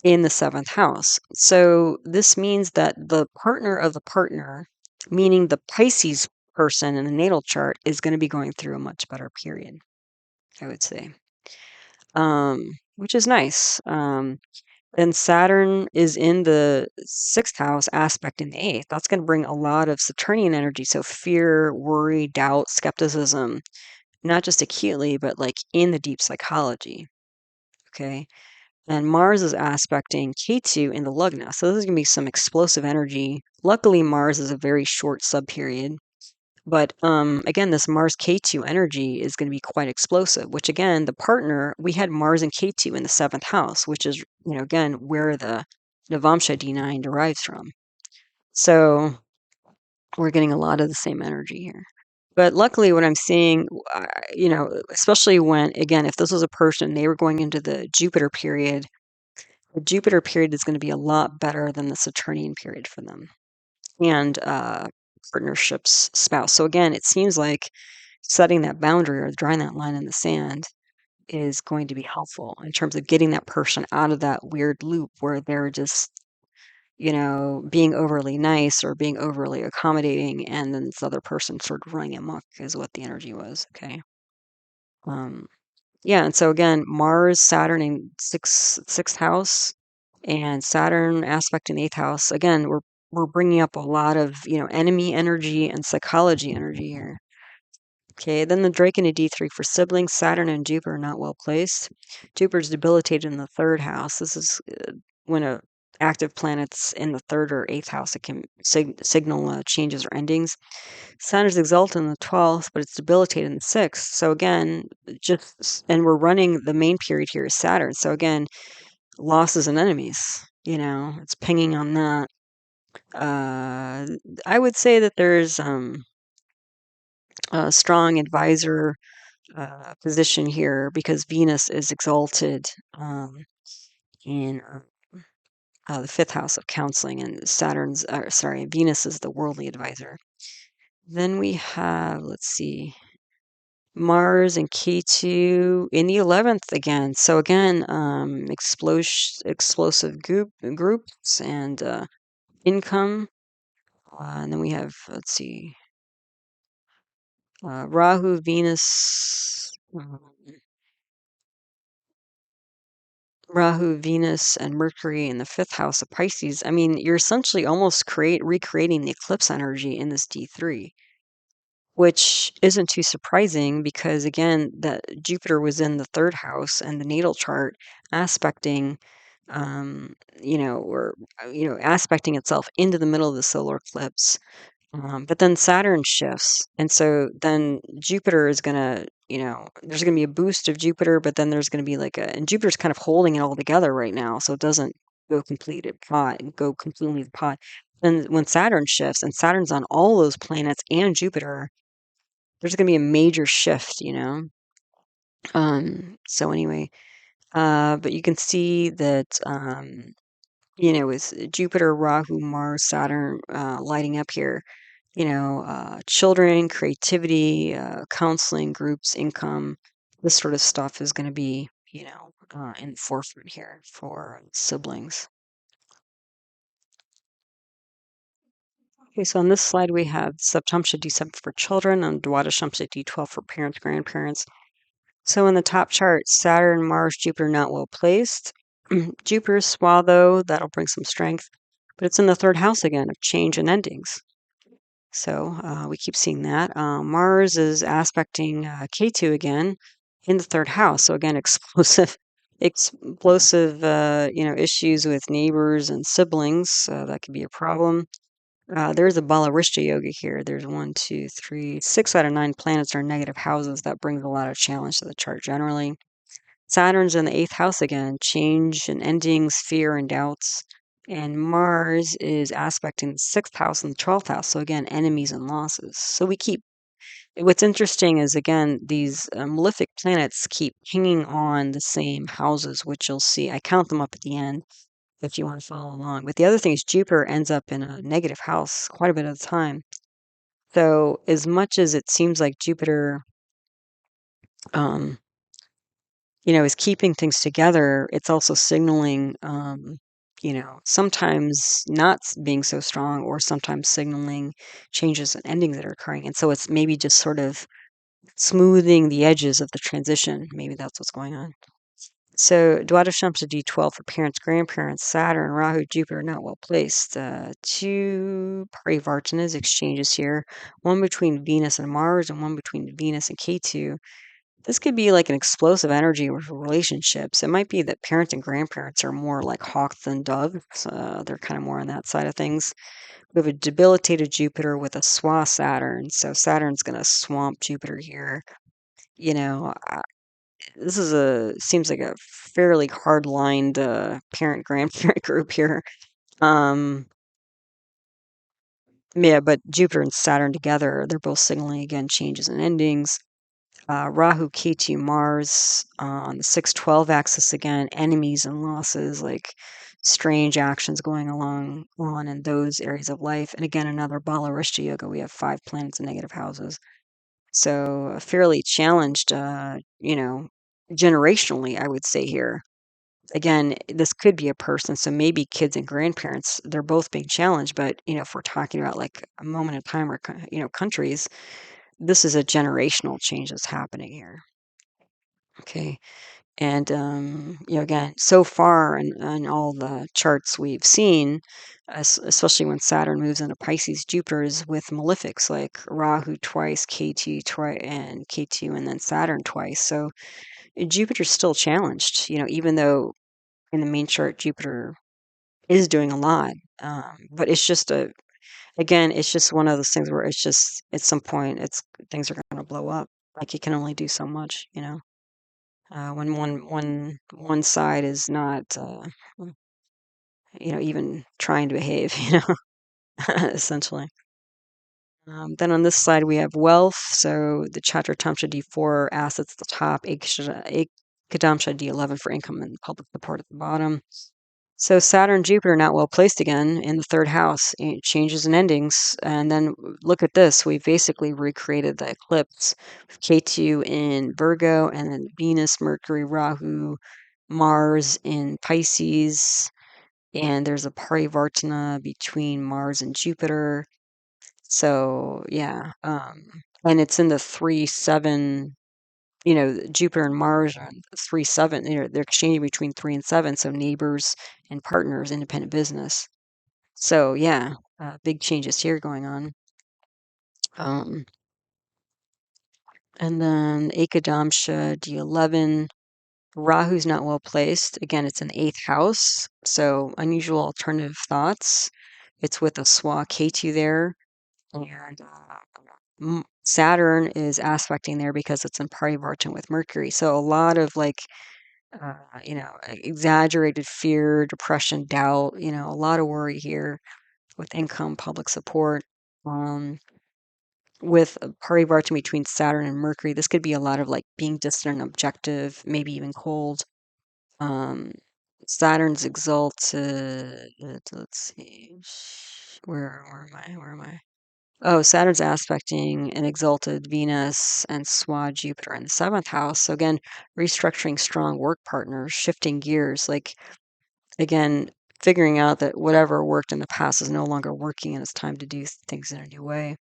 in the seventh house. So this means that the partner of the partner, meaning the Pisces person in the natal chart, is going to be going through a much better period, I would say, which is nice. Then Saturn is in the sixth house, aspect in the eighth. That's going to bring a lot of Saturnian energy. So fear, worry, doubt, skepticism, not just acutely, but like in the deep psychology. Okay. And Mars is aspecting K2 in the lagna. So this is going to be some explosive energy. Luckily, Mars is a very short subperiod. But again, this Mars K2 energy is going to be quite explosive, which again, the partner, we had Mars and K2 in the seventh house, which is, again, where the Navamsha D9 derives from. So we're getting a lot of the same energy here. But luckily, what I'm seeing, especially when, again, if this was a person, they were going into the Jupiter period, the Jupiter period is going to be a lot better than the Saturnian period for them and partnerships spouse. So again, it seems like setting that boundary or drawing that line in the sand is going to be helpful in terms of getting that person out of that weird loop where they're just, being overly nice or being overly accommodating, and then this other person sort of running amok is what the energy was. Okay. Yeah, and so again, Mars, Saturn in sixth house, and Saturn aspect in eighth house. Again, we're bringing up a lot of enemy energy and psychology energy here. Okay, then the Drake in a D3 for siblings. Saturn and Jupiter are not well placed. Jupiter's debilitated in the third house. This is when a active planet's in the third or eighth house. It can signal changes or endings. Saturn's exalted in the 12th, but it's debilitated in the 6th. So again, and we're running the main period here is Saturn. So again, losses and enemies, it's pinging on that. I would say that there's a strong advisor position here because Venus is exalted in the fifth house of counseling, and Venus is the worldly advisor. Then we have, let's see, Mars and K2 in the 11th again. So again, explosive groups and income. And then we have, let's see, Rahu, Venus, and Mercury in the fifth house of Pisces. I mean, you're essentially almost recreating the eclipse energy in this D3, which isn't too surprising because again, that Jupiter was in the third house and the natal chart aspecting, or aspecting itself into the middle of the solar eclipse. But then Saturn shifts, and so then Jupiter is gonna, there's gonna be a boost of Jupiter, but then there's gonna be and Jupiter's kind of holding it all together right now, so it doesn't go completely to pot. Then when Saturn shifts, and Saturn's on all those planets and Jupiter, there's going to be a major shift, So anyway, but you can see that, with Jupiter, Rahu, Mars, Saturn lighting up here, children, creativity, counseling groups, income, this sort of stuff is going to be, in the forefront here for siblings. Okay, so on this slide we have Saptamsha D7 for children and Dwadashamsha D12 for parents, grandparents. So in the top chart, Saturn, Mars, Jupiter not well placed. Jupiter's swell though, that'll bring some strength, but it's in the third house again of change and endings. So we keep seeing that. Mars is aspecting K2 again in the third house. So again, explosive, issues with neighbors and siblings. That could be a problem. There's a Balarishta yoga here. There's 1, 2, 3, 6 out of 9 planets are negative houses. That brings a lot of challenge to the chart generally. Saturn's in the 8th house again, change and endings, fear and doubts. And Mars is aspecting the 6th house and the 12th house. So again, enemies and losses. So what's interesting is again, these malefic planets keep hanging on the same houses, which you'll see. I count them up at the end if you want to follow along. But the other thing is Jupiter ends up in a negative house quite a bit of the time. So as much as it seems like Jupiter, um, is keeping things together, it's also signaling, sometimes not being so strong, or sometimes signaling changes and endings that are occurring. And so it's maybe just sort of smoothing the edges of the transition. Maybe that's what's going on. So Dwadashamsa D12 for parents, grandparents, Saturn, Rahu, Jupiter, not well placed. Two Parivartanas exchanges here, one between Venus and Mars and one between Venus and Ketu. This could be like an explosive energy with relationships. It might be that parents and grandparents are more like hawks than doves. They're kind of more on that side of things. We have a debilitated Jupiter with a swa Saturn. So Saturn's going to swamp Jupiter here. You know, this seems like a fairly hard-lined parent-grandparent group here. Um, yeah, but Jupiter and Saturn together, they're both signaling again changes and endings. Rahu, Ketu, Mars on the 6-12 axis again, enemies and losses, like strange actions going on in those areas of life. And again, another Balarishta Yoga. We have 5 planets in negative houses. So fairly challenged, generationally, I would say here. Again, this could be a person, so maybe kids and grandparents, they're both being challenged. But, if we're talking about like a moment in time or, countries, this is a generational change that's happening here. Okay. And, again, so far in all the charts we've seen, especially when Saturn moves into Pisces, Jupiter is with malefics like Rahu twice, Ketu twice, and Ketu, and then Saturn twice. So Jupiter's still challenged, even though in the main chart, Jupiter is doing a lot. But it's just again, it's just one of those things where it's just, at some point, things are going to blow up. Like you can only do so much, when one side is not, even trying to behave, essentially. Then on this side we have wealth. So the Chatra Tamsha D4 assets at the top, Ekadamsha D11 for income and public support at the bottom. So Saturn, Jupiter not well placed again in the third house, changes and endings. And then look at this. We basically recreated the eclipse with Ketu in Virgo, and then Venus, Mercury, Rahu, Mars in Pisces. And there's a Parivartana between Mars and Jupiter. So yeah, and it's in the 3-7. Jupiter and Mars are 3-7. They're exchanging between 3 and 7. So neighbors and partners, independent business. So yeah, big changes here going on. Um, and then Ekadamsha D11. Rahu's not well placed. Again, it's in the 8th house. So unusual alternative thoughts. It's with a Swa Ketu there. And Saturn is aspecting there because it's in Parivartan with Mercury. So a lot of like, exaggerated fear, depression, doubt, a lot of worry here with income, public support. With Parivartan between Saturn and Mercury, this could be a lot of like being distant and objective, maybe even cold. Um, Saturn's exalted. Let's see. Where am I? Where am I? Oh, Saturn's aspecting an exalted Venus and Swa Jupiter in the 7th house. So again, restructuring strong work partners, shifting gears, like again, figuring out that whatever worked in the past is no longer working and it's time to do things in a new way.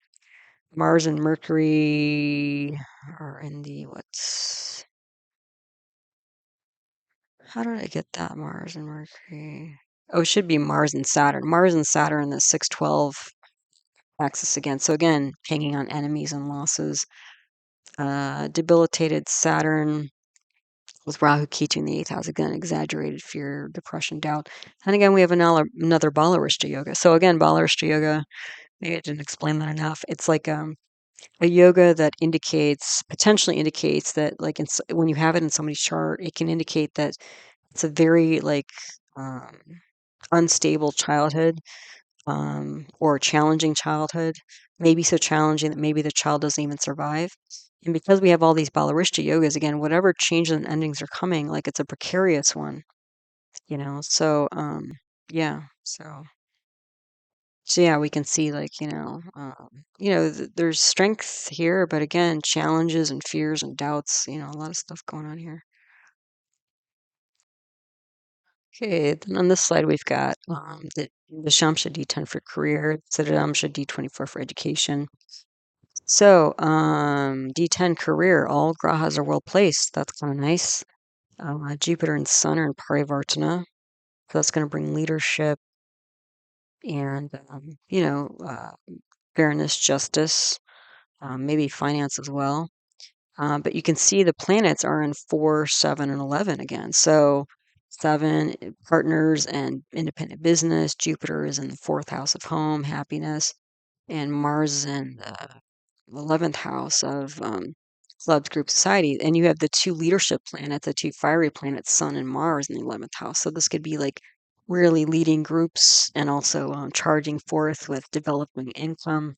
Mars and Mercury are in the what's how did I get that Mars and Mercury? Oh, it should be Mars and Saturn. Mars and Saturn in the 6-12 axis again. So again, hanging on enemies and losses. Debilitated Saturn with Rahu Ketu in the 8th house. Again, exaggerated fear, depression, doubt. And again, we have another Balarishta Yoga. So again, Balarishta Yoga, maybe I didn't explain that enough. It's like a yoga that potentially indicates that, like when you have it in somebody's chart, it can indicate that it's a very like um, unstable childhood, or a challenging childhood, maybe so challenging that maybe the child doesn't even survive. And because we have all these Balarishta yogas, again, whatever changes and endings are coming, like it's a precarious one, So, yeah. So So yeah, we can see like, there's strength here, but again, challenges and fears and doubts, a lot of stuff going on here. Okay, then on this slide we've got the Shamsha D10 for career, Siddhamsha D24 for education. So, D10 career, all grahas are well placed. That's kind of nice. Jupiter and Sun are in Parivartana, so that's going to bring leadership and, fairness, justice, maybe finance as well. But you can see the planets are in 4, 7, and 11 again. So 7, partners and independent business. Jupiter is in the 4th house of home, happiness, and Mars is in the 11th house of clubs, group, society. And you have the 2 leadership planets, the 2 fiery planets, Sun and Mars, in the 11th house. So this could be like really leading groups and also charging forth with developing income,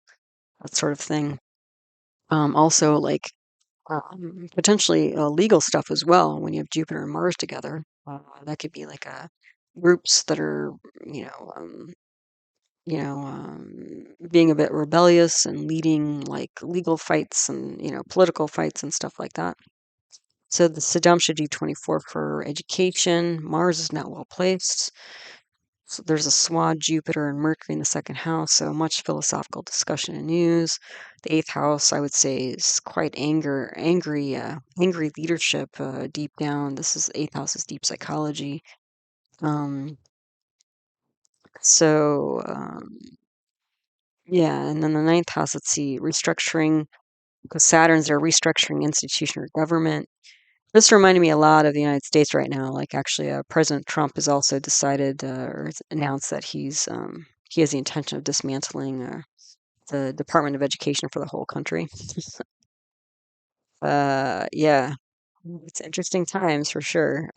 that sort of thing. Also, like potentially legal stuff as well when you have Jupiter and Mars together. That could be like groups that are, you know, um, being a bit rebellious and leading like legal fights and political fights and stuff like that. So the Saddam should do 24 for education. Mars is not well placed. So there's a SWAD, Jupiter, and Mercury in the 2nd house, so much philosophical discussion and news. The 8th house, I would say, is quite angry leadership deep down. This is 8th house is deep psychology. Um, so yeah, and then the 9th house, let's see, restructuring because Saturn's there, restructuring institution or government. This reminded me a lot of the United States right now. Like actually, President Trump has also decided or has announced that he has the intention of dismantling the Department of Education for the whole country. Yeah, it's interesting times for sure.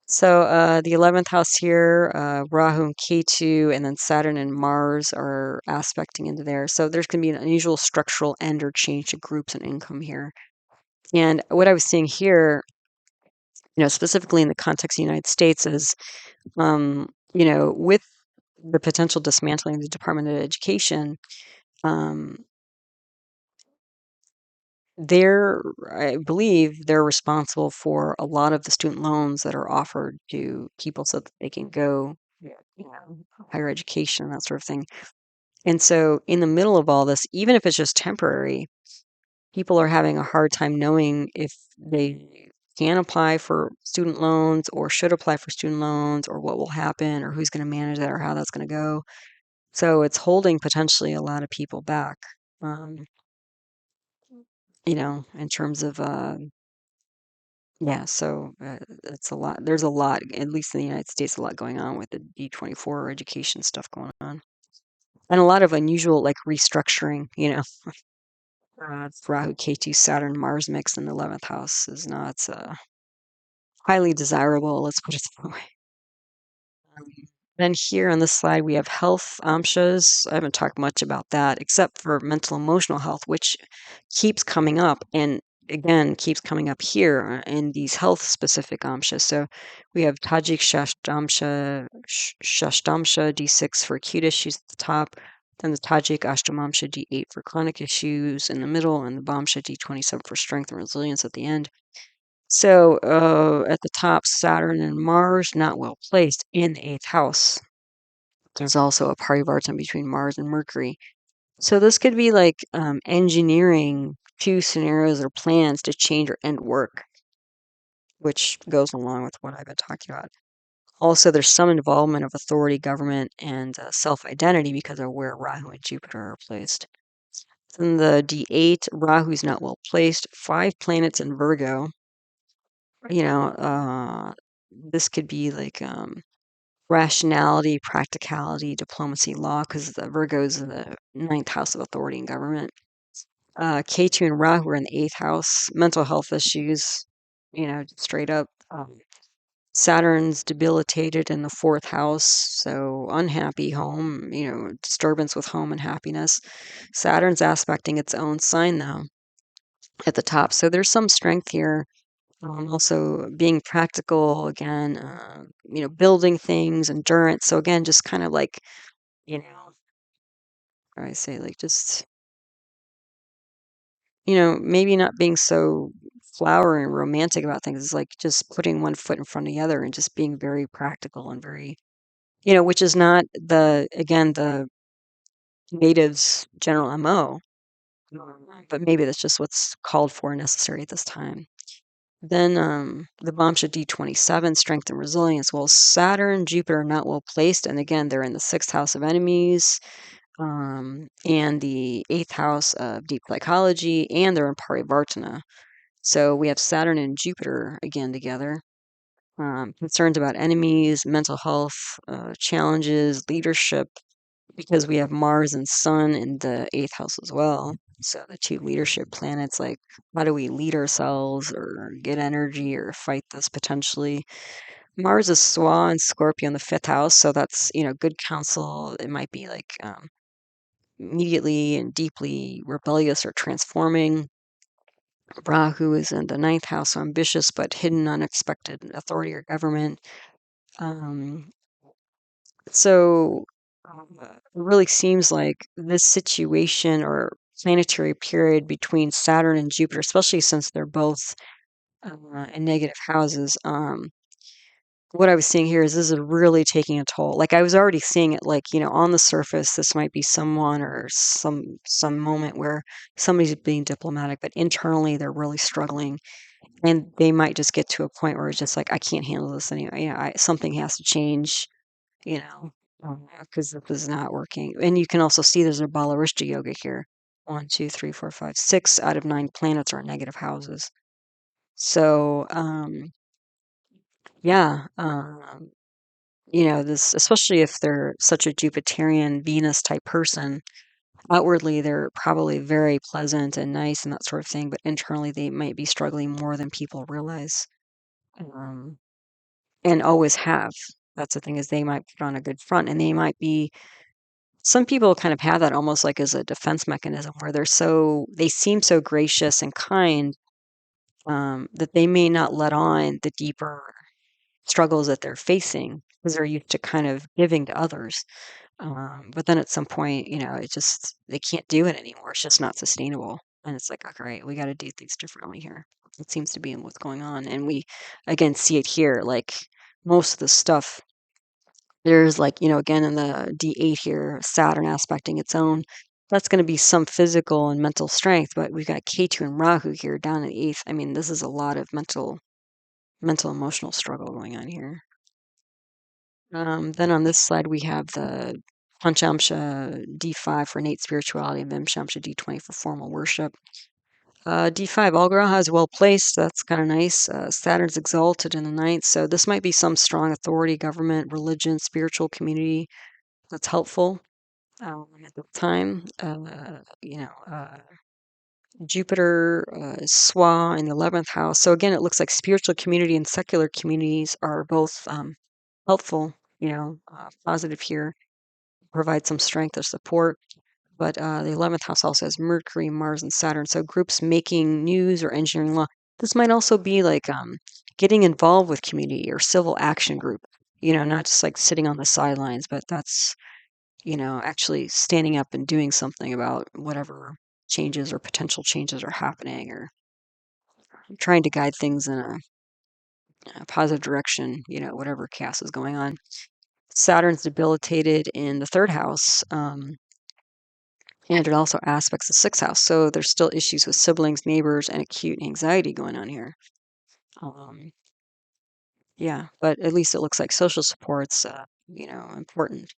So the 11th house here, Rahu and Ketu, and then Saturn and Mars are aspecting into there. So there's going to be an unusual structural end or change to groups and income here. And what I was seeing here, specifically in the context of the United States, is, with the potential dismantling of the Department of Education, um, I believe they're responsible for a lot of the student loans that are offered to people so that they can go, higher education, that sort of thing. And so, in the middle of all this, even if it's just temporary, people are having a hard time knowing if they can apply for student loans or should apply for student loans or what will happen or who's going to manage that or how that's going to go. So it's holding potentially a lot of people back, um, in terms of, yeah, so it's a lot. There's a lot, at least in the United States, a lot going on with the D24 education stuff going on. And a lot of unusual, like restructuring, Rahu, Ketu, Saturn, Mars mix in the 11th house is not highly desirable, let's put it that way. Um, Then here on this slide, we have health amshas. I haven't talked much about that, except for mental emotional health, which keeps coming up and again keeps coming up here in these health specific amshas. So we have Tajik Shashtamsha D6 for acute issues at the top, then the Tajik Ashtamamsha D8 for chronic issues in the middle, and the Bamsha D27 for strength and resilience at the end. So at the top, Saturn and Mars, not well placed in the 8th house. There's also a parivartan between Mars and Mercury. So this could be like engineering 2 scenarios or plans to change or end work, which goes along with what I've been talking about. Also, there's some involvement of authority, government, and self-identity because of where Rahu and Jupiter are placed. Then the D8, Rahu's not well placed. 5 planets in Virgo. This could be like rationality, practicality, diplomacy, law, because the Virgo's in the 9th house of authority and government. Ketu and Rahu are in the 8th house, mental health issues, straight up. Saturn's debilitated in the 4th house, so unhappy home, disturbance with home and happiness. Saturn's aspecting its own sign, though, at the top. So there's some strength here. Also being practical again, building things, endurance. So again, just kind of like I say like just, maybe not being so flowery and romantic about things. It's like just putting one foot in front of the other and just being very practical and very, which is not again, the natives' general MO, but maybe that's just what's called for and necessary at this time. Then the Vamsha D27, strength and resilience. Well, Saturn, Jupiter are not well placed. And again, they're in the sixth house of enemies, and the eighth house of deep psychology, and they're in Parivartana. So we have Saturn and Jupiter again together. Concerns about enemies, mental health, challenges, leadership, because we have Mars and Sun in the eighth house as well. So the two leadership planets, like how do we lead ourselves or get energy or fight this potentially? Mars is Swa and Scorpio in the fifth house, so that's good counsel. It might be like immediately and deeply rebellious or transforming. Rahu is in the ninth house, so ambitious but hidden, unexpected authority or government. Um, So it really seems like this situation or planetary period between Saturn and Jupiter, especially since they're both in negative houses, what I was seeing here is this is really taking a toll. Like I was already seeing it, like on the surface, this might be someone or some moment where somebody's being diplomatic, but internally they're really struggling, and they might just get to a point where it's just like I can't handle this anymore. Something has to change, you know, because this is not working. And you can also see there's a Balarishta yoga here. One, two, three, four, five, 6 out of 9 planets are in negative houses. So, yeah, this, especially if they're such a Jupiterian Venus type person, outwardly they're probably very pleasant and nice and that sort of thing, but internally they might be struggling more than people realize, um, and always have. That's the thing is they might put on a good front and they might be some people kind of have that almost like as a defense mechanism where they seem so gracious and kind, that they may not let on the deeper struggles that they're facing because they're used to kind of giving to others. But then at some point, they can't do it anymore. It's just not sustainable. And it's like, okay, right, we got to do things differently here. It seems to be what's going on. And we, again, see it here. Like most of the stuff there's like, again in the D8 here, Saturn aspecting its own. That's going to be some physical and mental strength, but we've got K2 and Rahu here down in the eighth. I mean, this is a lot of mental, emotional struggle going on here. Then on this slide, we have the Panchamsha D5 for innate spirituality and Vimshamsha D20 for formal worship. D5, all graha is well placed. That's kind of nice. Saturn's exalted in the ninth, so this might be some strong authority, government, religion, spiritual community that's helpful at the time. Jupiter is Swa in the 11th house. So again, it looks like spiritual community and secular communities are both helpful, positive here, provide some strength or support. But the 11th house also has Mercury, Mars, and Saturn. So groups making news or engineering law. This might also be like getting involved with community or civil action group, not just like sitting on the sidelines, but that's actually standing up and doing something about whatever changes or potential changes are happening or trying to guide things in a positive direction, whatever chaos is going on. Saturn's debilitated in the third house, and it also aspects the sixth house. So there's still issues with siblings, neighbors, and acute anxiety going on here. Yeah, but at least it looks like social support's, important.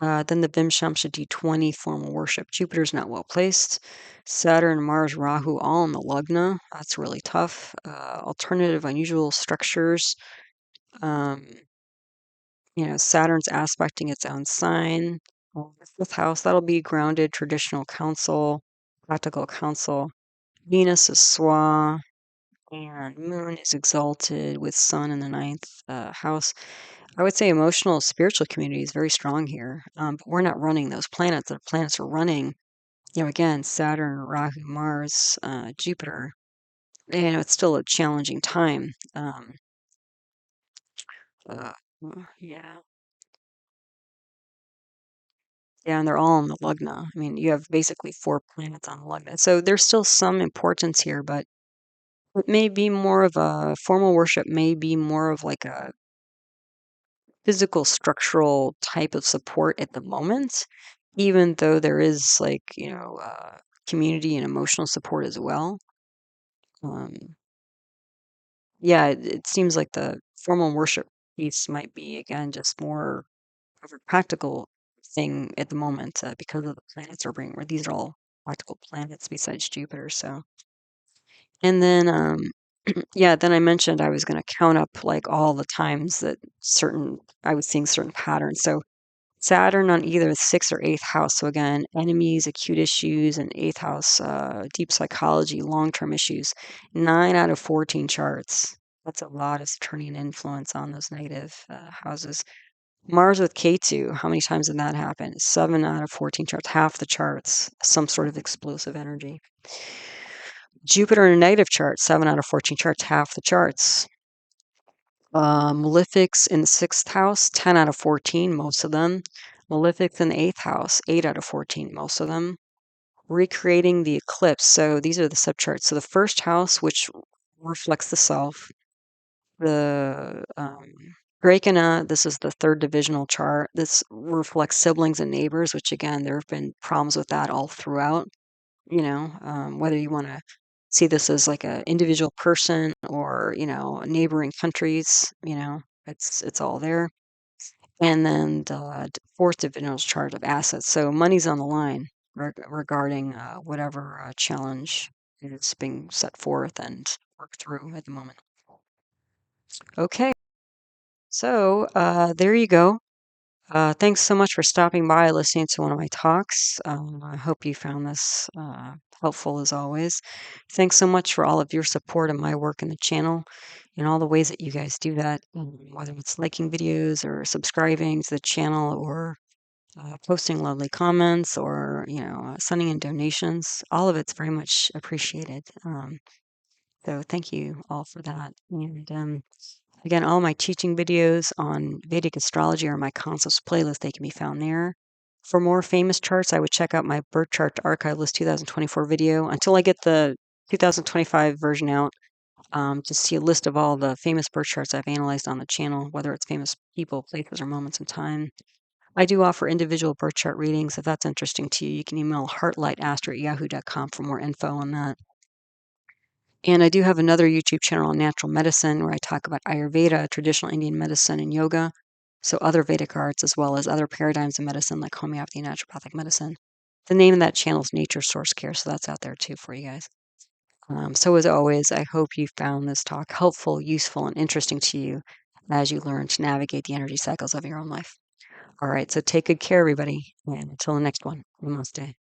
Then the Vimshamsha D20 formal worship. Jupiter's not well placed. Saturn, Mars, Rahu, all in the lagna. That's really tough. Alternative, unusual structures. Um, Saturn's aspecting its own sign. The fifth house, that'll be grounded, traditional counsel, practical counsel. Venus is Swa, and Moon is exalted with Sun in the ninth house. I would say emotional, spiritual community is very strong here, but we're not running those planets. The planets are running, again, Saturn, Rahu, Mars, Jupiter. It's still a challenging time. Uh, yeah. Yeah, and they're all on the lagna. I mean, you have basically 4 planets on the lagna. So there's still some importance here, but it may be more of a formal worship, may be more of like a physical, structural type of support at the moment, even though there is like, community and emotional support as well. Um, yeah, it seems like the formal worship piece might be, again, just more of a practical thing at the moment because of the planets are bringing, where these are all practical planets besides Jupiter. So, and then, yeah, then I mentioned I was going to count up like all the times that I was seeing certain patterns. So, Saturn on either the sixth or eighth house. So again, enemies, acute issues, and eighth house, deep psychology, long-term issues. 9 out of 14 charts. That's a lot of turning influence on those negative houses. Mars with K2, how many times did that happen? 7 out of 14 charts, half the charts, some sort of explosive energy. Jupiter in a negative chart, 7 out of 14 charts, half the charts. Malefics in the sixth house, 10 out of 14, most of them. Malefics in the eighth house, 8 out of 14, most of them. Recreating the eclipse. So these are the subcharts. So the first house, which reflects the self, the Grahana, this is the third divisional chart. This reflects siblings and neighbors, which again, there have been problems with that all throughout. Whether you want to see this as like an individual person or neighboring countries, it's all there. And then the fourth divisional chart of assets. So money's on the line regarding whatever challenge is being set forth and worked through at the moment. Okay, so there you go. Thanks so much for stopping by, listening to one of my talks. I hope you found this helpful as always. Thanks so much for all of your support of my work in the channel and all the ways that you guys do that, whether it's liking videos or subscribing to the channel or posting lovely comments or, sending in donations. All of it's very much appreciated. So thank you all for that. And again, all my teaching videos on Vedic astrology are my concepts playlist. They can be found there. For more famous charts, I would check out my birth chart to archive list 2024 video until I get the 2025 version out. To see a list of all the famous birth charts I've analyzed on the channel, whether it's famous people, places, or moments in time. I do offer individual birth chart readings. If that's interesting to you, you can email heartlightastro@yahoo.com for more info on that. And I do have another YouTube channel on natural medicine where I talk about Ayurveda, traditional Indian medicine, and yoga. So other Vedic arts as well as other paradigms of medicine like homeopathy and naturopathic medicine. The name of that channel is Nature Source Care, so that's out there too for you guys. So as always, I hope you found this talk helpful, useful, and interesting to you as you learn to navigate the energy cycles of your own life. All right, so take good care, everybody, and until the next one, namaste.